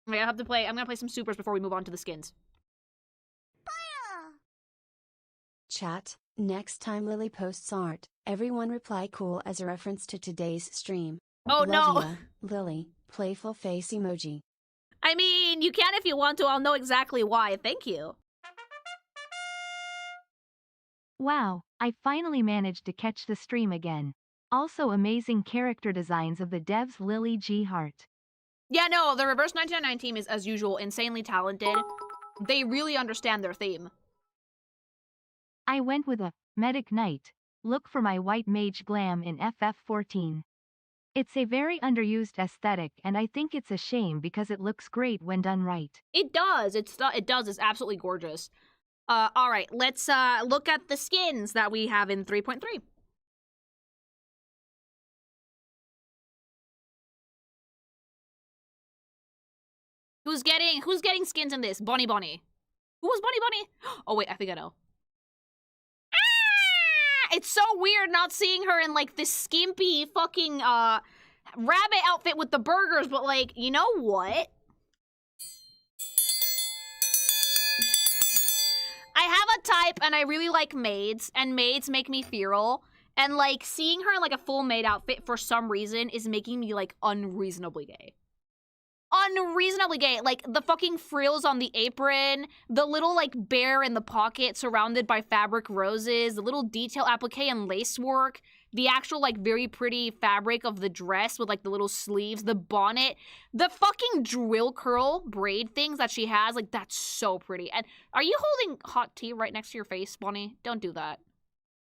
I'm gonna play some supers before we move on to the skins. Chat, next time Lily posts art, everyone reply cool as a reference to today's stream. Oh, Love no. ya, Lily, playful face emoji. I mean, you can if you want to. I'll know exactly why. Thank you. Wow, I finally managed to catch the stream again. Also amazing character designs of the devs Lily G. Hart. Yeah, no, the Reverse 1999 team is, as usual, insanely talented. They really understand their theme. I went with a medic knight look for my white mage glam in FF14. It's a very underused aesthetic, and I think it's a shame because it looks great when done right. It does. It does. It's absolutely gorgeous. All right, let's look at the skins that we have in 3.3. Who's getting skins in this? Bonnie. Who was Bonnie? Oh wait, I think I know. Ah! It's so weird not seeing her in like this skimpy fucking rabbit outfit with the burgers, but like, you know what? I have a type and I really like maids, and maids make me feral. And like seeing her in like a full maid outfit for some reason is making me like unreasonably gay. Unreasonably gay. Like the fucking frills on the apron, the little like bear in the pocket surrounded by fabric roses, the little detail applique and lace work, the actual like very pretty fabric of the dress with like the little sleeves, the bonnet, the fucking drill curl braid things that she has, like that's so pretty. And are you holding hot tea right next to your face, Bonnie? Don't do that.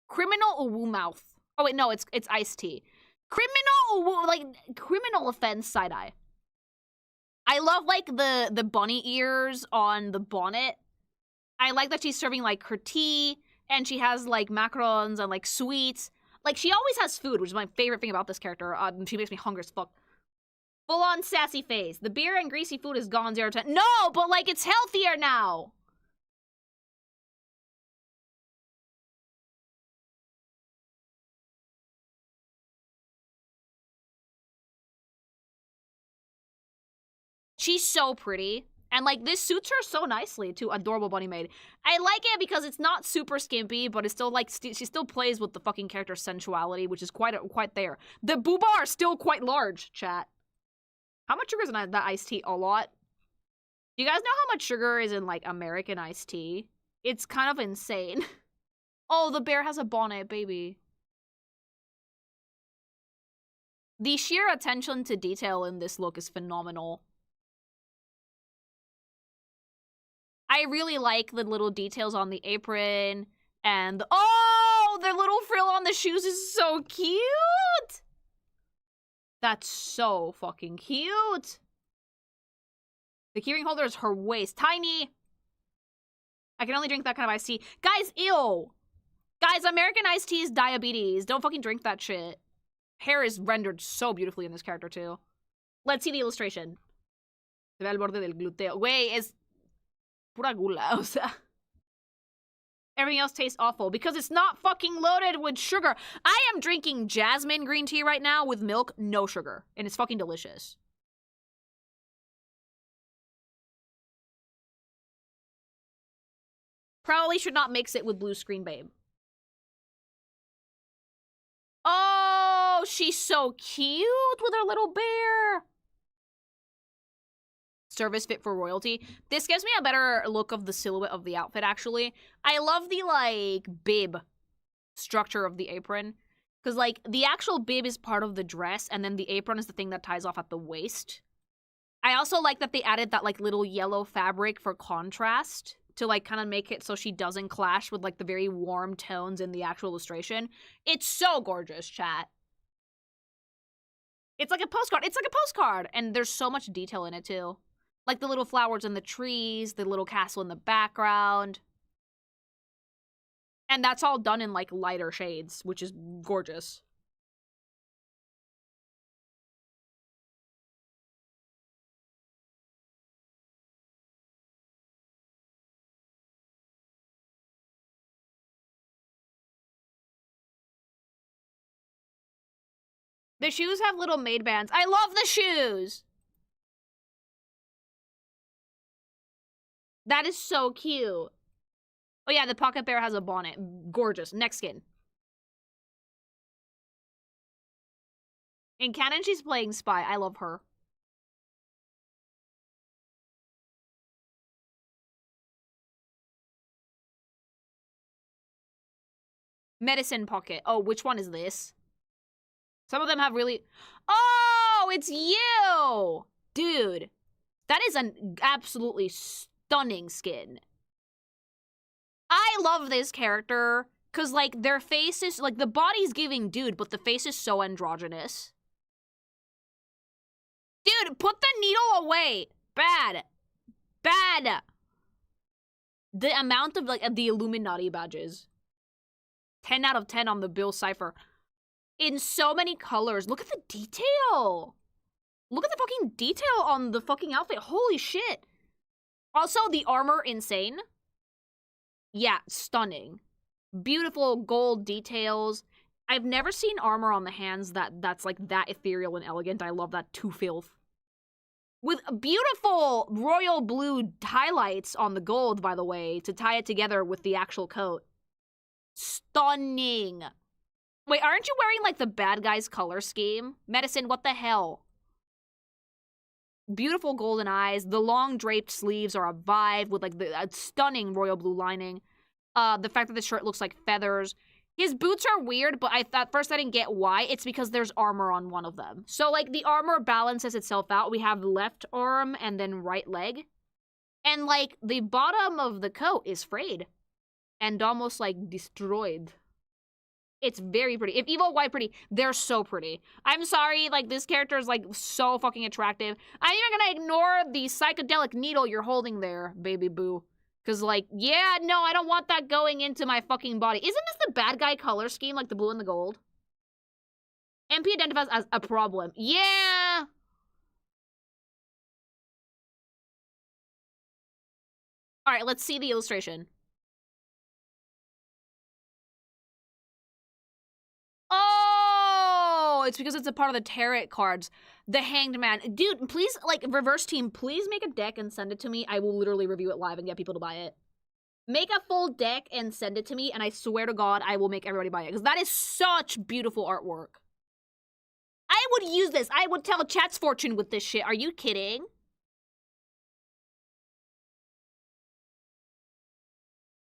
Criminal woo mouth. Oh wait, no, it's iced tea. Criminal, like criminal offense side eye. I love, like, the bunny ears on the bonnet. I like that she's serving, like, her tea, and she has, like, macarons and, like, sweets. Like, she always has food, which is my favorite thing about this character. She makes me hungry as fuck. Full-on sassy face. The beer and greasy food is gone 0 to 10. No, but, like, it's healthier now! She's so pretty. And, like, this suits her so nicely to Adorable Bunny Maid. I like it because it's not super skimpy, but it's still, like, she still plays with the fucking character's sensuality, which is quite there. The booba are still quite large, chat. How much sugar is in that iced tea? A lot. Do you guys know how much sugar is in, like, American iced tea? It's kind of insane. Oh, the bear has a bonnet, baby. The sheer attention to detail in this look is phenomenal. I really like the little details on the apron and oh, the little frill on the shoes is so cute. That's so fucking cute. The keyring holder is her waist. Tiny! I can only drink that kind of iced tea. Guys, ew! Guys, American iced tea is diabetes. Don't fucking drink that shit. Hair is rendered so beautifully in this character, too. Let's see the illustration. Se ve al borde del glúteo. Güey, es pura gula, o sea. Everything else tastes awful because it's not fucking loaded with sugar. I am drinking jasmine green tea right now with milk, no sugar. And it's fucking delicious. Probably should not mix it with blue screen, babe. Oh, she's so cute with her little bear. Service fit for royalty. This gives me a better look of the silhouette of the outfit, actually. I love the, like, bib structure of the apron. Because, like, the actual bib is part of the dress, and then the apron is the thing that ties off at the waist. I also like that they added that, like, little yellow fabric for contrast to, like, kind of make it so she doesn't clash with, like, the very warm tones in the actual illustration. It's so gorgeous, chat. It's like a postcard. It's like a postcard! And there's so much detail in it, too. Like the little flowers in the trees, the little castle in the background. And that's all done in, like, lighter shades, which is gorgeous. The shoes have little maid bands. I love the shoes! That is so cute. Oh yeah, the pocket bear has a bonnet. Gorgeous. Next skin. In canon, she's playing Spy. I love her. Medicine pocket. Oh, which one is this? Some of them have really... Oh, it's you! Dude. That is an absolutely stunning skin. I love this character because, like, their face is, like, the body's giving dude, but the face is so androgynous. Dude, put the needle away. Bad. Bad. The amount of, like, the Illuminati badges. 10 out of 10 on the Bill Cipher. In so many colors. Look at the detail. Look at the fucking detail on the fucking outfit. Holy shit. Also, the armor, insane. Yeah, stunning. Beautiful gold details. I've never seen armor on the hands that's like that ethereal and elegant. I love that to filth. With beautiful royal blue highlights on the gold, by the way, to tie it together with the actual coat. Stunning. Wait, aren't you wearing, like, the bad guy's color scheme? Medicine, what the hell? Beautiful golden eyes. The long draped sleeves are a vibe with, like, the stunning royal blue lining. The fact that the shirt looks like feathers. His boots are weird, but at first I didn't get why. It's because there's armor on one of them. So, like, the armor balances itself out. We have left arm and then right leg. And, like, the bottom of the coat is frayed. And almost, like, destroyed. It's very pretty. If Evil White pretty, they're so pretty. I'm sorry, like, this character is, like, so fucking attractive. I'm even gonna ignore the psychedelic needle you're holding there, baby boo. Because, like, yeah, no, I don't want that going into my fucking body. Isn't this the bad guy color scheme, like the blue and the gold? MP identifies as a problem. Yeah! Alright, let's see the illustration. Oh, it's because it's a part of the tarot cards. The Hanged Man. Dude, please, like, reverse team, please make a deck and send it to me. I will literally review it live and get people to buy it. Make a full deck and send it to me, and I swear to God, I will make everybody buy it. Because that is such beautiful artwork. I would use this. I would tell chat's fortune with this shit. Are you kidding?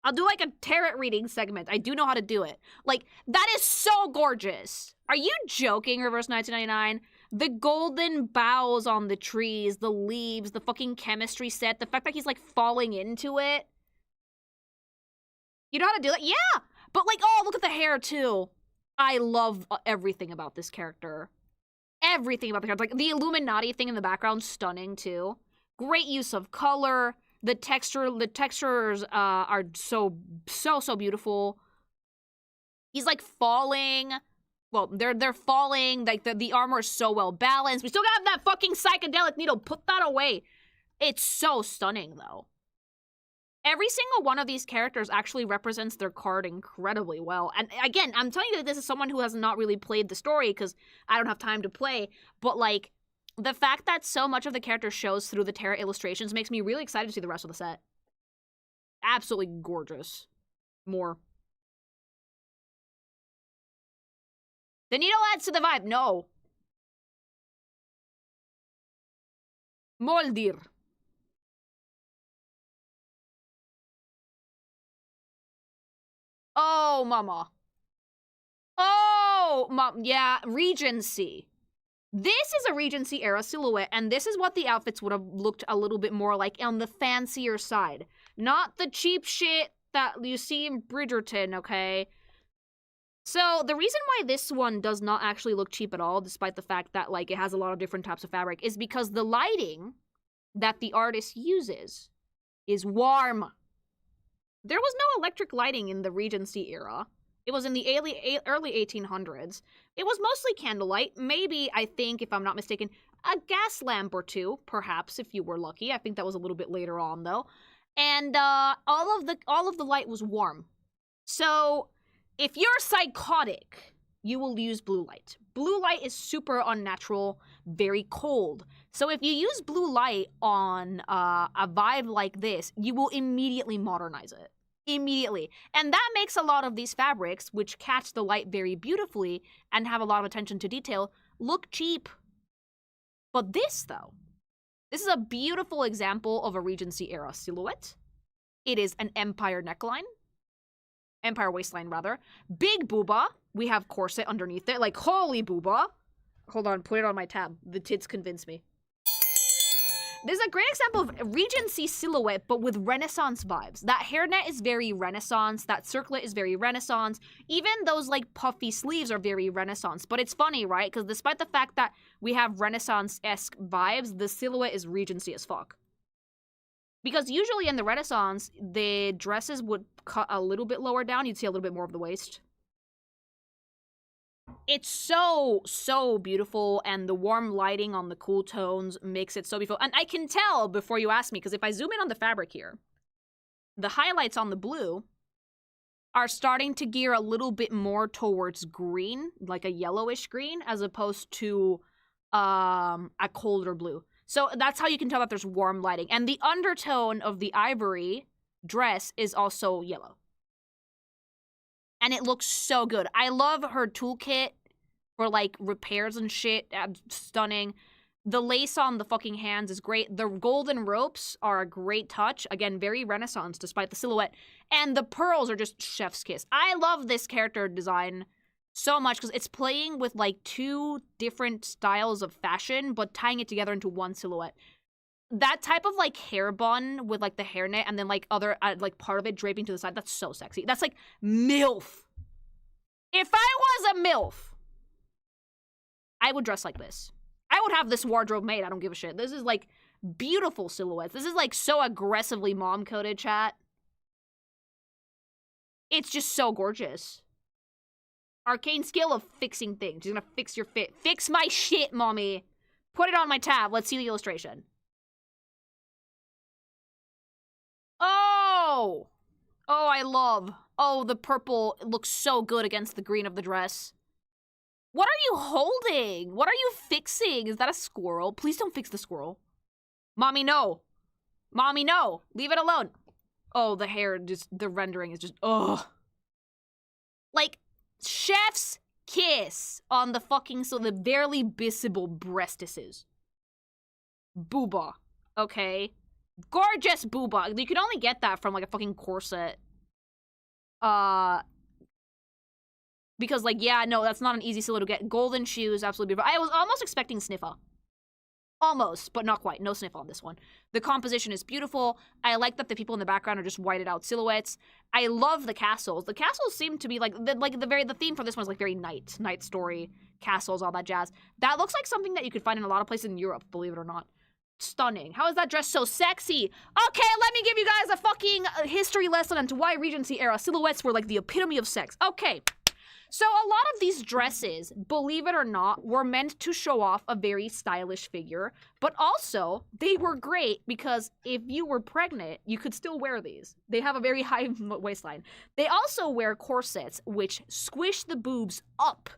I'll do, like, a tarot reading segment. I do know how to do it. Like, that is so gorgeous. Are you joking, Reverse 1999? The golden boughs on the trees, the leaves, the fucking chemistry set, the fact that he's, like, falling into it. You know how to do it? Yeah! But, like, oh, look at the hair, too. I love everything about this character. Everything about the character. Like, the Illuminati thing in the background, stunning, too. Great use of color. The textures are so beautiful. He's like falling. Well, they're falling. Like the armor is so well balanced. We still have that fucking psychedelic needle. Put that away. It's so stunning though. Every single one of these characters actually represents their card incredibly well. And again, I'm telling you that this is someone who has not really played the story because I don't have time to play. But like, the fact that so much of the character shows through the Terra illustrations makes me really excited to see the rest of the set. Absolutely gorgeous. More. The needle adds to the vibe. No. Moldir. Oh, mama. Oh, mom. Yeah, Regency. This is a Regency era silhouette, and this is what the outfits would have looked a little bit more like on the fancier side. Not the cheap shit that you see in Bridgerton, okay? So, the reason why this one does not actually look cheap at all, despite the fact that, like, it has a lot of different types of fabric, is because the lighting that the artist uses is warm. There was no electric lighting in the Regency era. It was in the early 1800s. It was mostly candlelight. Maybe, I think, if I'm not mistaken, a gas lamp or two, perhaps, if you were lucky. I think that was a little bit later on, though. And all of the light was warm. So, if you're psychotic, you will use blue light. Blue light is super unnatural, very cold. So if you use blue light on a vibe like this, you will immediately modernize it. Immediately. And that makes a lot of these fabrics, which catch the light very beautifully and have a lot of attention to detail, look cheap. But this, though, this is a beautiful example of a Regency era silhouette. It is an Empire neckline. Empire waistline, rather. Big booba. We have corset underneath it. Like, holy booba. Hold on, put it on my tab. The tits convince me. This is a great example of Regency silhouette, but with Renaissance vibes. That hairnet is very Renaissance. That circlet is very Renaissance. Even those, like, puffy sleeves are very Renaissance. But it's funny, right? Because despite the fact that we have Renaissance-esque vibes, the silhouette is Regency as fuck. Because usually in the Renaissance, the dresses would cut a little bit lower down. You'd see a little bit more of the waist. It's so beautiful, and the warm lighting on the cool tones makes it so beautiful. And I can tell before you ask me, because if I zoom in on the fabric here, the highlights on the blue are starting to gear a little bit more towards green, like a yellowish green, as opposed to a colder blue. So that's how you can tell that there's warm lighting. And the undertone of the ivory dress is also yellow. And it looks so good. I love her toolkit for, like, repairs and shit. Stunning. The lace on the fucking hands is great. The golden ropes are a great touch. Again, very Renaissance despite the silhouette. And the pearls are just chef's kiss. I love this character design so much because it's playing with, like, two different styles of fashion, but tying it together into one silhouette. That type of, like, hair bun with, like, the hairnet and then, like, other, like, part of it draping to the side, that's so sexy. That's, like, MILF. If I was a MILF, I would dress like this. I would have this wardrobe made. I don't give a shit. This is, like, beautiful silhouettes. This is, like, so aggressively mom-coded, chat. It's just so gorgeous. Arcane skill of fixing things. She's gonna fix your fit. Fix my shit, mommy. Put it on my tab. Let's see the illustration. Oh! Oh, I love. Oh, the purple looks so good against the green of the dress. What are you holding? What are you fixing? Is that a squirrel? Please don't fix the squirrel. Mommy, no. Mommy, no. Leave it alone. Oh, the hair, just, the rendering is just, ugh. Like, chef's kiss on the fucking, so the barely visible breastises. Booba. Okay? Gorgeous booba. You can only get that from, like, a fucking corset. Because, like, yeah, no, that's not an easy silhouette to get. Golden shoes, absolutely beautiful. I was almost expecting Sniffa. Almost, but not quite. No Sniffa on this one. The composition is beautiful. I like that the people in the background are just whited out silhouettes. I love the castles. The castles seem to be, like, the theme for this one is, like, very night story, castles, all that jazz. That looks like something that you could find in a lot of places in Europe, believe it or not. stunning. How is that dress so sexy? Okay, let me give you guys a fucking history lesson into why Regency era silhouettes were like the epitome of sex. Okay. So a lot of these dresses, believe it or not, were meant to show off a very stylish figure, but also they were great because if you were pregnant, you could still wear these. They have a very high waistline. They also wear corsets, which squish the boobs up,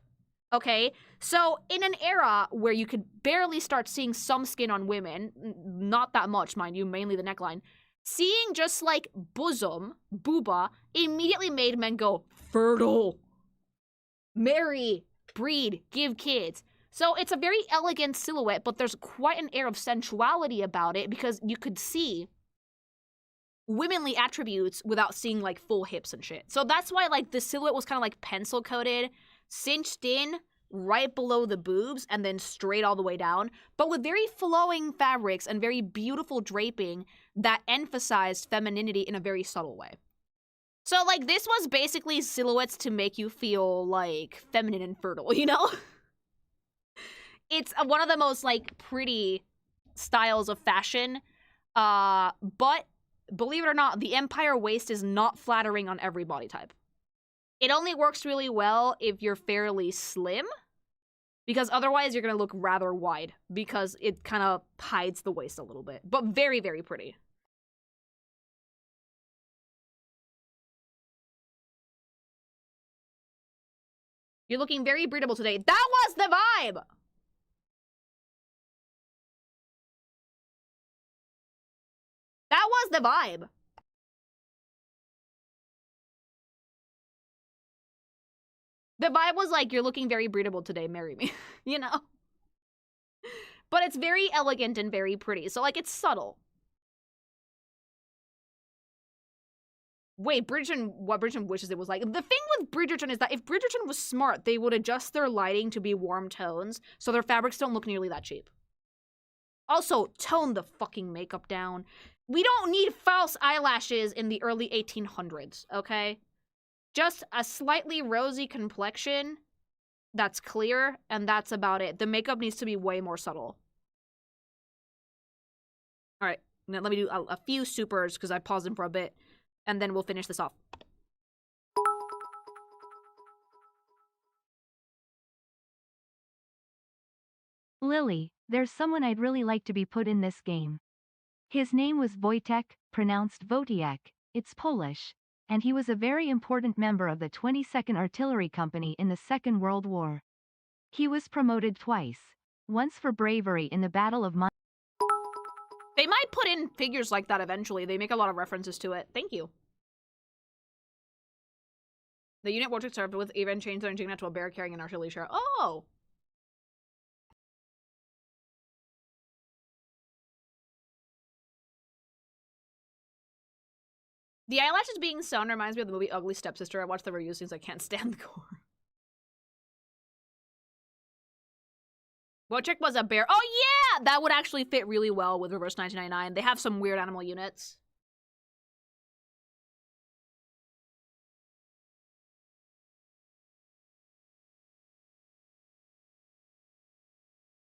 okay? So in an era where you could barely start seeing some skin on women, not that much, mind you, mainly the neckline, seeing just like bosom, booba, immediately made men go, fertile. Marry, breed, give kids. So it's a very elegant silhouette, but there's quite an air of sensuality about it because you could see womanly attributes without seeing like full hips and shit. So that's why like the silhouette was kind of like pencil coated, cinched in right below the boobs and then straight all the way down, but with very flowing fabrics and very beautiful draping that emphasized femininity in a very subtle way. So, like, this was basically silhouettes to make you feel, like, feminine and fertile, you know? It's one of the most, like, pretty styles of fashion. But, believe it or not, the empire waist is not flattering on every body type. It only works really well if you're fairly slim, because otherwise you're gonna look rather wide, because it kind of hides the waist a little bit. But very, very pretty. You're looking very breathable today. That was the vibe! That was the vibe. The vibe was like, you're looking very breathable today, marry me. You know? But it's very elegant and very pretty. So, like, it's subtle. Wait, Bridgerton, what Bridgerton wishes it was like. The thing with Bridgerton is that if Bridgerton was smart, they would adjust their lighting to be warm tones, so their fabrics don't look nearly that cheap. Also, tone the fucking makeup down. We don't need false eyelashes in the early 1800s, okay? Just a slightly rosy complexion that's clear, and that's about it. The makeup needs to be way more subtle. All right, now let me do a few supers, because I paused them for a bit. And then we'll finish this off. Lily, there's someone I'd really like to be put in this game. His name was Wojtek, pronounced Wojciech, it's Polish, and he was a very important member of the 22nd Artillery Company in the Second World War. He was promoted twice, once for bravery in the Battle of They might put in figures like that eventually. They make a lot of references to it. Thank you. The unit Wojciech served with even changed their insignia to a bear carrying an artillery shell. Oh! The eyelashes being sewn reminds me of the movie Ugly Stepsister. I watched the reuse since I can't stand the gore. Wojciech was a bear. Oh yeah! That would actually fit really well with Reverse 1999. They have some weird animal units.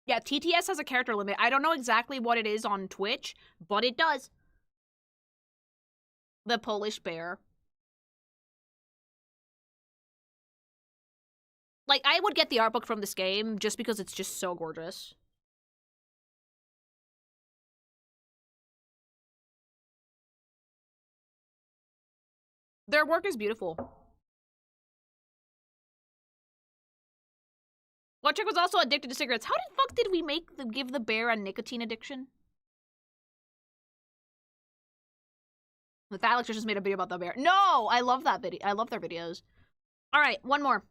Yeah, TTS has a character limit. I don't know exactly what it is on Twitch, but it does. The Polish bear. Like, I would get the art book from this game just because it's just so gorgeous. Their work is beautiful. Wojciech was also addicted to cigarettes. How the fuck did we give the bear a nicotine addiction? With Alex just made a video about the bear. No! I love that video. I love their videos. Alright, one more.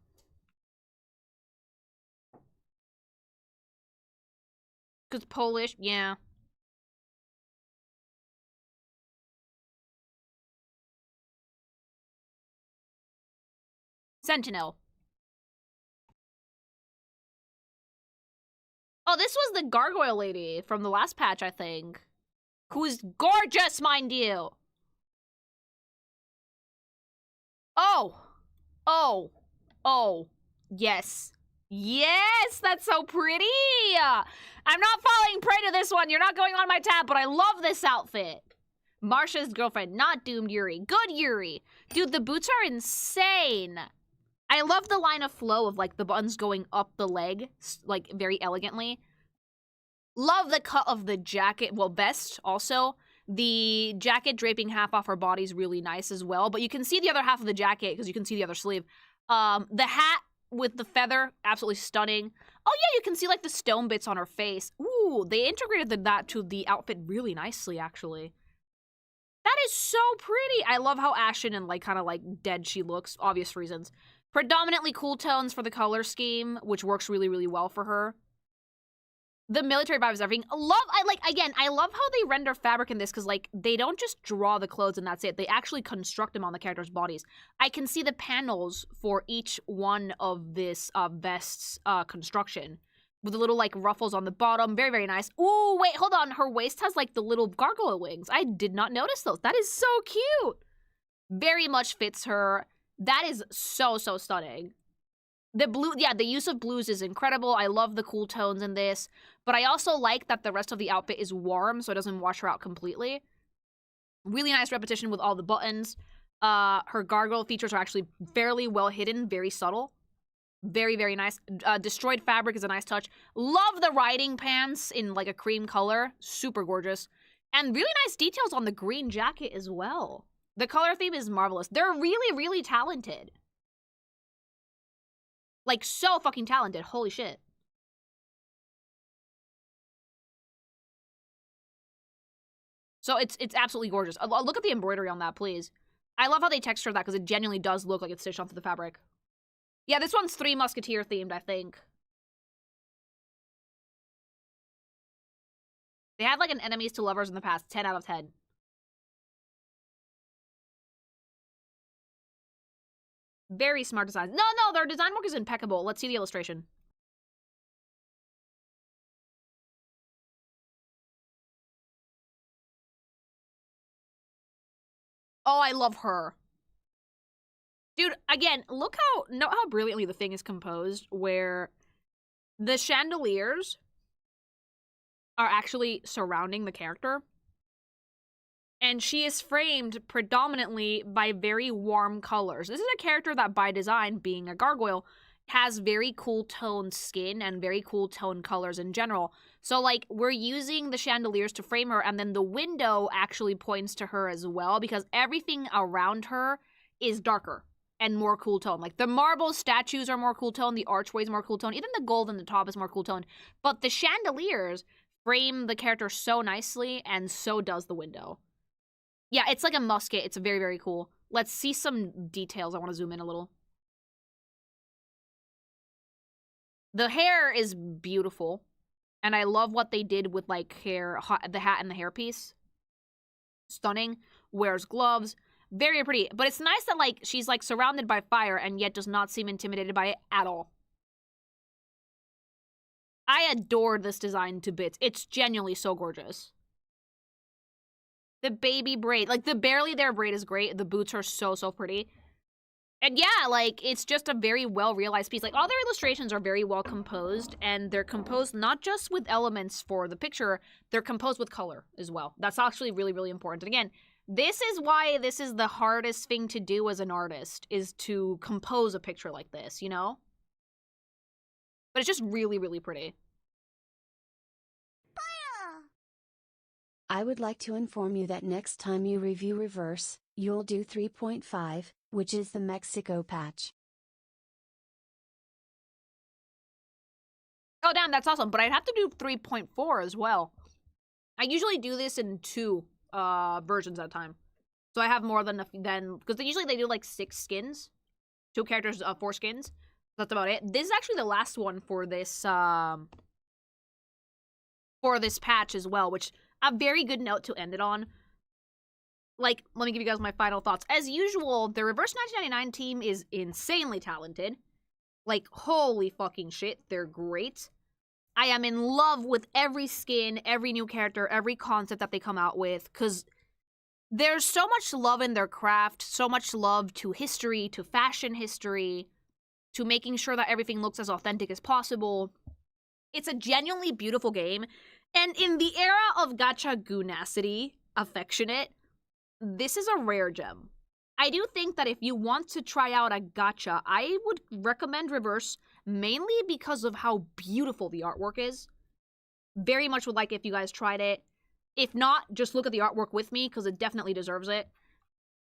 Because Polish, yeah. Sentinel. Oh, this was the gargoyle lady from the last patch, I think. Who's gorgeous, mind you! Oh! Oh! Oh! Yes. Yes, that's so pretty. I'm not falling prey to this one. You're not going on my tab, but I love this outfit. Marsha's girlfriend, not doomed Yuri. Good Yuri. Dude, the boots are insane. I love the line of flow of like the buttons going up the leg, like very elegantly. Love the cut of the jacket, well, vest also. The jacket draping half off her body is really nice as well, but you can see the other half of the jacket because you can see the other sleeve. The hat with the feather, absolutely stunning. Oh yeah, you can see like the stone bits on her face. Ooh, they integrated that to the outfit really nicely, actually. That is so pretty. I love how ashen and like kind of like dead she looks, obvious reasons. Predominantly cool tones for the color scheme, which works really, really well for her. The military vibes, everything. I love how they render fabric in this because, like, they don't just draw the clothes and that's it. They actually construct them on the characters' bodies. I can see the panels for each one of this vest's construction with the little, like, ruffles on the bottom. Very, very nice. Ooh, wait, hold on. Her waist has, like, the little gargoyle wings. I did not notice those. That is so cute. Very much fits her. That is so, so stunning. The blue, yeah, the use of blues is incredible. I love the cool tones in this. But I also like that the rest of the outfit is warm, so it doesn't wash her out completely. Really nice repetition with all the buttons. Her gargoyle features are actually fairly well hidden, very subtle. Very, very nice. Destroyed fabric is a nice touch. Love the riding pants in like a cream color. Super gorgeous. And really nice details on the green jacket as well. The color theme is marvelous. They're really, really talented. Like, so fucking talented. Holy shit. So it's absolutely gorgeous. Look at the embroidery on that, please. I love how they texture that because it genuinely does look like it's stitched onto the fabric. Yeah, this one's Three Musketeer themed, I think. They had like an enemies to lovers in the past. 10 out of 10. Very smart designs. No, their design work is impeccable. Let's see the illustration. Oh, I love her. Dude, again, note how brilliantly the thing is composed, where the chandeliers are actually surrounding the character. And she is framed predominantly by very warm colors. This is a character that, by design, being a gargoyle, has very cool toned skin and very cool toned colors in general. So, like, we're using the chandeliers to frame her, and then the window actually points to her as well, because everything around her is darker and more cool tone. Like, the marble statues are more cool tone, the archway is more cool tone, even the gold in the top is more cool tone. But the chandeliers frame the character so nicely, and so does the window. Yeah, it's like a musket. It's very, very cool. Let's see some details. I want to zoom in a little. The hair is beautiful. And I love what they did with, like, the hat and the hairpiece. Stunning. Wears gloves. Very pretty. But it's nice that, like, she's, like, surrounded by fire and yet does not seem intimidated by it at all. I adored this design to bits. It's genuinely so gorgeous. The baby braid. Like, the barely there braid is great. The boots are so, so pretty. And yeah, like, it's just a very well-realized piece. Like, all their illustrations are very well composed, and they're composed not just with elements for the picture, they're composed with color as well. That's actually really, really important. And again, this is why this is the hardest thing to do as an artist, is to compose a picture like this, you know? But it's just really, really pretty. I would like to inform you that next time you review Reverse, you'll do 3.5, which is the Mexico patch. Oh, damn, that's awesome. But I'd have to do 3.4 as well. I usually do this in 2 versions at a time. So I have more than, because usually they do like 6 skins. 2 characters, 4 skins. That's about it. This is actually the last one for this patch as well, which... a very good note to end it on. Like, let me give you guys my final thoughts. As usual, the Reverse 1999 team is insanely talented. Like, holy fucking shit, they're great. I am in love with every skin, every new character, every concept that they come out with, because there's so much love in their craft, so much love to history, to fashion history. to making sure that everything looks as authentic as possible. It's a genuinely beautiful game. And in the era of gacha goonacity, affectionate, this is a rare gem. I do think that if you want to try out a gacha, I would recommend Reverse, mainly because of how beautiful the artwork is. Very much would like if you guys tried it. If not, just look at the artwork with me, because it definitely deserves it.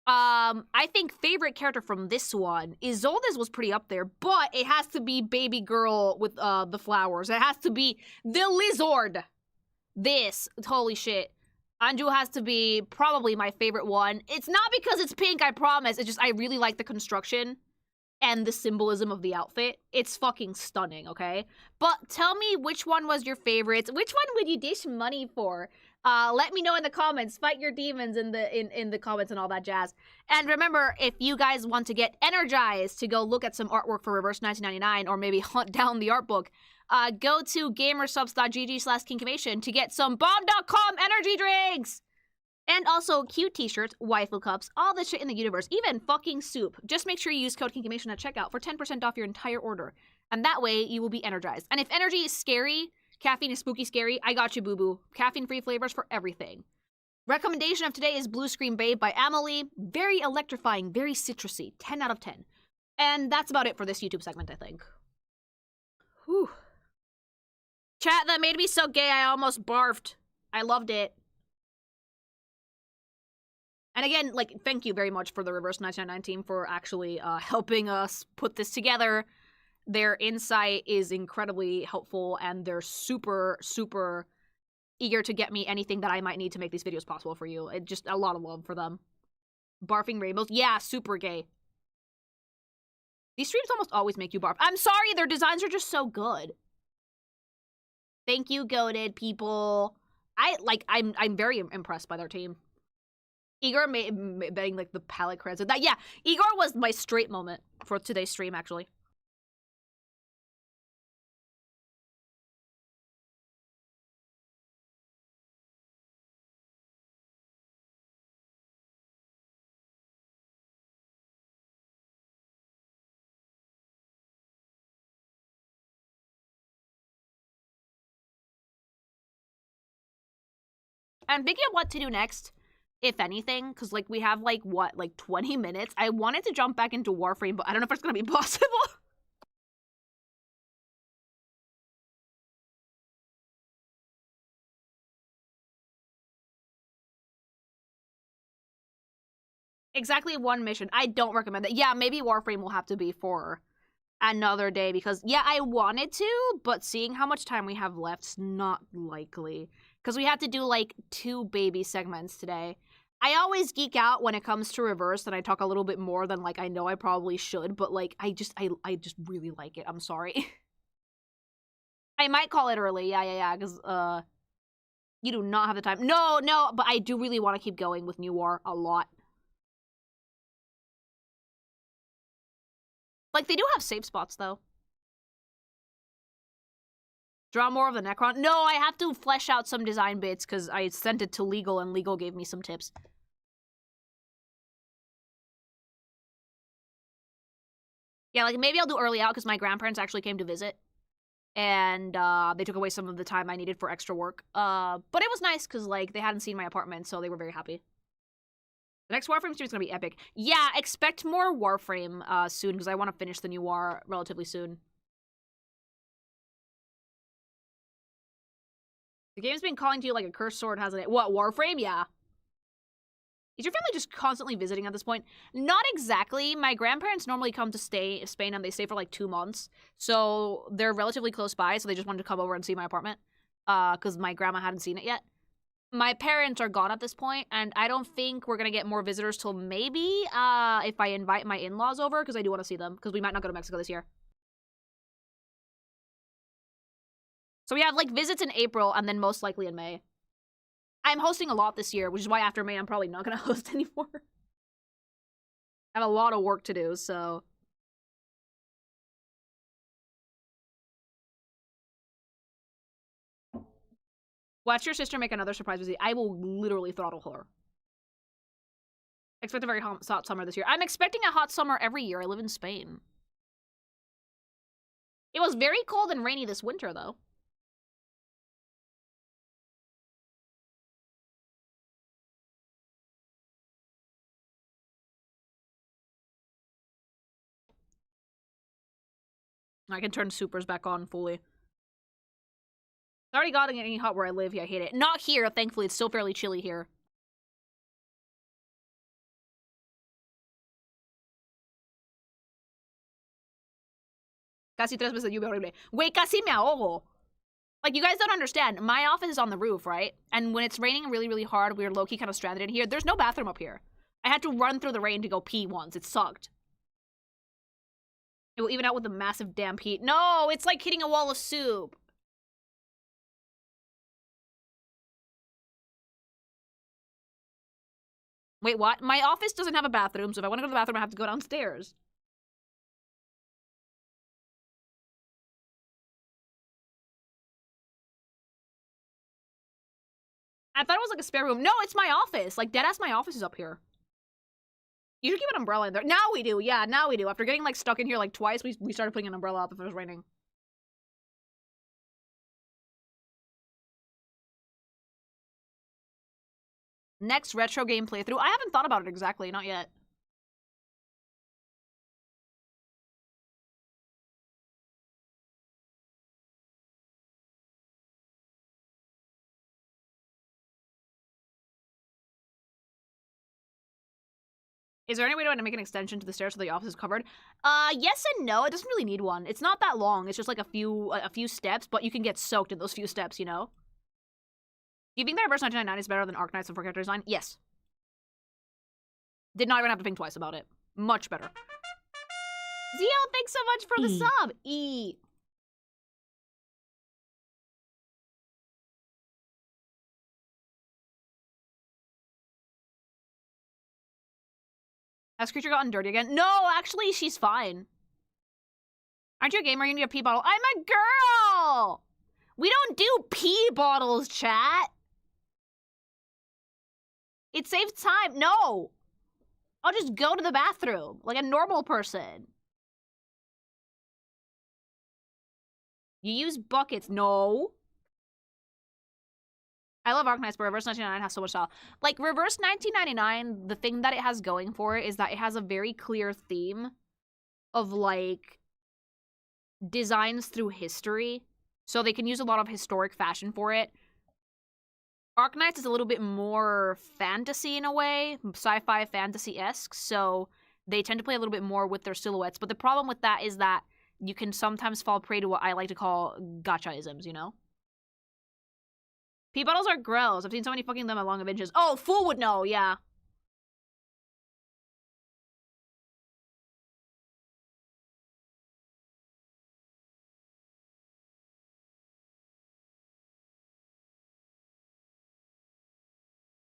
I think favorite character from this one, Isolde's was pretty up there, but it has to be baby girl with the flowers. It has to be the lizard. This, holy shit. Anju has to be probably my favorite one. It's not because it's pink, I promise. It's just I really like the construction and the symbolism of the outfit. It's fucking stunning, okay? But tell me which one was your favorite. Which one would you dish money for? Let me know in the comments. Fight your demons in the comments and all that jazz. And remember, if you guys want to get energized to go look at some artwork for Reverse 1999 or maybe hunt down the art book, go to gamersupps.gg/kinkimation to get some bomb.com energy drinks! And also cute t-shirts, waifu cups, all the shit in the universe, even fucking soup. Just make sure you use code kinkimation at checkout for 10% off your entire order. And that way, you will be energized. And if energy is scary, caffeine is spooky scary, I got you, boo-boo. Caffeine-free flavors for everything. Recommendation of today is Blue Screen Babe by Amelie. Very electrifying, very citrusy. 10 out of 10. And that's about it for this YouTube segment, I think. Whew. Chat, that made me so gay I almost barfed. I loved it. And again, like, thank you very much for the Reverse 1999 team for actually helping us put this together. Their insight is incredibly helpful, and they're super, super eager to get me anything that I might need to make these videos possible for you. It just a lot of love for them. Barfing rainbows. Yeah, super gay. These streams almost always make you barf. I'm sorry, their designs are just so good. Thank you, goated people. I'm very impressed by their team. Igor betting like the palette creds. That yeah, Igor was my straight moment for today's stream actually. I'm thinking of what to do next, if anything, because, like, we have, like, what, like, 20 minutes? I wanted to jump back into Warframe, but I don't know if it's gonna be possible. Exactly one mission. I don't recommend that. Yeah, maybe Warframe will have to be for another day, because, yeah, I wanted to, but seeing how much time we have left's not likely. Because we have to do, like, 2 baby segments today. I always geek out when it comes to Reverse, and I talk a little bit more than, like, I know I probably should, but, like, I just really like it. I'm sorry. I might call it early. Yeah, because, you do not have the time. No, but I do really want to keep going with New War a lot. Like, they do have safe spots, though. Draw more of the Necron. No, I have to flesh out some design bits because I sent it to Legal and Legal gave me some tips. Yeah, like maybe I'll do early out because my grandparents actually came to visit. And they took away some of the time I needed for extra work. But it was nice because like they hadn't seen my apartment, so they were very happy. The next Warframe stream is going to be epic. Yeah, expect more Warframe soon because I want to finish the new War relatively soon. The game's been calling to you like a cursed sword, hasn't it? What, Warframe? Yeah. Is your family just constantly visiting at this point? Not exactly. My grandparents normally come to Spain and they stay for like 2 months. So they're relatively close by, so they just wanted to come over and see my apartment. Because my grandma hadn't seen it yet. My parents are gone at this point, and I don't think we're gonna get more visitors till maybe if I invite my in-laws over, because I do want to see them, because we might not go to Mexico this year. So we have, like, visits in April, and then most likely in May. I'm hosting a lot this year, which is why after May I'm probably not going to host anymore. I have a lot of work to do, so... Watch your sister make another surprise visit. I will literally throttle her. Expect a very hot summer this year. I'm expecting a hot summer every year. I live in Spain. It was very cold and rainy this winter, though. I can turn supers back on fully. It's already gotten getting hot where I live. Yeah, I hate it. Not here, thankfully. It's still fairly chilly here. Casi 3 veces de lluvia horrible. Wait, casi me ahogo. Like, you guys don't understand. My office is on the roof, right? And when it's raining really, really hard, we're low-key kind of stranded in here. There's no bathroom up here. I had to run through the rain to go pee once. It sucked. It will even out with the massive damp heat. No, it's like hitting a wall of soup. Wait, what? My office doesn't have a bathroom, so if I want to go to the bathroom, I have to go downstairs. I thought it was like a spare room. No, it's my office. Like, deadass, my office is up here. You should keep an umbrella in there. Now we do. Yeah, now we do. After getting, like, stuck in here, like, twice, we started putting an umbrella up if it was raining. Next retro game playthrough. I haven't thought about it exactly. Not yet. Is there any way to make an extension to the stairs so the office is covered? Yes and no. It doesn't really need one. It's not that long. It's just like a few steps, but you can get soaked in those few steps, you know? Do you think that Reverse 1999 is better than Arknights and for character design? Yes. Did not even have to think twice about it. Much better. Zio, thanks so much for the sub. E. Has Creature gotten dirty again? No, actually, she's fine. Aren't you a gamer? You need a pee bottle. I'm a girl! We don't do pee bottles, chat. It saves time. No. I'll just go to the bathroom like a normal person. You use buckets. No. I love Arknights, but Reverse 1999 has so much style. Like, Reverse 1999, the thing that it has going for it is that it has a very clear theme of, like, designs through history. So they can use a lot of historic fashion for it. Arknights is a little bit more fantasy in a way, sci-fi fantasy-esque, so they tend to play a little bit more with their silhouettes. But the problem with that is that you can sometimes fall prey to what I like to call gacha-isms, you know? Pee bottles are gross. I've seen so many fucking them at long of inches. Oh, fool would know, yeah.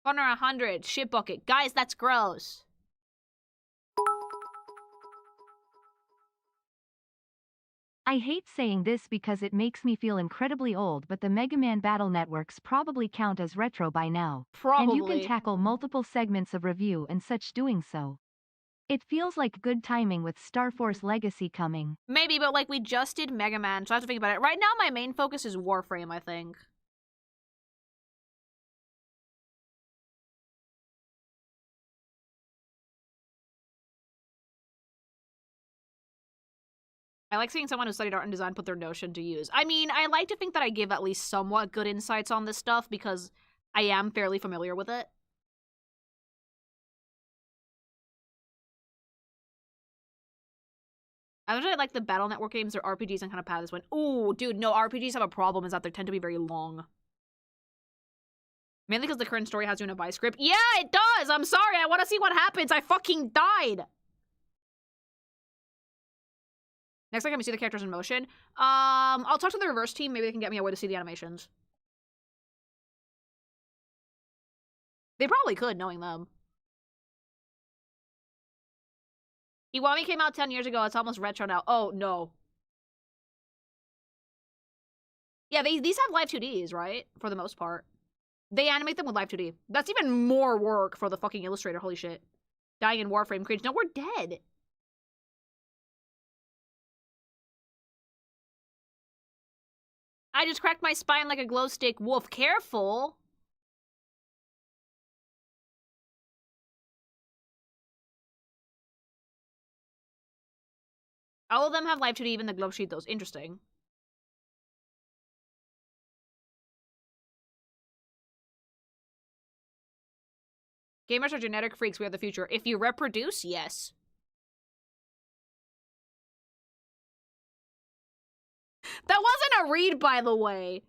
Corner 100, shit bucket. Guys, that's gross. I hate saying this because it makes me feel incredibly old, but the Mega Man Battle Networks probably count as retro by now. Probably. And you can tackle multiple segments of review and such doing so. It feels like good timing with Star Force Legacy coming. Maybe, but like we just did Mega Man, so I have to think about it. Right now, my main focus is Warframe, I think. I like seeing someone who studied art and design put their notion to use. I mean, I like to think that I give at least somewhat good insights on this stuff because I am fairly familiar with it. I don't really like the Battle Network games or RPGs and kind of path this one. Ooh, dude, no, RPGs have a problem is that they tend to be very long. Mainly because the current story has you in a vice grip. Yeah, it does! I'm sorry, I want to see what happens. I fucking died! Next time, can we see the characters in motion? I'll talk to the reverse team. Maybe they can get me a way to see the animations. They probably could, knowing them. Iwami came out 10 years ago. It's almost retro now. Oh, no. Yeah, these have live 2Ds, right? For the most part. They animate them with live 2D. That's even more work for the fucking illustrator. Holy shit. Dying in Warframe cringe. No, we're dead. I just cracked my spine like a glow stick wolf. Careful. All of them have live 2D, even the glow sheet, those. Interesting. Gamers are genetic freaks. We are the future. If you reproduce, yes. That wasn't a read, by the way.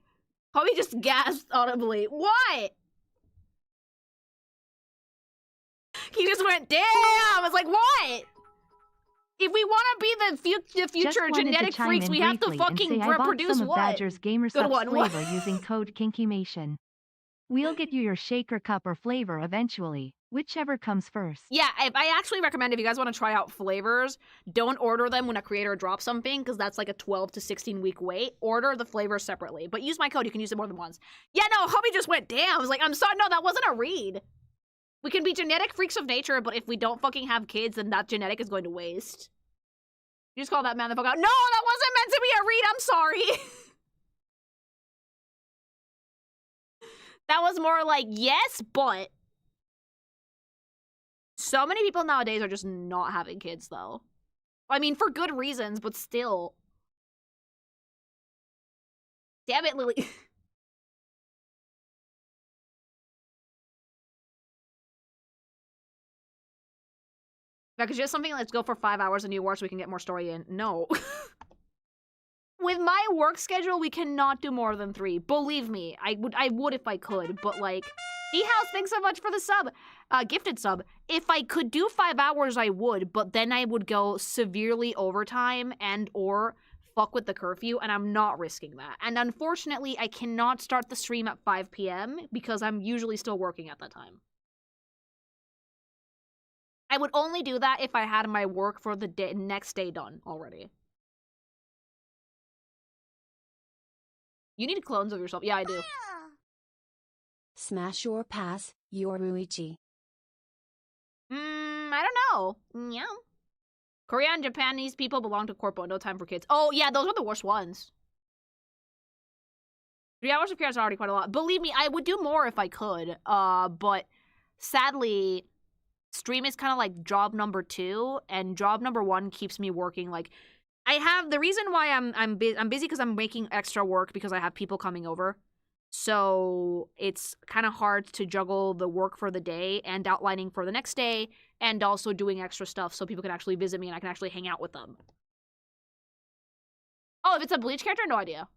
Probably just gasped audibly. What? He just went, damn! I was like, what? If we want to be the future genetic freaks, we have to fucking reproduce some what? Of Badger's GamerSupps one. flavor using code KinkYmation. We'll get you your shaker cup or flavor eventually, whichever comes first. Yeah, I actually recommend if you guys want to try out flavors, don't order them when a creator drops something, because that's like a 12 to 16 week wait. Order the flavors separately, but use my code. You can use it more than once. Yeah, no, Hubby just went, damn. I was like, I'm sorry, no, that wasn't a read. We can be genetic freaks of nature, but if we don't fucking have kids, then that genetic is going to waste. You just call that man the fuck out. No, that wasn't meant to be a read. I'm sorry. That was more like, yes, but. So many people nowadays are just not having kids, though. I mean, for good reasons, but still. Damn it, Lily. If I could just something, let's go for 5 hours of New War so we can get more story in. No. With my work schedule, we cannot do more than 3. Believe me, I would if I could, but like, D-House, thanks so much for the sub. Gifted sub. If I could do 5 hours, I would, but then I would go severely overtime and or fuck with the curfew, and I'm not risking that. And unfortunately, I cannot start the stream at 5 p.m. because I'm usually still working at that time. I would only do that if I had my work for the next day done already. You need clones of yourself. Yeah, I do. Smash or pass, Yoruichi. I don't know. Yeah. Korea and Japanese people belong to corpo. No time for kids. Oh, yeah, those are the worst ones. 3 hours of care is already quite a lot. Believe me, I would do more if I could. But sadly, stream is kind of like job number 2, and job number 1 keeps me working. Like, I have the reason why I'm busy because I'm making extra work because I have people coming over. So it's kind of hard to juggle the work for the day and outlining for the next day and also doing extra stuff so people can actually visit me and I can actually hang out with them. Oh, if it's a Bleach character? No idea.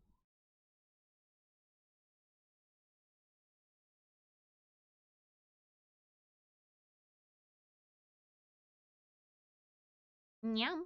Yeah.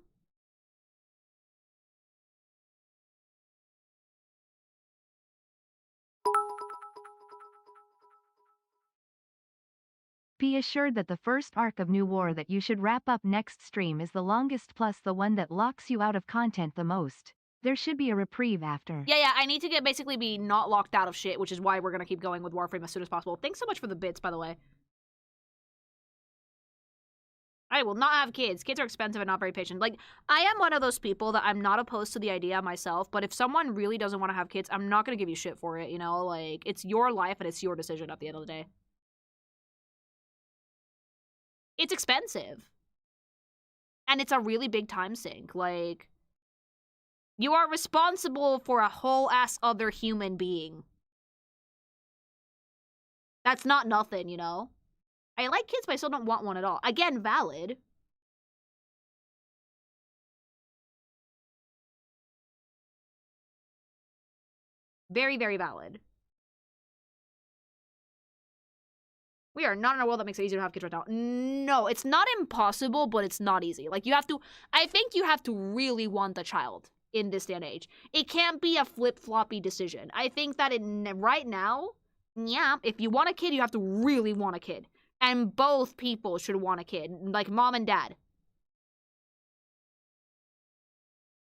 Be assured that the first arc of New War that you should wrap up next stream is the longest plus the one that locks you out of content the most. There should be a reprieve after. Yeah, I need to basically be not locked out of shit, which is why we're gonna keep going with Warframe as soon as possible. Thanks so much for the bits, by the way. I will not have kids. Kids are expensive and not very patient. Like, I am one of those people that I'm not opposed to the idea myself, but if someone really doesn't want to have kids, I'm not gonna give you shit for it, you know? Like, it's your life and it's your decision at the end of the day. It's expensive. And it's a really big time sink. Like, you are responsible for a whole-ass other human being. That's not nothing, you know? I like kids, but I still don't want one at all. Again, valid. Very, very valid. We are not in a world that makes it easy to have kids right now. No, it's not impossible, but it's not easy. Like, I think you have to really want the child in this day and age. It can't be a flip-floppy decision. I think that right now, yeah, if you want a kid, you have to really want a kid. And both people should want a kid, like mom and dad.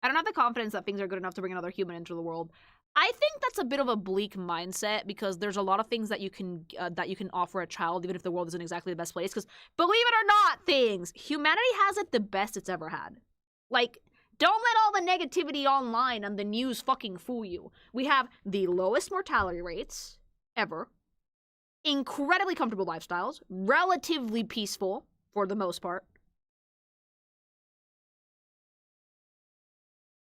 I don't have the confidence that things are good enough to bring another human into the world. I think that's a bit of a bleak mindset because there's a lot of things that you can offer a child, even if the world isn't exactly the best place. Because believe it or not, humanity has it the best it's ever had. Like, Don't let all the negativity online and the news fucking fool you. We have the lowest mortality rates ever, incredibly comfortable lifestyles, relatively peaceful for the most part,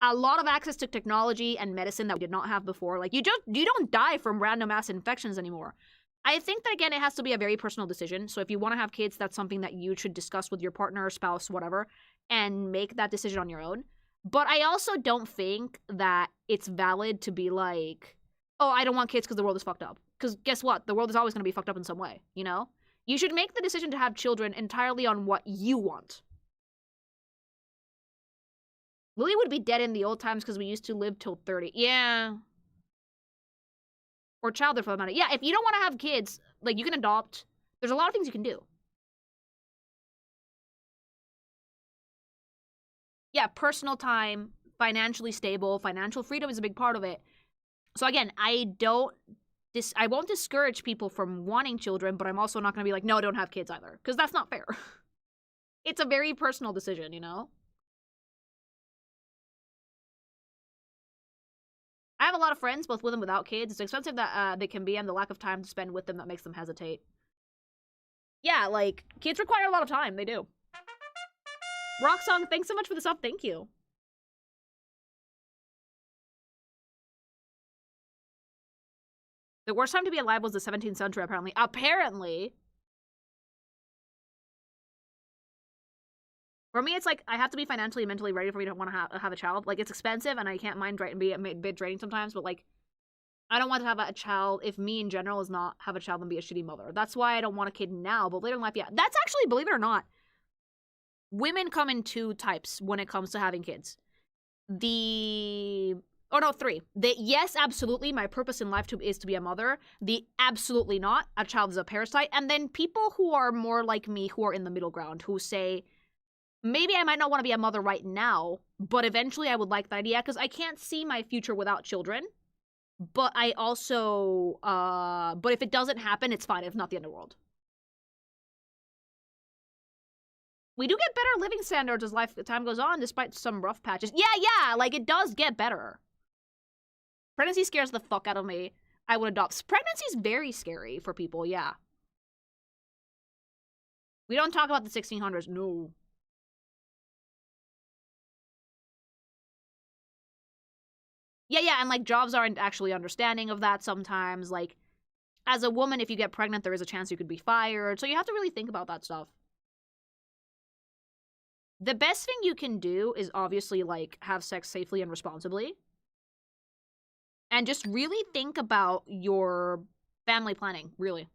a lot of access to technology and medicine that we did not have before. Like, you don't die from random ass infections anymore. I think that, again, it has to be a very personal decision. So if you want to have kids, that's something that you should discuss with your partner, spouse, whatever, and make that decision on your own. But I also don't think that it's valid to be like, oh, I don't want kids because the world is fucked up. Because guess what? The world is always going to be fucked up in some way, you know? You should make the decision to have children entirely on what you want. Lily would be dead in the old times because we used to live till 30. Yeah. Or childhood for the matter. Yeah, if you don't want to have kids, like, you can adopt. There's a lot of things you can do. Yeah, personal time, financially stable, financial freedom is a big part of it. So again, I won't discourage people from wanting children, but I'm also not going to be like, no, don't have kids either. Because that's not fair. It's a very personal decision, you know? I have a lot of friends, both with and without kids. It's expensive that they can be, and the lack of time to spend with them that makes them hesitate. Yeah, like, kids require a lot of time. They do. Rocksong, thanks so much for the sub. Thank you. The worst time to be alive was the 17th century, apparently. Apparently. For me, it's like, I have to be financially and mentally ready for me to want to have a child. Like, it's expensive, and I can't mind be a bit draining sometimes, but, like, I don't want to have a child if me in general is not have a child and be a shitty mother. That's why I don't want a kid now, but later in life, yeah. That's actually, believe it or not, women come in two types when it comes to having kids. Three. The yes, absolutely, my purpose in life is to be a mother. The absolutely not, a child is a parasite. And then people who are more like me, who are in the middle ground, who say, maybe I might not want to be a mother right now, but eventually I would like the idea because I can't see my future without children. But I also, but if it doesn't happen, it's fine. It's not the end of the world. We do get better living standards as time goes on, despite some rough patches. Yeah, like, it does get better. Pregnancy scares the fuck out of me. I would adopt. Pregnancy's very scary for people, yeah. We don't talk about the 1600s, no. Yeah, and, like, jobs aren't actually understanding of that sometimes. Like, as a woman, if you get pregnant, there is a chance you could be fired. So you have to really think about that stuff. The best thing you can do is obviously, like, have sex safely and responsibly. And just really think about your family planning, really.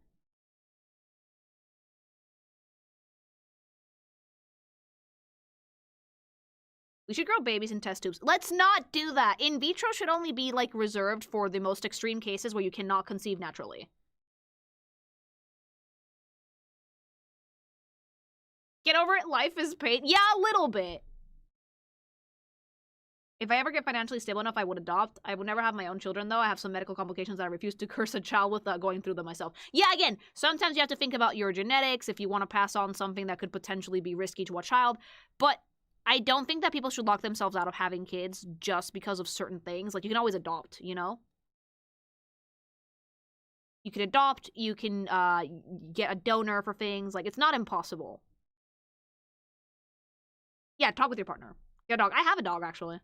We should grow babies in test tubes. Let's not do that. In vitro should only be, like, reserved for the most extreme cases where you cannot conceive naturally. Get over it, life is pain. Yeah, a little bit. If I ever get financially stable enough, I would adopt. I would never have my own children, though. I have some medical complications that I refuse to curse a child without going through them myself. Yeah, again, sometimes you have to think about your genetics if you want to pass on something that could potentially be risky to a child. But I don't think that people should lock themselves out of having kids just because of certain things. Like, you can always adopt, you know? You can adopt, you can get a donor for things. Like, it's not impossible. Yeah, talk with your partner. Get a dog. I have a dog, actually.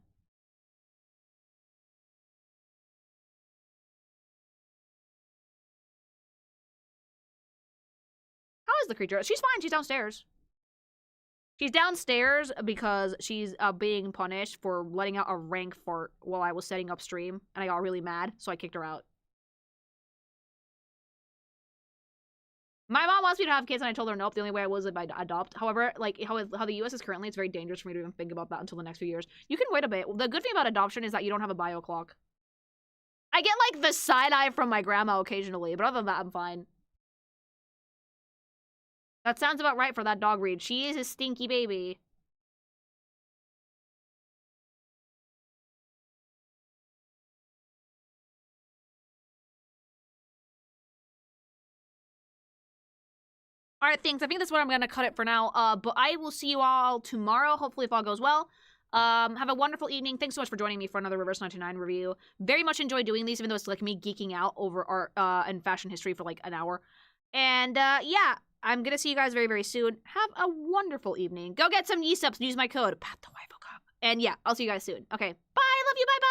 How is the creature? She's fine. She's downstairs. She's downstairs because she's being punished for letting out a rank fart while I was setting up stream, and I got really mad, so I kicked her out. My mom wants me to have kids, and I told her nope. The only way I was if I adopt. However, like how the U.S. is currently, it's very dangerous for me to even think about that until the next few years. You can wait a bit. The good thing about adoption is that you don't have a bio clock. I get, like, the side eye from my grandma occasionally, but other than that, I'm fine. That sounds about right for that dog breed. She is a stinky baby. All right, thanks. I think that's where I'm going to cut it for now. But I will see you all tomorrow, hopefully if all goes well. Have a wonderful evening. Thanks so much for joining me for another Reverse 99 review. Very much enjoy doing these, even though it's like me geeking out over art and fashion history for like an hour. And yeah, I'm gonna see you guys very, very soon. Have a wonderful evening. Go get some gsupps and use my code PathToWaifuCup. And yeah, I'll see you guys soon. Okay, bye. Love you. Bye. Bye.